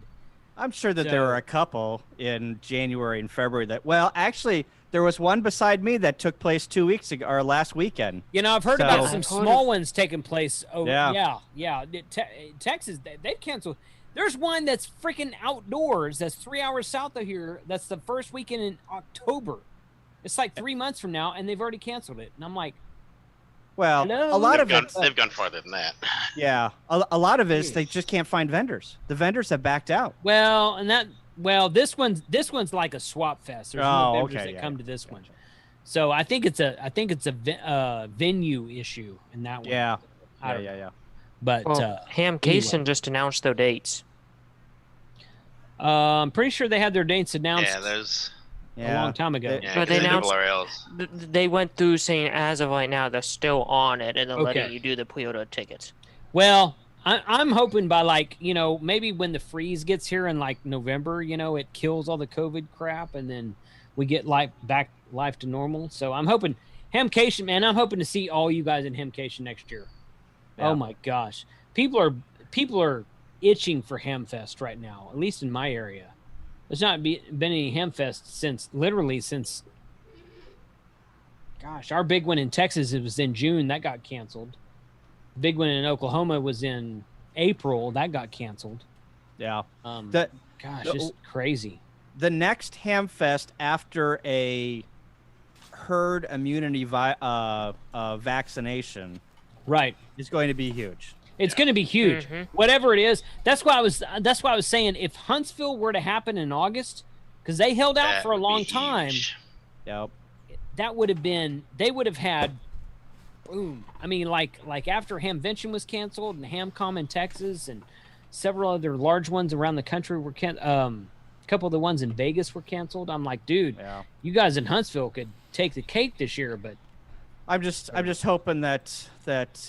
I'm sure that there were a couple in January and February that, well, actually, there was one beside me that took place 2 weeks ago, or last weekend. You know, I've heard about some small ones taking place. Oh, Yeah. yeah. Texas, they've canceled. There's one that's freaking outdoors that's 3 hours south of here. That's the first weekend in October. It's like 3 months from now, and they've already canceled it. And I'm like, well, hello? a lot of They've gone farther than that. Yeah, a lot of it is they just can't find vendors. The vendors have backed out. Well, this one's like a swap fest. There's no vendors that come to this one. So I think it's a venue issue in that one. Yeah. I don't know. Yeah. But Hamcation anyway. just announced their dates. I'm pretty sure they had their dates announced. Yeah, there's a long time ago. Yeah, But they announced else. they went through saying as of right now they're still on it and they're letting Okay. you do the pre-order tickets. Well, I'm hoping by maybe when the freeze gets here in like November, it kills all the COVID crap and then we get life to normal. So I'm hoping Hamcation, man. I'm hoping to see all you guys in Hamcation next year. Yeah. Oh my gosh, people are itching for Hamfest right now. At least in my area. There's not been any Hamfest since gosh, our big one in Texas, it was in June. That got canceled. The big one in Oklahoma was in April. That got canceled. Yeah. Gosh, just crazy. The next Hamfest after a herd immunity vaccination, right, is going to be huge. It's going to be huge. Whatever it is. That's why I was saying if Huntsville were to happen in August, because they held out for a long time. Yep. That would have been. They would have had. Boom. I mean, like after Hamvention was canceled and Hamcom in Texas and several other large ones around the country were a couple of the ones in Vegas were canceled. I'm like, dude, you guys in Huntsville could take the cake this year, but. I'm just hoping that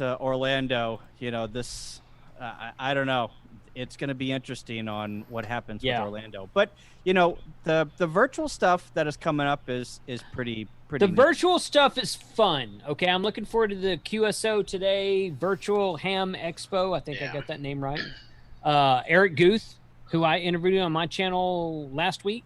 Orlando, this, I don't know, it's going to be interesting on what happens with Orlando. But the virtual stuff that is coming up is pretty. The neat. virtual stuff is fun. Okay, I'm looking forward to the QSO today virtual Ham Expo. I think I got that name right. Eric Guth, who I interviewed on my channel last week.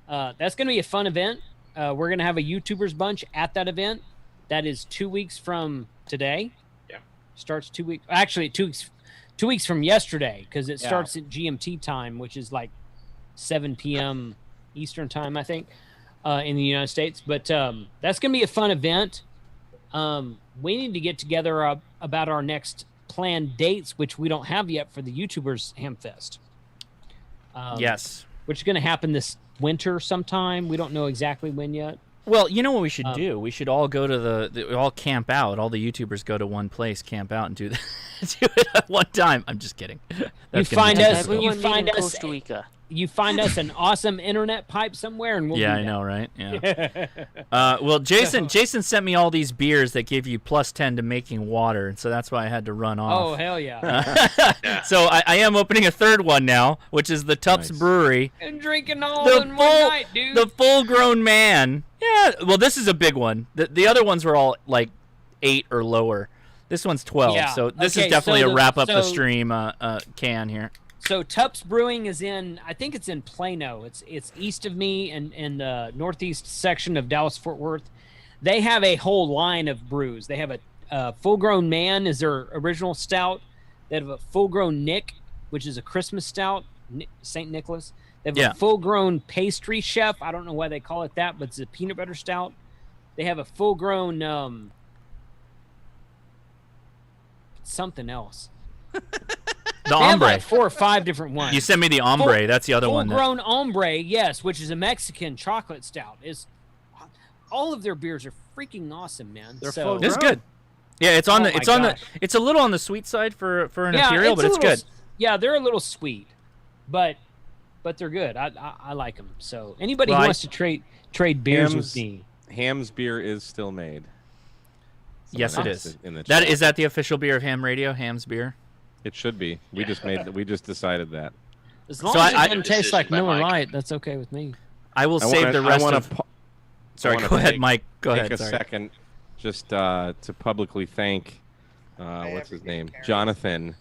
That's going to be a fun event. We're going to have a YouTubers bunch at that event. That is 2 weeks from today. Yeah. Starts 2 weeks. Actually, 2 weeks from yesterday, because it starts at GMT time, which is like 7 p.m. Eastern time, I think, in the United States. But that's going to be a fun event. We need to get together about our next planned dates, which we don't have yet for the YouTubers Hamfest. Yes. Which is going to happen this winter sometime. We don't know exactly when yet. Well, you know what we should do? We should all go to all camp out. All the YouTubers go to one place, camp out, and do it at one time. I'm just kidding. You find us Costa Rica. You find us an awesome internet pipe somewhere, and we'll. Yeah, I know, right? Yeah. Well, Jason sent me all these beers that give you +10 to making water, and so that's why I had to run off. Oh hell yeah! So I am opening a third one now, which is the Tups Brewery. And drinking all in one night, dude. The full-grown man Yeah, well, this is a big one. The other ones were all like 8 or lower. This one's 12, Yeah. so this Okay, is definitely so a wrap up the so- stream can here. So Tups Brewing is in, I think it's in Plano. It's east of me and in the northeast section of Dallas-Fort Worth. They have a whole line of brews. They have a full-grown man is their original stout. They have a full-grown Nick, which is a Christmas stout, St. Nicholas. They have a full-grown pastry chef. I don't know why they call it that, but it's a peanut butter stout. They have a full-grown something else. The They have ombre. like 4 or 5 different ones. You sent me the ombre. That's the other one. Full-grown ombre, yes, which is a Mexican chocolate stout. All of their beers are freaking awesome, man. They're so, full-grown. It's good. Yeah, it's on Oh the. my It's on gosh. the. It's a little on the sweet side for an Yeah, imperial, but a it's little good. Yeah, they're a little sweet, but they're good. I like them. So anybody Well, who I- wants to trade beers with me, Ham's beer is still made. Yes, it Someone is. asked in the That chat. is that the official beer of Ham Radio, Ham's beer. It should be. We just decided that. as long So as it I- doesn't Decision taste like by Miller Mike. Lite, that's okay with me. I will save the rest of. Sorry, I wanna go ahead, take- Mike. Go take ahead. a Sorry. second just to publicly thank what's his name, Jonathan.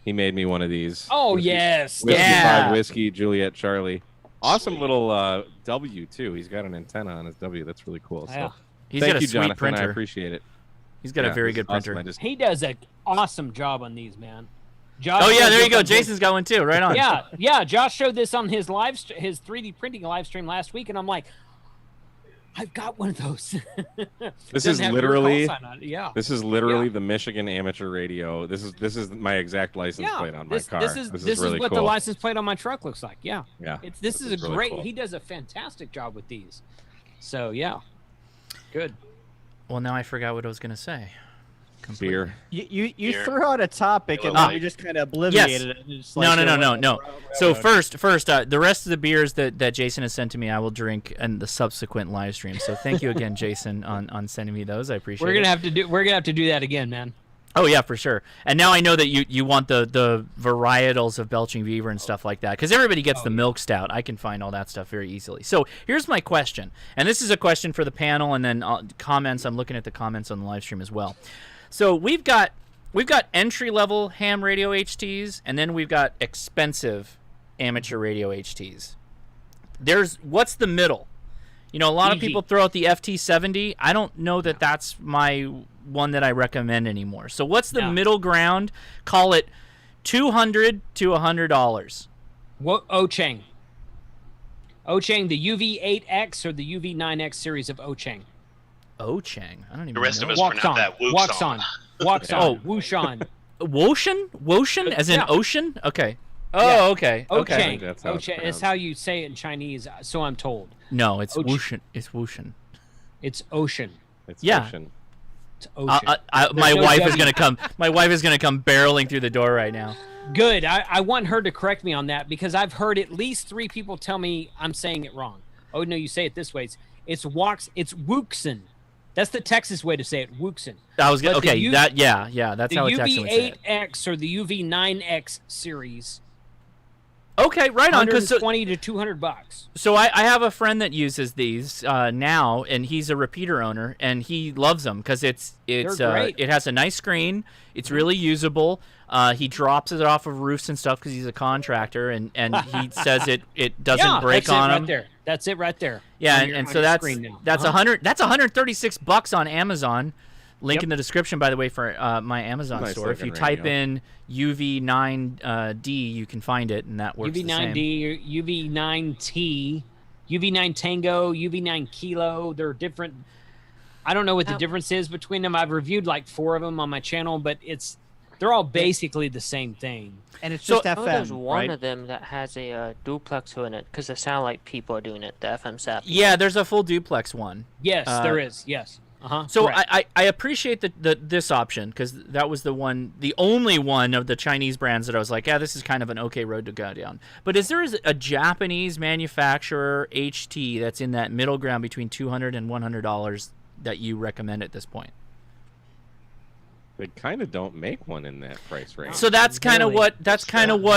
He made me one of these. Oh yes, Whiskey yeah. 5 Whiskey Juliet Charlie. Awesome little W too. He's got an antenna on his W. That's really cool. So Yeah. He's thank got a you, sweet Jonathan. printer. I appreciate it. He's got a Yeah, very this good is awesome. printer. I just He does an awesome job on these, man. Josh Oh yeah, showed there you this go. on his- Jason's got one too. Right on. Yeah. Josh showed this on his his 3D printing live stream last week, and I'm like, I've got one of those. This Doesn't is have your literally call sign on it. Yeah. This is literally the Michigan Amateur Radio. This is my exact license plate on my car. This is really what cool. the license plate on my truck looks like. Yeah. Yeah, This is a really great. cool. He does a fantastic job with these. So yeah, good. Well, now I forgot what I was gonna say. Beer. You Beer. threw out a topic and Ah. then we just kind of obliviated it. And just No. like, So first, the rest of the beers that Jason has sent to me, I will drink in the subsequent live stream. So thank you again, Jason, on sending me those. I appreciate We're it. gonna have to do that again, man. Oh yeah, for sure. And now I know that you want the varietals of Belching Beaver and stuff like that, because everybody gets the milk stout. I can find all that stuff very easily. So here's my question, and this is a question for the panel, and then comments. I'm looking at the comments on the live stream as well. So we've got entry level ham radio HTs, and then we've got expensive amateur radio HTs. What's the middle? You know, a lot of Easy. people throw out the FT70. I don't know that that's my one that I recommend anymore. So what's the middle ground? Call it $200 to $100. What O-Chang? O-Chang, the UV8X or the UV9X series of O-Chang? O-Chang. I don't even The rest know. of us pronounce that Waxon. Waxon. Oh. Wushon. Woshan? As in Yeah. ocean? Okay. Oh, Yeah. okay. O-Chang. Okay. That's how it's O-Chang. It's pronounced. how you say it in Chinese, so I'm told. No, it's O-Chang. Wushan. It's Wushan. It's ocean. It's Yeah. ocean. It's ocean. My There's no wife is W. gonna come. My wife is gonna come barreling through the door right now. Good. I want her to correct me on that because I've heard at least 3 people tell me I'm saying it wrong. Oh no, you say it this way. It's Wuxen. That's the Texas way to say it, Wuxen. I was gonna. But the Okay. U- That's The how a Texan would say it. UV8X or the UV9X series. Okay, right on. 'Cause $120 to $200. So I have a friend that uses these now, and he's a repeater owner, and he loves them because it's They're great. it has a nice screen. It's really usable. He drops it off of roofs and stuff because he's a contractor, and he says it doesn't break on that's him. it right there. That's it right there. Yeah, On and, your- and on so your that's screen now. that's Uh-huh. that's $136 on Amazon. Link Yep. in the description, by the way, for my Amazon Nice store. If you looking type radio. in UV9D, you can find it, and that works the same. UV9D, UV9T, UV9 Tango, UV9 Kilo. They're different. I don't know what the difference is between them. I've reviewed like 4 of them on my channel, but they're all basically the same thing. And it's So- just Oh, FM, there's one right? of them that has a duplex in it because the satellite people are doing it. The FM sat. Yeah, there's a full duplex one. Yes, there is. Yes. Uh-huh. So correct. I appreciate this option because that was the only one of the Chinese brands that I was like, yeah, this is kind of an okay road to go down. But is there a Japanese manufacturer HT that's in that middle ground between $200 and $100 that you recommend at this point? They kind of don't make one in that price range. So that's kind of what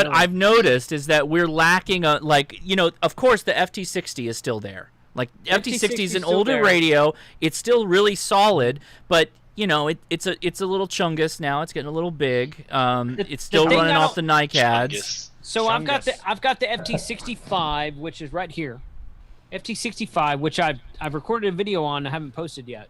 I've noticed is that we're lacking of course the FT60 is still there. Like FT60 is an still older there. radio. It's still really solid, but you know, it's a little chungus now. It's getting a little big. It's still thing running I off the don't- NiCads. So I've got the FT65, which is right here. FT65, which I've recorded a video on. I haven't posted yet.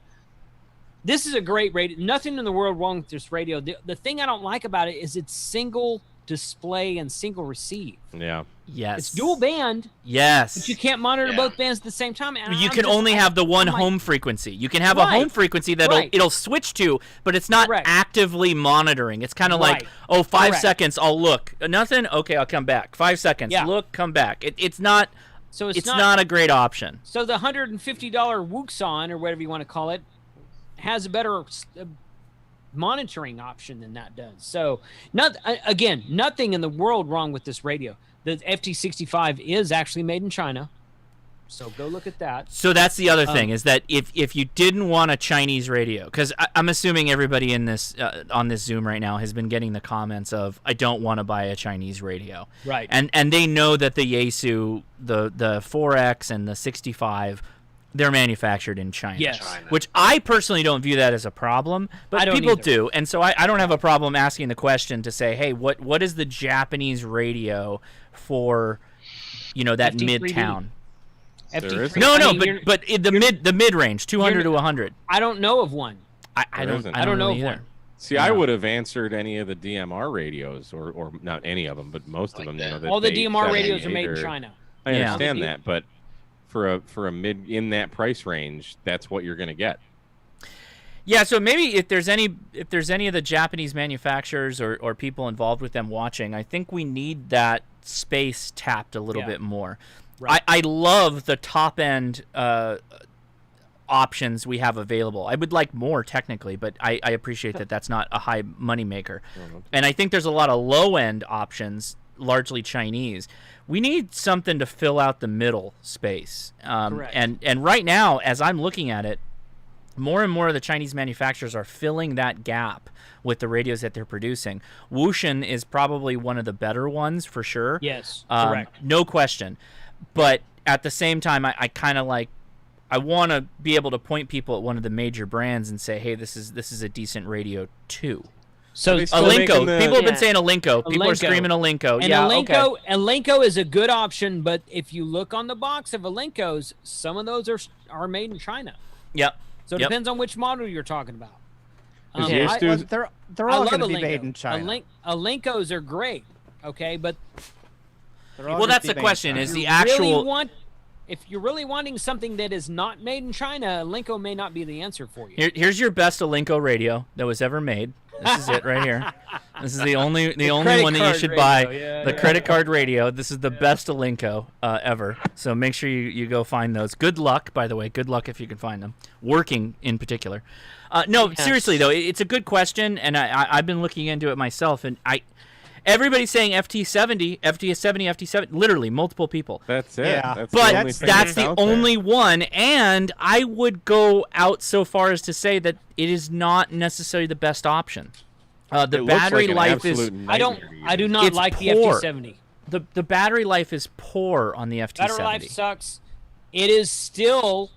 This is a great radio. Nothing in the world wrong with this radio. The thing I don't like about it is it's single display and single receive. Yeah. Yes. It's dual band. Yes. But you can't monitor both bands at the same time. And You I'm can just- only have the one I'm like, home frequency. You can have a Right. home frequency that Right. it'll switch to, but it's not actively monitoring. It's kind of like, Right. oh, 5 Correct. seconds, I'll look. Nothing? Okay, I'll come back. 5 seconds. Yeah. Look, come back. It's not. So it's not a great option. So the $150 Wuxon, or whatever you want to call it, has a better monitoring option than that does. So, nothing in the world wrong with this radio. The FT65 is actually made in China, so go look at that. So that's the other thing, is that if you didn't want a Chinese radio, because I'm assuming everybody in this on this Zoom right now has been getting the comments of, I don't want to buy a Chinese radio. Right. And they know that the Yaesu, the 4X and the 65, they're manufactured in China. Yes. Which I personally don't view that as a problem, I but don't people either. do. And so I don't have a problem asking the question to say, hey, what is the Japanese radio for, that FT3D? midtown? FT3D. No, but in the mid range, 200 to 100. I don't know of one. I don't know really of either. one. See, I would have answered any of the DMR radios, or not any of them, but most of them. That All the they DMR 78 radios are made in or- China. I Yeah. understand that, but for a mid in that price range, that's what you're going to get. Yeah, so maybe if there's any of the Japanese manufacturers or people involved with them watching, I think we need that space tapped a little bit more. Right. I love the top end options we have available. I would like more technically, but I appreciate that that's not a high money maker. And I think there's a lot of low end options, largely Chinese. We need something to fill out the middle space. Correct. And right now, as I'm looking at it, more and more of the Chinese manufacturers are filling that gap with the radios that they're producing. Wushan is probably one of the better ones for sure. Yes, correct. No question. But at the same time, I kind of like, I want to be able to point people at one of the major brands and say, hey, this is a decent radio too. So Alinco. People have been saying Alinco. People are screaming Alinco. And Yeah, Alinco, okay. Alinco is a good option, but if you look on the box of Alincos, some of those are made in China. Yep. So it Yep. depends on which model you're talking about. They're all love going to be Alinco. made in China. Alincos are great, okay, but They're all Well, gonna that's be the made in question, China. is the you actual... really want, if you're really wanting something that is not made in China, Alinco may not be the answer for you. Here's your best Alinco radio that was ever made. This is it right here. This is the only credit one that you card should radio, buy. yeah, The yeah. credit card radio. This is the best Alinco ever. So make sure you go find those. Good luck, by the way. Good luck if you can find them. Working in particular. No, Yes. seriously though, it's a good question, and I've been looking into it myself, and everybody's saying FT70, FT70, literally multiple people. That's it. Yeah. That's But the only thing that's the out there. only one, and I would go out so far as to say that it is not necessarily the best option. The It looks battery like an life is. absolute I nightmare to do use. not It's like the poor. FT70. The battery life is poor on the FT70. Battery life sucks. It is still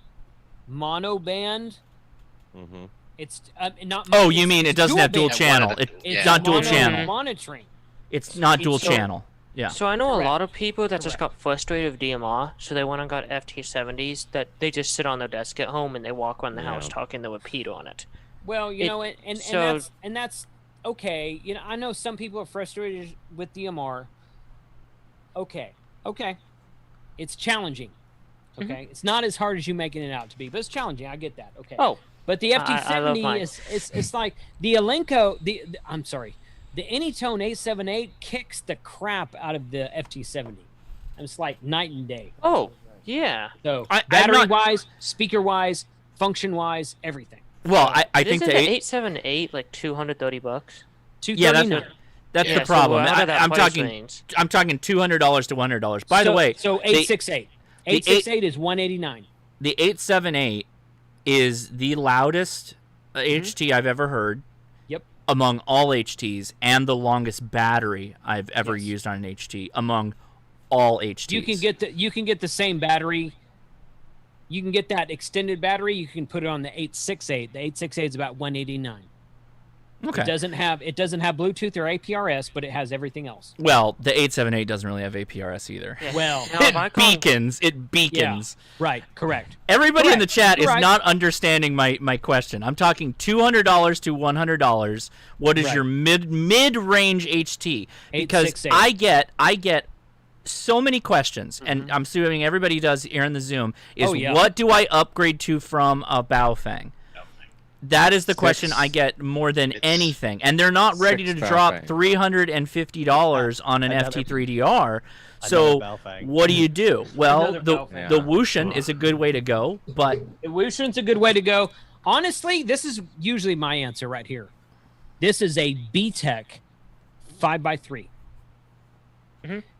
mono band. Mm-hmm. It's not. Oh, you mean it doesn't have dual band. channel? It's not dual mono channel. monitoring. It's not dual So- channel. Yeah. So I know Correct. a lot of people that just got frustrated with DMR, so they went and got FT70s that they just sit on their desk at home and they walk around the house talking to a Pete on it. Well, you know, and so- that's okay. You know, I know some people are frustrated with DMR. Okay, it's challenging. Okay, it's not as hard as you making it out to be, but it's challenging. I get that. Okay. Oh, but the I love FT70 mine. it's like the Alinco. I'm sorry, the Anytone 878 kicks the crap out of the FT70. And it's like night and day. Oh, yeah. So I'm battery not- wise, speaker wise, function wise, everything. Well, I think Isn't the the 878 like $230? Yeah, that's $239. that's Yeah, the so problem. we're out of that I'm price talking range. I'm talking $200 to $100. By the way, so the- 868. the 868 is 189. The 878 is the loudest HT I've ever heard. Yep. Among all HTs, and the longest battery I've ever used on an HT among all HTs. You can get the same battery You can get that extended battery. You can put it on the 868. The 868 is about 189. Okay. It doesn't have Bluetooth or APRS, but it has everything else. Well, the 878 doesn't really have APRS either. Yeah. Well, it beacons. It beacons. Yeah, right. Correct. Everybody in the chat is Right. not understanding my question. I'm talking $200 to $100. What is Right. your mid-range HT? Because 868. I get so many questions, and I'm assuming everybody does here in the Zoom, is Oh, yeah. what do I upgrade to from a Baofeng? That is the question I get more than anything. And they're not ready to drop $350 on an FT3DR. So what do you do? Well, the Wushin is a good way to go, but The Wushin's a good way to go. Honestly, this is usually my answer right here. This is a B-Tech 5x3.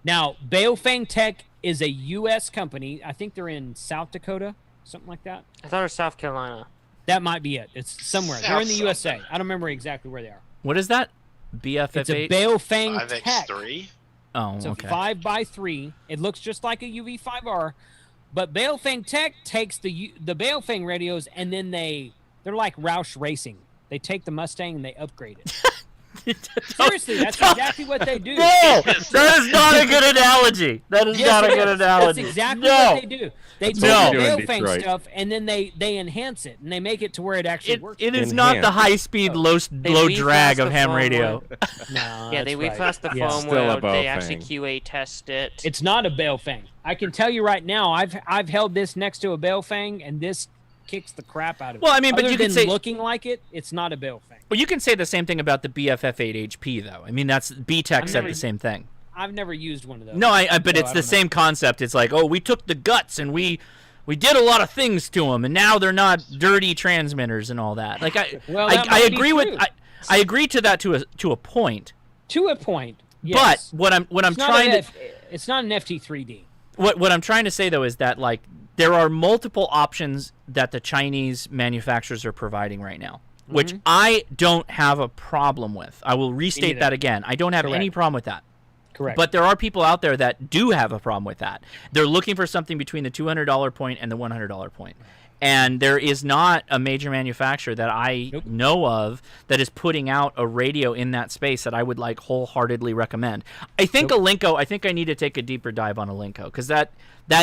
Now, Baofeng Tech is a U.S. company. I think they're in South Dakota, something like that. I thought it was South Carolina. That might be it. It's somewhere. They're in the USA. I don't remember exactly where they are. what is that? BFF8? It's a Baofeng Tech. 5X3. Oh, It's a okay. 5x3. It looks just like a UV5R, but Baofeng Tech takes the Baofeng radios and then they're like Roush Racing. They take the Mustang and they upgrade it. Seriously, that's exactly what they do. No, that is not a good analogy. That is not a good analogy. That's exactly No. what they do. They take No. the What we do in Baofeng Detroit. stuff and then they enhance it and they make it to where it actually works. It is not the high-speed, low drag of ham radio. No, Yeah, they that's reflash the right. Yeah. firmware. They actually QA test it. It's not a Baofeng. I can tell you right now. I've held this next to a Baofeng, and this kicks the crap out of it. Well, I mean, but Other you could than say looking like it, it's not a Baofeng. Well, you can say the same thing about the BFF8HP, though. I mean, that's B-Tech I've said never- the same thing. I've never used one of those. No, but so it's I the don't know. same concept. It's like, oh, we took the guts and we did a lot of things to them, and now they're not dirty transmitters and all that. Like Well, that I might be agree with true. I agree to that to a point. To a point. Yes. But what I'm It's not trying an to it's not an FT3D. what I'm trying to say though is that like there are multiple options that the Chinese manufacturers are providing right now, which I don't have a problem with. I will restate neither. that again. I don't have any Correct. problem with that. Correct. But there are people out there that do have a problem with that. They're looking for something between the $200 point and the $100 point. And there is not a major manufacturer that I know of that is putting out a radio in that space that I would like wholeheartedly recommend. I think I think I need to take a deeper dive on Alinco because that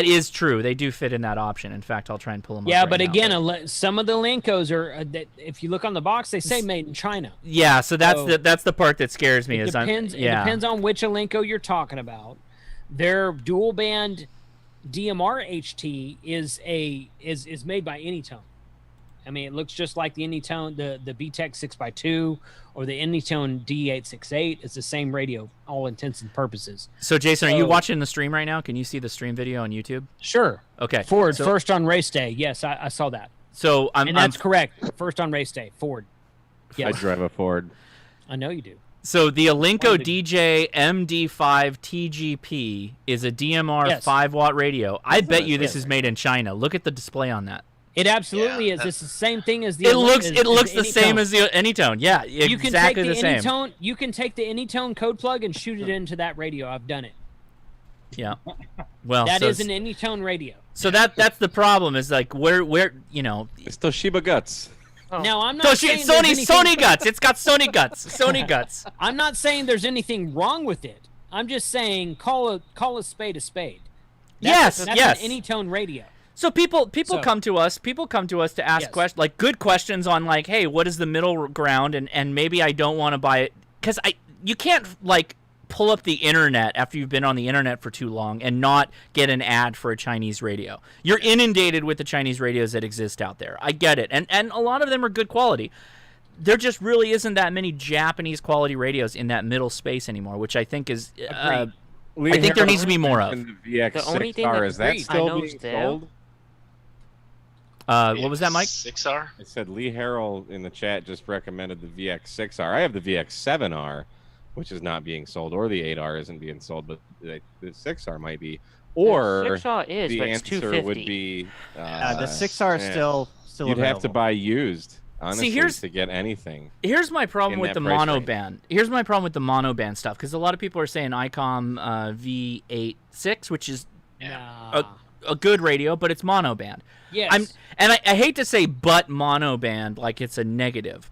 is true. They do fit in that option. In fact, I'll try and pull them up. Yeah, right but now. again, some of the Lincos are. That if you look on the box, they say made in China. Yeah, so that's So that's the part that scares me. It depends. It depends on which Alinco you're talking about. Their dual band DMR HT is made by Anytone. I mean, it looks just like the Anytone, the B-Tech 6x2 or the Anytone D868. It's the same radio, all intents and purposes. So, Jason, are you watching the stream right now? Can you see the stream video on YouTube? Sure. Okay. Ford, so, first on race day. Yes, I saw that. So and that's correct. First on race day, Ford. I drive a Ford. I know you do. So the Alinco DJ MD5 TGP is a DMR 5-watt radio. I bet you this is made in China. Look at the display on that. It absolutely is. It's the same thing as the. It looks the same as the Anytone. Yeah, You can exactly take the same. Anytone. You can take the Anytone code plug and shoot it into that radio. I've done it. Yeah. Well, that so is an Anytone radio. So that's the problem. Is like where you know. It's Toshiba guts. Now I'm not saying there's anything... Sony guts. It's got Sony guts. Sony guts. I'm not saying there's anything wrong with it. I'm just saying call a spade a spade. That's an Anytone radio. So people come to us. People come to us to ask questions, like good questions on like, hey, what is the middle ground? And maybe I don't want to buy it because you can't like pull up the internet after you've been on the internet for too long and not get an ad for a Chinese radio. You're inundated with the Chinese radios that exist out there. I get it, and a lot of them are good quality. There just really isn't that many Japanese quality radios in that middle space anymore, which I think is. I think there needs to be more of. The VX6R, is that still being sold? What was that, Mike? 6R? I said Lee Harrell in the chat just recommended the VX6R. I have the VX7R, which is not being sold, or the 8R isn't being sold, but the 6R might be. Or the 6R is, the but it's answer $250. would be the 6R is still You'd available. have to buy used, honestly, here's- to get anything. Here's my problem in with that the price mono range. band. Here's my problem with the mono band stuff because a lot of people are saying ICOM V86, which is a good radio, but it's monoband. Yes. I hate to say but monoband like it's a negative,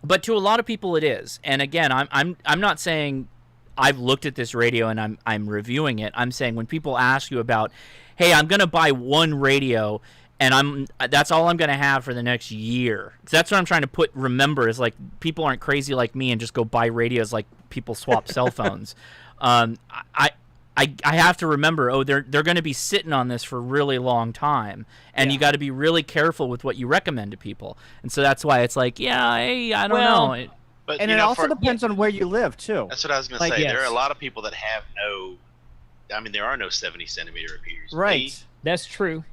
but to a lot of people it is. And again, I'm not saying I've looked at this radio and I'm reviewing it. I'm saying when people ask you about, hey, I'm going to buy one radio and that's all I'm going to have for the next year. That's what I'm trying to remember is like people aren't crazy like me and just go buy radios like people swap cell phones. I have to remember, they're going to be sitting on this for a really long time, and you got to be really careful with what you recommend to people. And so that's why it's like, I don't know. But, and it also depends on where you live too. That's what I was going to say. There are a lot of people that have there are no 70 centimeter repeaters. Right. That's true.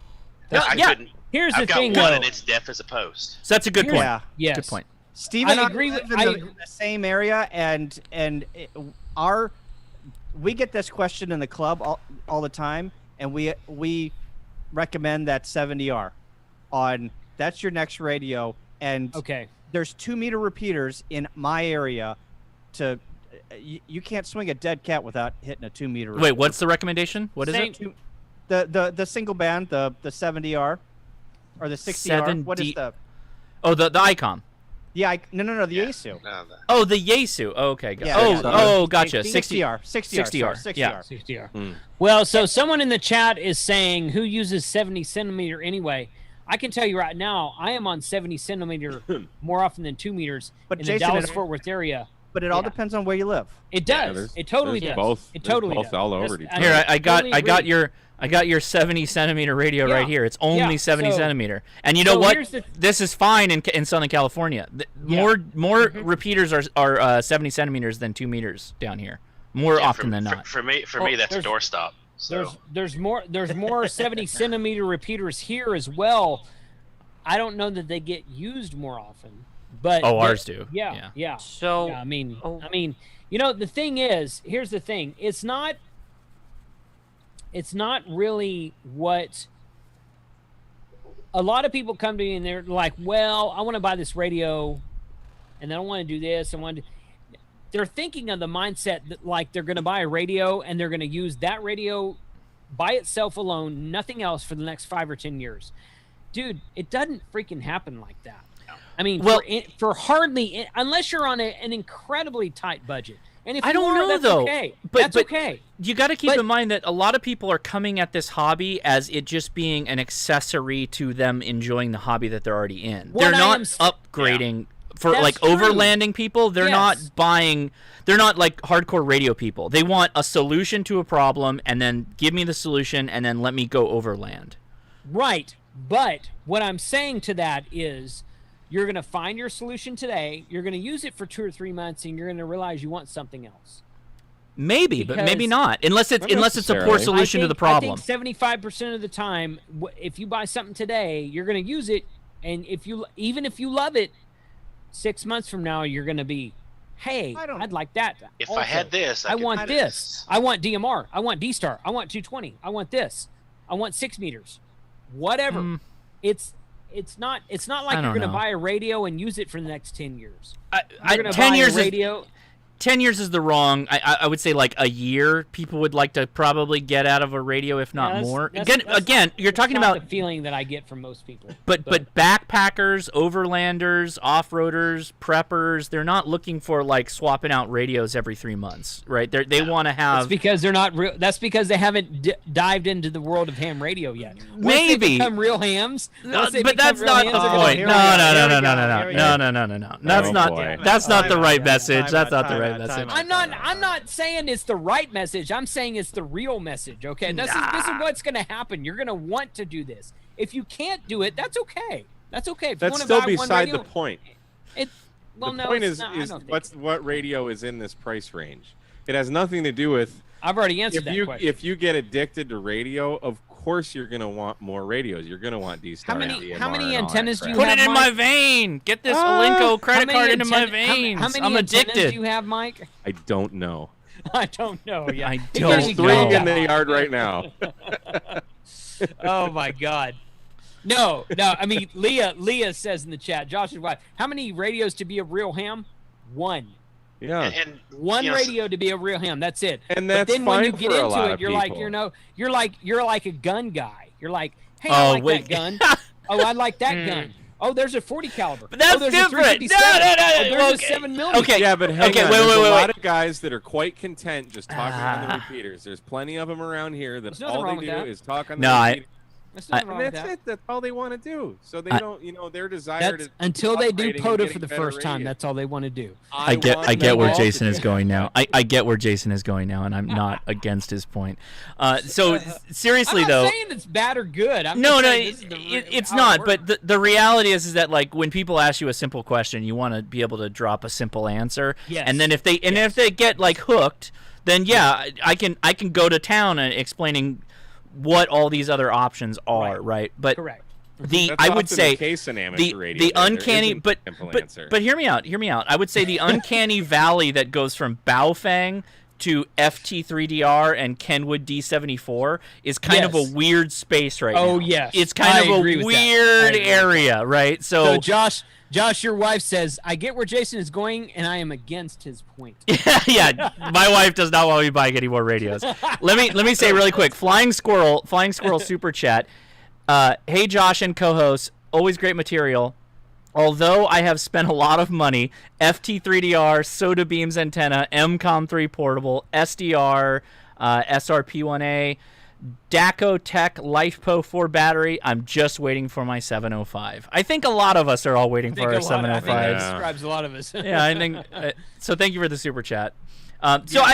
I couldn't. Here's I've the thing, got one, though. and it's deaf as a post. So that's a good point. Yeah. Yes. Good point. Steve and I agree live with- in the same area, and we get this question in the club all the time, and we recommend that 70R on that's your next radio. And there's 2-meter repeaters in my area. You can't swing a dead cat without hitting a 2-meter. Wait, what's the recommendation? What is it? The single band, the 70R or the 60R. What is the? Oh, the ICOM. Yeah, no, the Yaesu. Oh, the Yaesu. Oh, okay. Yeah, Gotcha. 60R. 60R. Well, so someone in the chat is saying who uses 70 centimeter anyway. I can tell you right now, I am on 70 centimeter more often than 2 meters in the Dallas-Fort Worth area. But it all depends on where you live. It does. It totally does. Both. It totally both does. all over each other. Here, I got your 70 centimeter radio right here. It's only 70 centimeter. And you know what? This is fine in Southern California. More repeaters are 70 centimeters than 2 meters down here. More often than not. For me, that's a doorstop. So. There's more 70 centimeter repeaters here as well. I don't know that they get used more often, but ours do. Yeah. So I mean, the thing is, here's the thing. It's not really what a lot of people come to me and they're like, well, I want to buy this radio and then I want to do this. They're thinking of the mindset that like they're going to buy a radio and they're going to use that radio by itself alone, nothing else for the next 5 or 10 years. Dude, it doesn't freaking happen like that. I mean, for hardly, unless you're on an incredibly tight budget. And if I don't know that's though. Okay. But that's okay. You got to keep in mind that a lot of people are coming at this hobby as it just being an accessory to them enjoying the hobby that they're already in. They're not upgrading for like overlanding people. They're not buying. They're not like hardcore radio people. They want a solution to a problem and then give me the solution and then let me go overland. Right. But what I'm saying to that is you're going to find your solution today. You're going to use it for 2 or 3 months and you're going to realize you want something else. Maybe, but maybe not. Unless it's a poor solution to the problem. I think 75% of the time, if you buy something today, you're going to use it, and even if you love it, 6 months from now, you're going to be, hey, I'd like that. If I had this, I want this. I want DMR. I want D-Star. I want 220. I want this. I want 6 meters. Whatever. It's not like you're going to buy a radio and use it for the next 10 years. 10 years radio. 10 years is the wrong. I would say like a year. People would like to probably get out of a radio, if not more. Again, you're talking about the feeling that I get from most people. But backpackers, overlanders, off-roaders, preppers, they're not looking for like swapping out radios every 3 months, right? They want to have. That's because they're not real. That's because they haven't dived into the world of ham radio yet. Once Maybe they become real hams. But that's not the point. No. That's not the right message. That's not the right message. I'm not saying it's the right message. I'm saying it's the real message. Okay, this is what's going to happen. You're going to want to do this. If you can't do it, that's okay. That's okay. If that's still beside the point. The point is what radio is in this price range. It has nothing to do with. I've already answered that question. If you get addicted to radio, of course you're going to want more radios. You're going to want D-Star. How many antennas do you have? Put it in my vein. Get this Olenco credit card into my veins. How many I'm addicted. antennas do you have, Mike? I don't know. I don't know. Yeah. I don't know. 3 in the yard right now. Oh my God. No. I mean, Leah says in the chat, Josh's wife, how many radios to be a real ham? 1. Yeah. And one radio to be a real ham. That's it. And that's but then fine when you get for a into lot it, of you're like, people. you're like a gun guy. You're like, hey, I like wait. that gun. Oh, I like that gun. Oh, there's a 40 caliber. But that's there's different. A No. Oh, there's Okay. a 7mm. Okay. Yeah, but hang Okay, on. wait, There's wait, a wait. lot of guys that are quite content just talking on the repeaters. There's plenty of them around here that There's nothing all wrong they with do that. is talk on No, the I- repeater. There's And nothing wrong with that's that. it. That's all they want to do. So they I- don't, their desire That's to until they do upgrading and POTA getting for the better first time. radio. That's all they want to do. I get where Jason is going now. I get where Jason is going now, and I'm not against his point. So seriously, I'm not though, saying it's bad or good. I'm no, just saying this is it's how not. it But the reality is that like when people ask you a simple question, you want to be able to drop a simple answer. Yes. And then if they get like hooked, then yeah, I can go to town and explaining what all these other options are, right? But correct. The That's I would often say the case in amateur radio. the There uncanny, isn't but a simple but answer. but hear me out. I would say the uncanny valley that goes from Baofeng to FT3DR and Kenwood D74 is kind of a Yes. weird space right now. Oh yes, It's kind I of agree a with that. I weird agree with area, right? So Josh, your wife says, I get where Jason is going, and I am against his point. Yeah, my wife does not want me buying any more radios. Let me say really quick. Flying Squirrel super chat. Hey Josh and co-hosts, always great material. Although I have spent a lot of money, FT3DR, Soda Beams antenna, MCOM3 portable, SDR, SRP1A, Daco Tech LifePo 4 battery, I'm just waiting for my 705. I think a lot of us are all waiting for our 705s. That describes a lot of us. Yeah, I think so. Thank you for the super chat.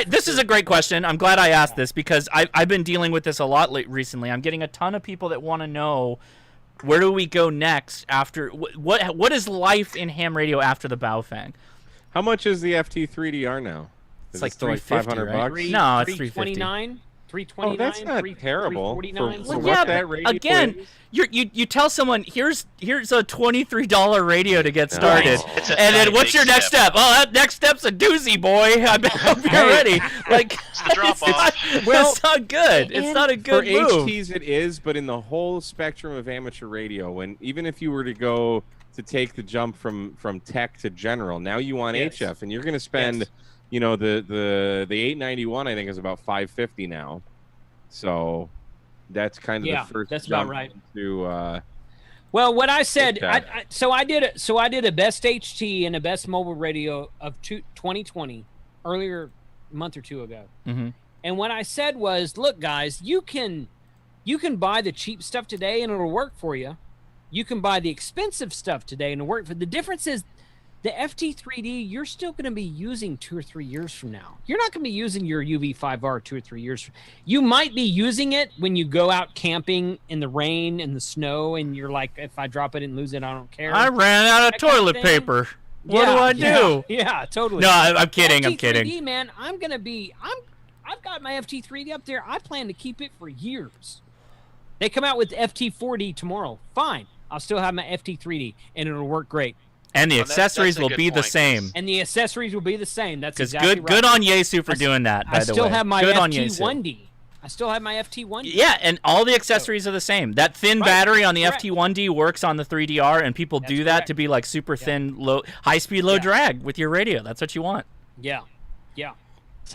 This is a great question. I'm glad I asked this because I've been dealing with this a lot recently. I'm getting a ton of people that want to know where do we go next after what is life in ham radio after the Baofeng? How much is the FT3DR now? It's Is like it still like 350, $500 right? bucks? No, it's 350. 329. 329. Oh, that's not terrible. For Well, what yeah, that but radio again, is. you tell someone here's a $23 radio to get started, It's a and then big what's your next step? Oh, that next step's a doozy, boy. I hope you're ready. Like It's the drop off. it's not good. It's not a good For move. HTs it is, but in the whole spectrum of amateur radio, even if you were to go to take the jump from tech to general, now you want Yes. HF, and you're going to spend, the 891 I think is about $550 now, so that's kind of Yeah, the first that's about jump right. into Well, what I said, HF. I did a best HT and a best mobile radio of 2020 earlier a month or two ago. Mhm. And what I said was, look, guys, you can buy the cheap stuff today and it'll work for you. You can buy the expensive stuff today and it'll work for. The difference is the FT3D, you're still going to be using 2 or 3 years from now. You're not going to be using your UV5R 2 or 3 years. You might be using it when you go out camping in the rain and the snow, and you're like, if I drop it and lose it, I don't care. I ran out of That kind of toilet thing. paper. What do I do? Yeah, totally. No, I'm kidding. I'm FT3D, kidding. man, I've got my FT3D up there. I plan to keep it for years. They come out with FT4D tomorrow. Fine. I'll still have my FT3D, and it'll work great. And the Well, that's accessories a will good be the point, same. And the accessories will be the same. That's Because exactly right. good on Yesu for doing that. By I the still way, have my good on Yesu. FT1D. I still have my FT1D. Yeah, and all the accessories are the same. That thin Right, battery on the correct. FT1D works on the 3DR, and people do that correct. to be like super thin, high speed, low drag with your radio. That's what you want. Yeah.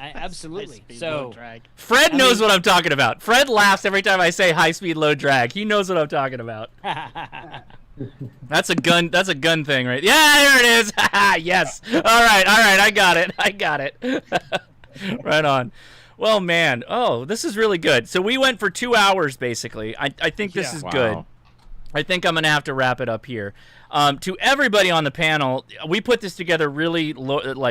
Absolutely. So Fred knows what I'm talking about. Fred laughs every time I say high speed, low drag. He knows what I'm talking about. That's a gun. That's a gun thing, right? Yeah, here it is. Yes. All right. I got it. Right on. Well, man. Oh, this is really good. So we went for 2 hours, basically. I think this is good. I think I'm going to have to wrap it up here. To everybody on the panel, we put this together really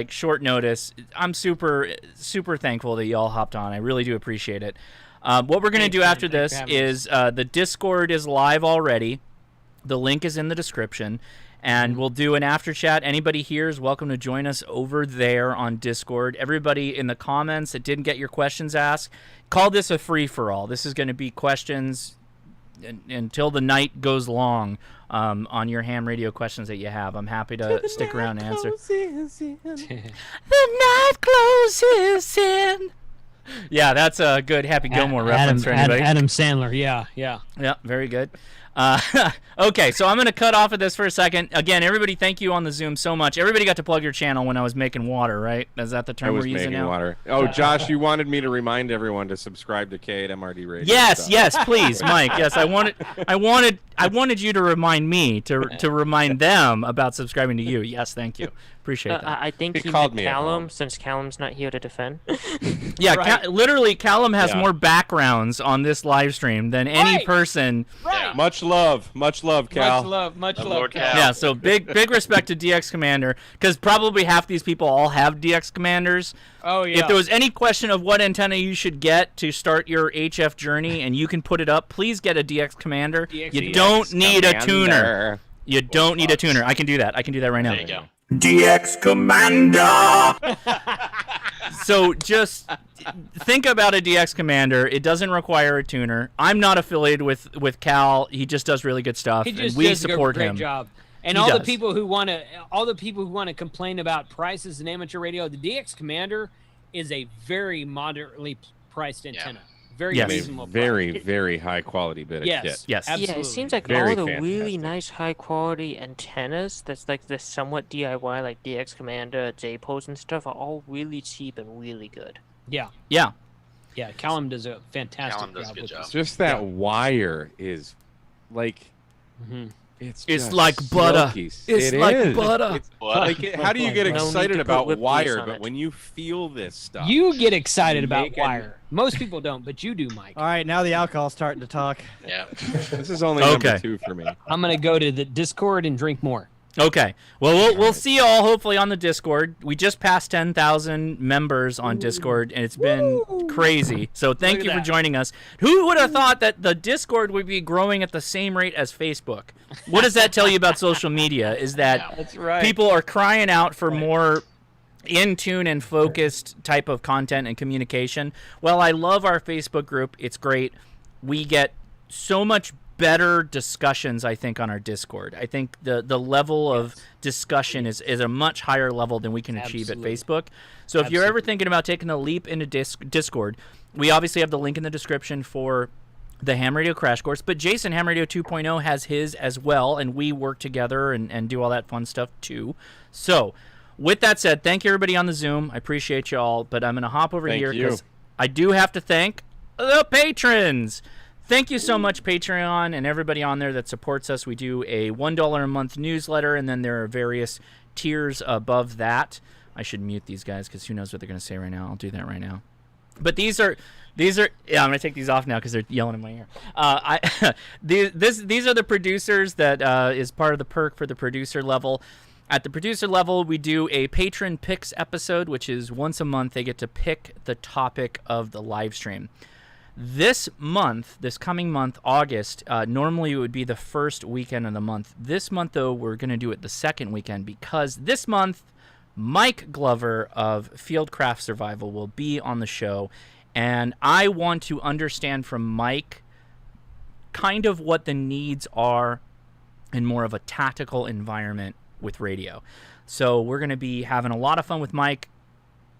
short notice. I'm super, super thankful that y'all hopped on. I really do appreciate it. What we're going to do after this is the Discord is live already. The link is in the description. And we'll do an after chat. Anybody here is welcome to join us over there on Discord. Everybody in the comments that didn't get your questions asked, call this a free-for-all. This is going to be questions until the night goes long on your ham radio questions that you have. I'm happy to stick around and answer. The night closes in. Yeah, that's a good Happy Gilmore reference for anybody. Adam Sandler, yeah. Yeah, very good. Okay, so I'm going to cut off of this for a second. Again, everybody, thank you on the Zoom so much. Everybody got to plug your channel when I was making water, right? Is that the term I was we're using making now? water. Oh, Josh, you wanted me to remind everyone to subscribe to K8MRD Radio. Yes, yes, please, Mike. Yes, I wanted you to remind me to remind them about subscribing to you. Yes, thank you. Appreciate that. I think he called meant me at Callum, home. since Callum's not here to defend. Yeah, Right. literally, Callum has Yeah. more backgrounds on this live stream than any Right. person. Right. Much love, Cal. Much love, Lord Cal. Cal. Yeah, so big respect to DX Commander, because probably half these people all have DX Commanders. Oh yeah. If there was any question of what antenna you should get to start your HF journey and you can put it up, please get a DX Commander. DX You don't need a tuner. You don't need a tuner. I can do that. I can do that right now. There you go. DX Commander. So just think about a DX Commander. It doesn't require a tuner. I'm not affiliated with Cal. He just does really good stuff, He and just we does a support great him. job. And He all the does. people who want to complain about prices in amateur radio, the DX Commander is a very moderately priced antenna. Very Yes. reasonable. Very, price. very high quality bit of Yes. kit. Yes. Yeah, Absolutely. it seems like Very all the really fantastic. nice high quality antennas that's like the somewhat DIY, like DX Commander, J-Pose and stuff, are all really cheap and really good. Yeah. Yeah. Yeah. Callum does a fantastic Callum does a job. good with job. this. Just that Yeah. wire is like Mhm. it's It's just like butter. silky. It's It like is. butter. It's like, how do you get No need to excited put about whipped wire, grease on but it. when you feel this stuff, You get excited You about make a- wire. Most people don't, but you do, Mike. All right, now the alcohol's starting to talk. Yeah. this is only Okay. number 2 for me. I'm gonna go to the Discord and drink more. Okay. Well, we'll see you all hopefully on the Discord. We just passed 10,000 members on Discord, and it's been crazy. So thank Look you at for that. joining us. Who would have thought that the Discord would be growing at the same rate as Facebook? What does that tell you about social media? Is that That's right. people are crying out for more in tune and focused type of content and communication. Well, I love our Facebook group. It's great. We get so much better discussions, I think, on our Discord. I think the level of discussion is a much higher level than we can achieve Absolutely. at Facebook. So if you're ever thinking about taking a leap into Discord, we obviously have the link in the description for the Ham Radio Crash Course, but Jason, Ham Radio 2.0, has his as well, and we work together and do all that fun stuff too. So with that said, thank you everybody on the Zoom. I appreciate you all, but I'm going to hop over Thank here you. because I do have to thank the patrons. Thank you so much, Patreon, and everybody on there that supports us. We do a $1 a month newsletter, and then there are various tiers above that. I should mute these guys because who knows what they're going to say right now. I'll do that right now. But these are yeah, I'm gonna take these off now because they're yelling in my ear. These are the producers that is part of the perk for the producer level. At the producer level, we do a patron picks episode, which is once a month. They get to pick the topic of the live stream. This month, this coming month, August, normally it would be the first weekend of the month. This month, though, we're going to do it the second weekend because this month, Mike Glover of Fieldcraft Survival will be on the show. And I want to understand from Mike kind of what the needs are in more of a tactical environment with radio. So we're going to be having a lot of fun with Mike.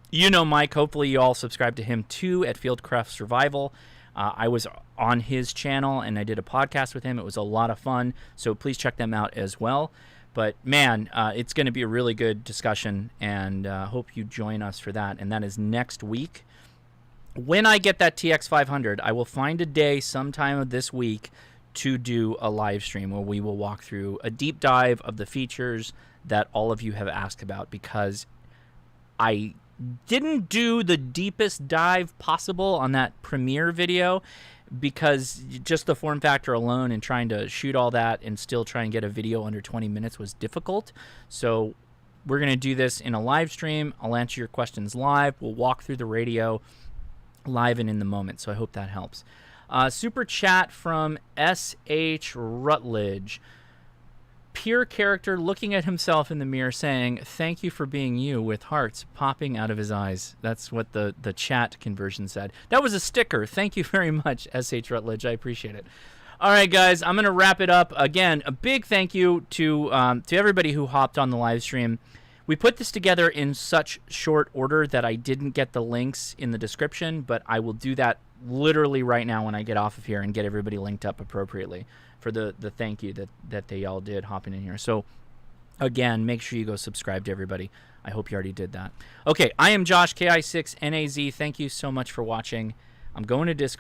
You know Mike. Hopefully you all subscribe to him too at Fieldcraft Survival. I was on his channel and I did a podcast with him. It was a lot of fun. So please check them out as well. But man, it's going to be a really good discussion, and hope you join us for that. And that is next week. When I get that TX500, I will find a day sometime of this week to do a live stream where we will walk through a deep dive of the features that all of you have asked about, because I didn't do the deepest dive possible on that premiere video because just the form factor alone and trying to shoot all that and still try and get a video under 20 minutes was difficult. So we're going to do this in a live stream. I'll answer your questions live. We'll walk through the radio live and in the moment. So I hope that helps. Super chat from S.H. Rutledge. Pure character looking at himself in the mirror saying, "Thank you for being you," with hearts popping out of his eyes. That's what the chat conversion said. That was a sticker. Thank you very much, S.H. Rutledge. I appreciate it. All right, guys, I'm going to wrap it up. Again, a big thank you to everybody who hopped on the live stream. We put this together in such short order that I didn't get the links in the description, but I will do that literally right now when I get off of here and get everybody linked up appropriately. for the thank you that they all did hopping in here. So again, make sure you go subscribe to everybody. I hope you already did that. Okay, I am Josh, KI6NAZ. Thank you so much for watching. I'm going to Discord.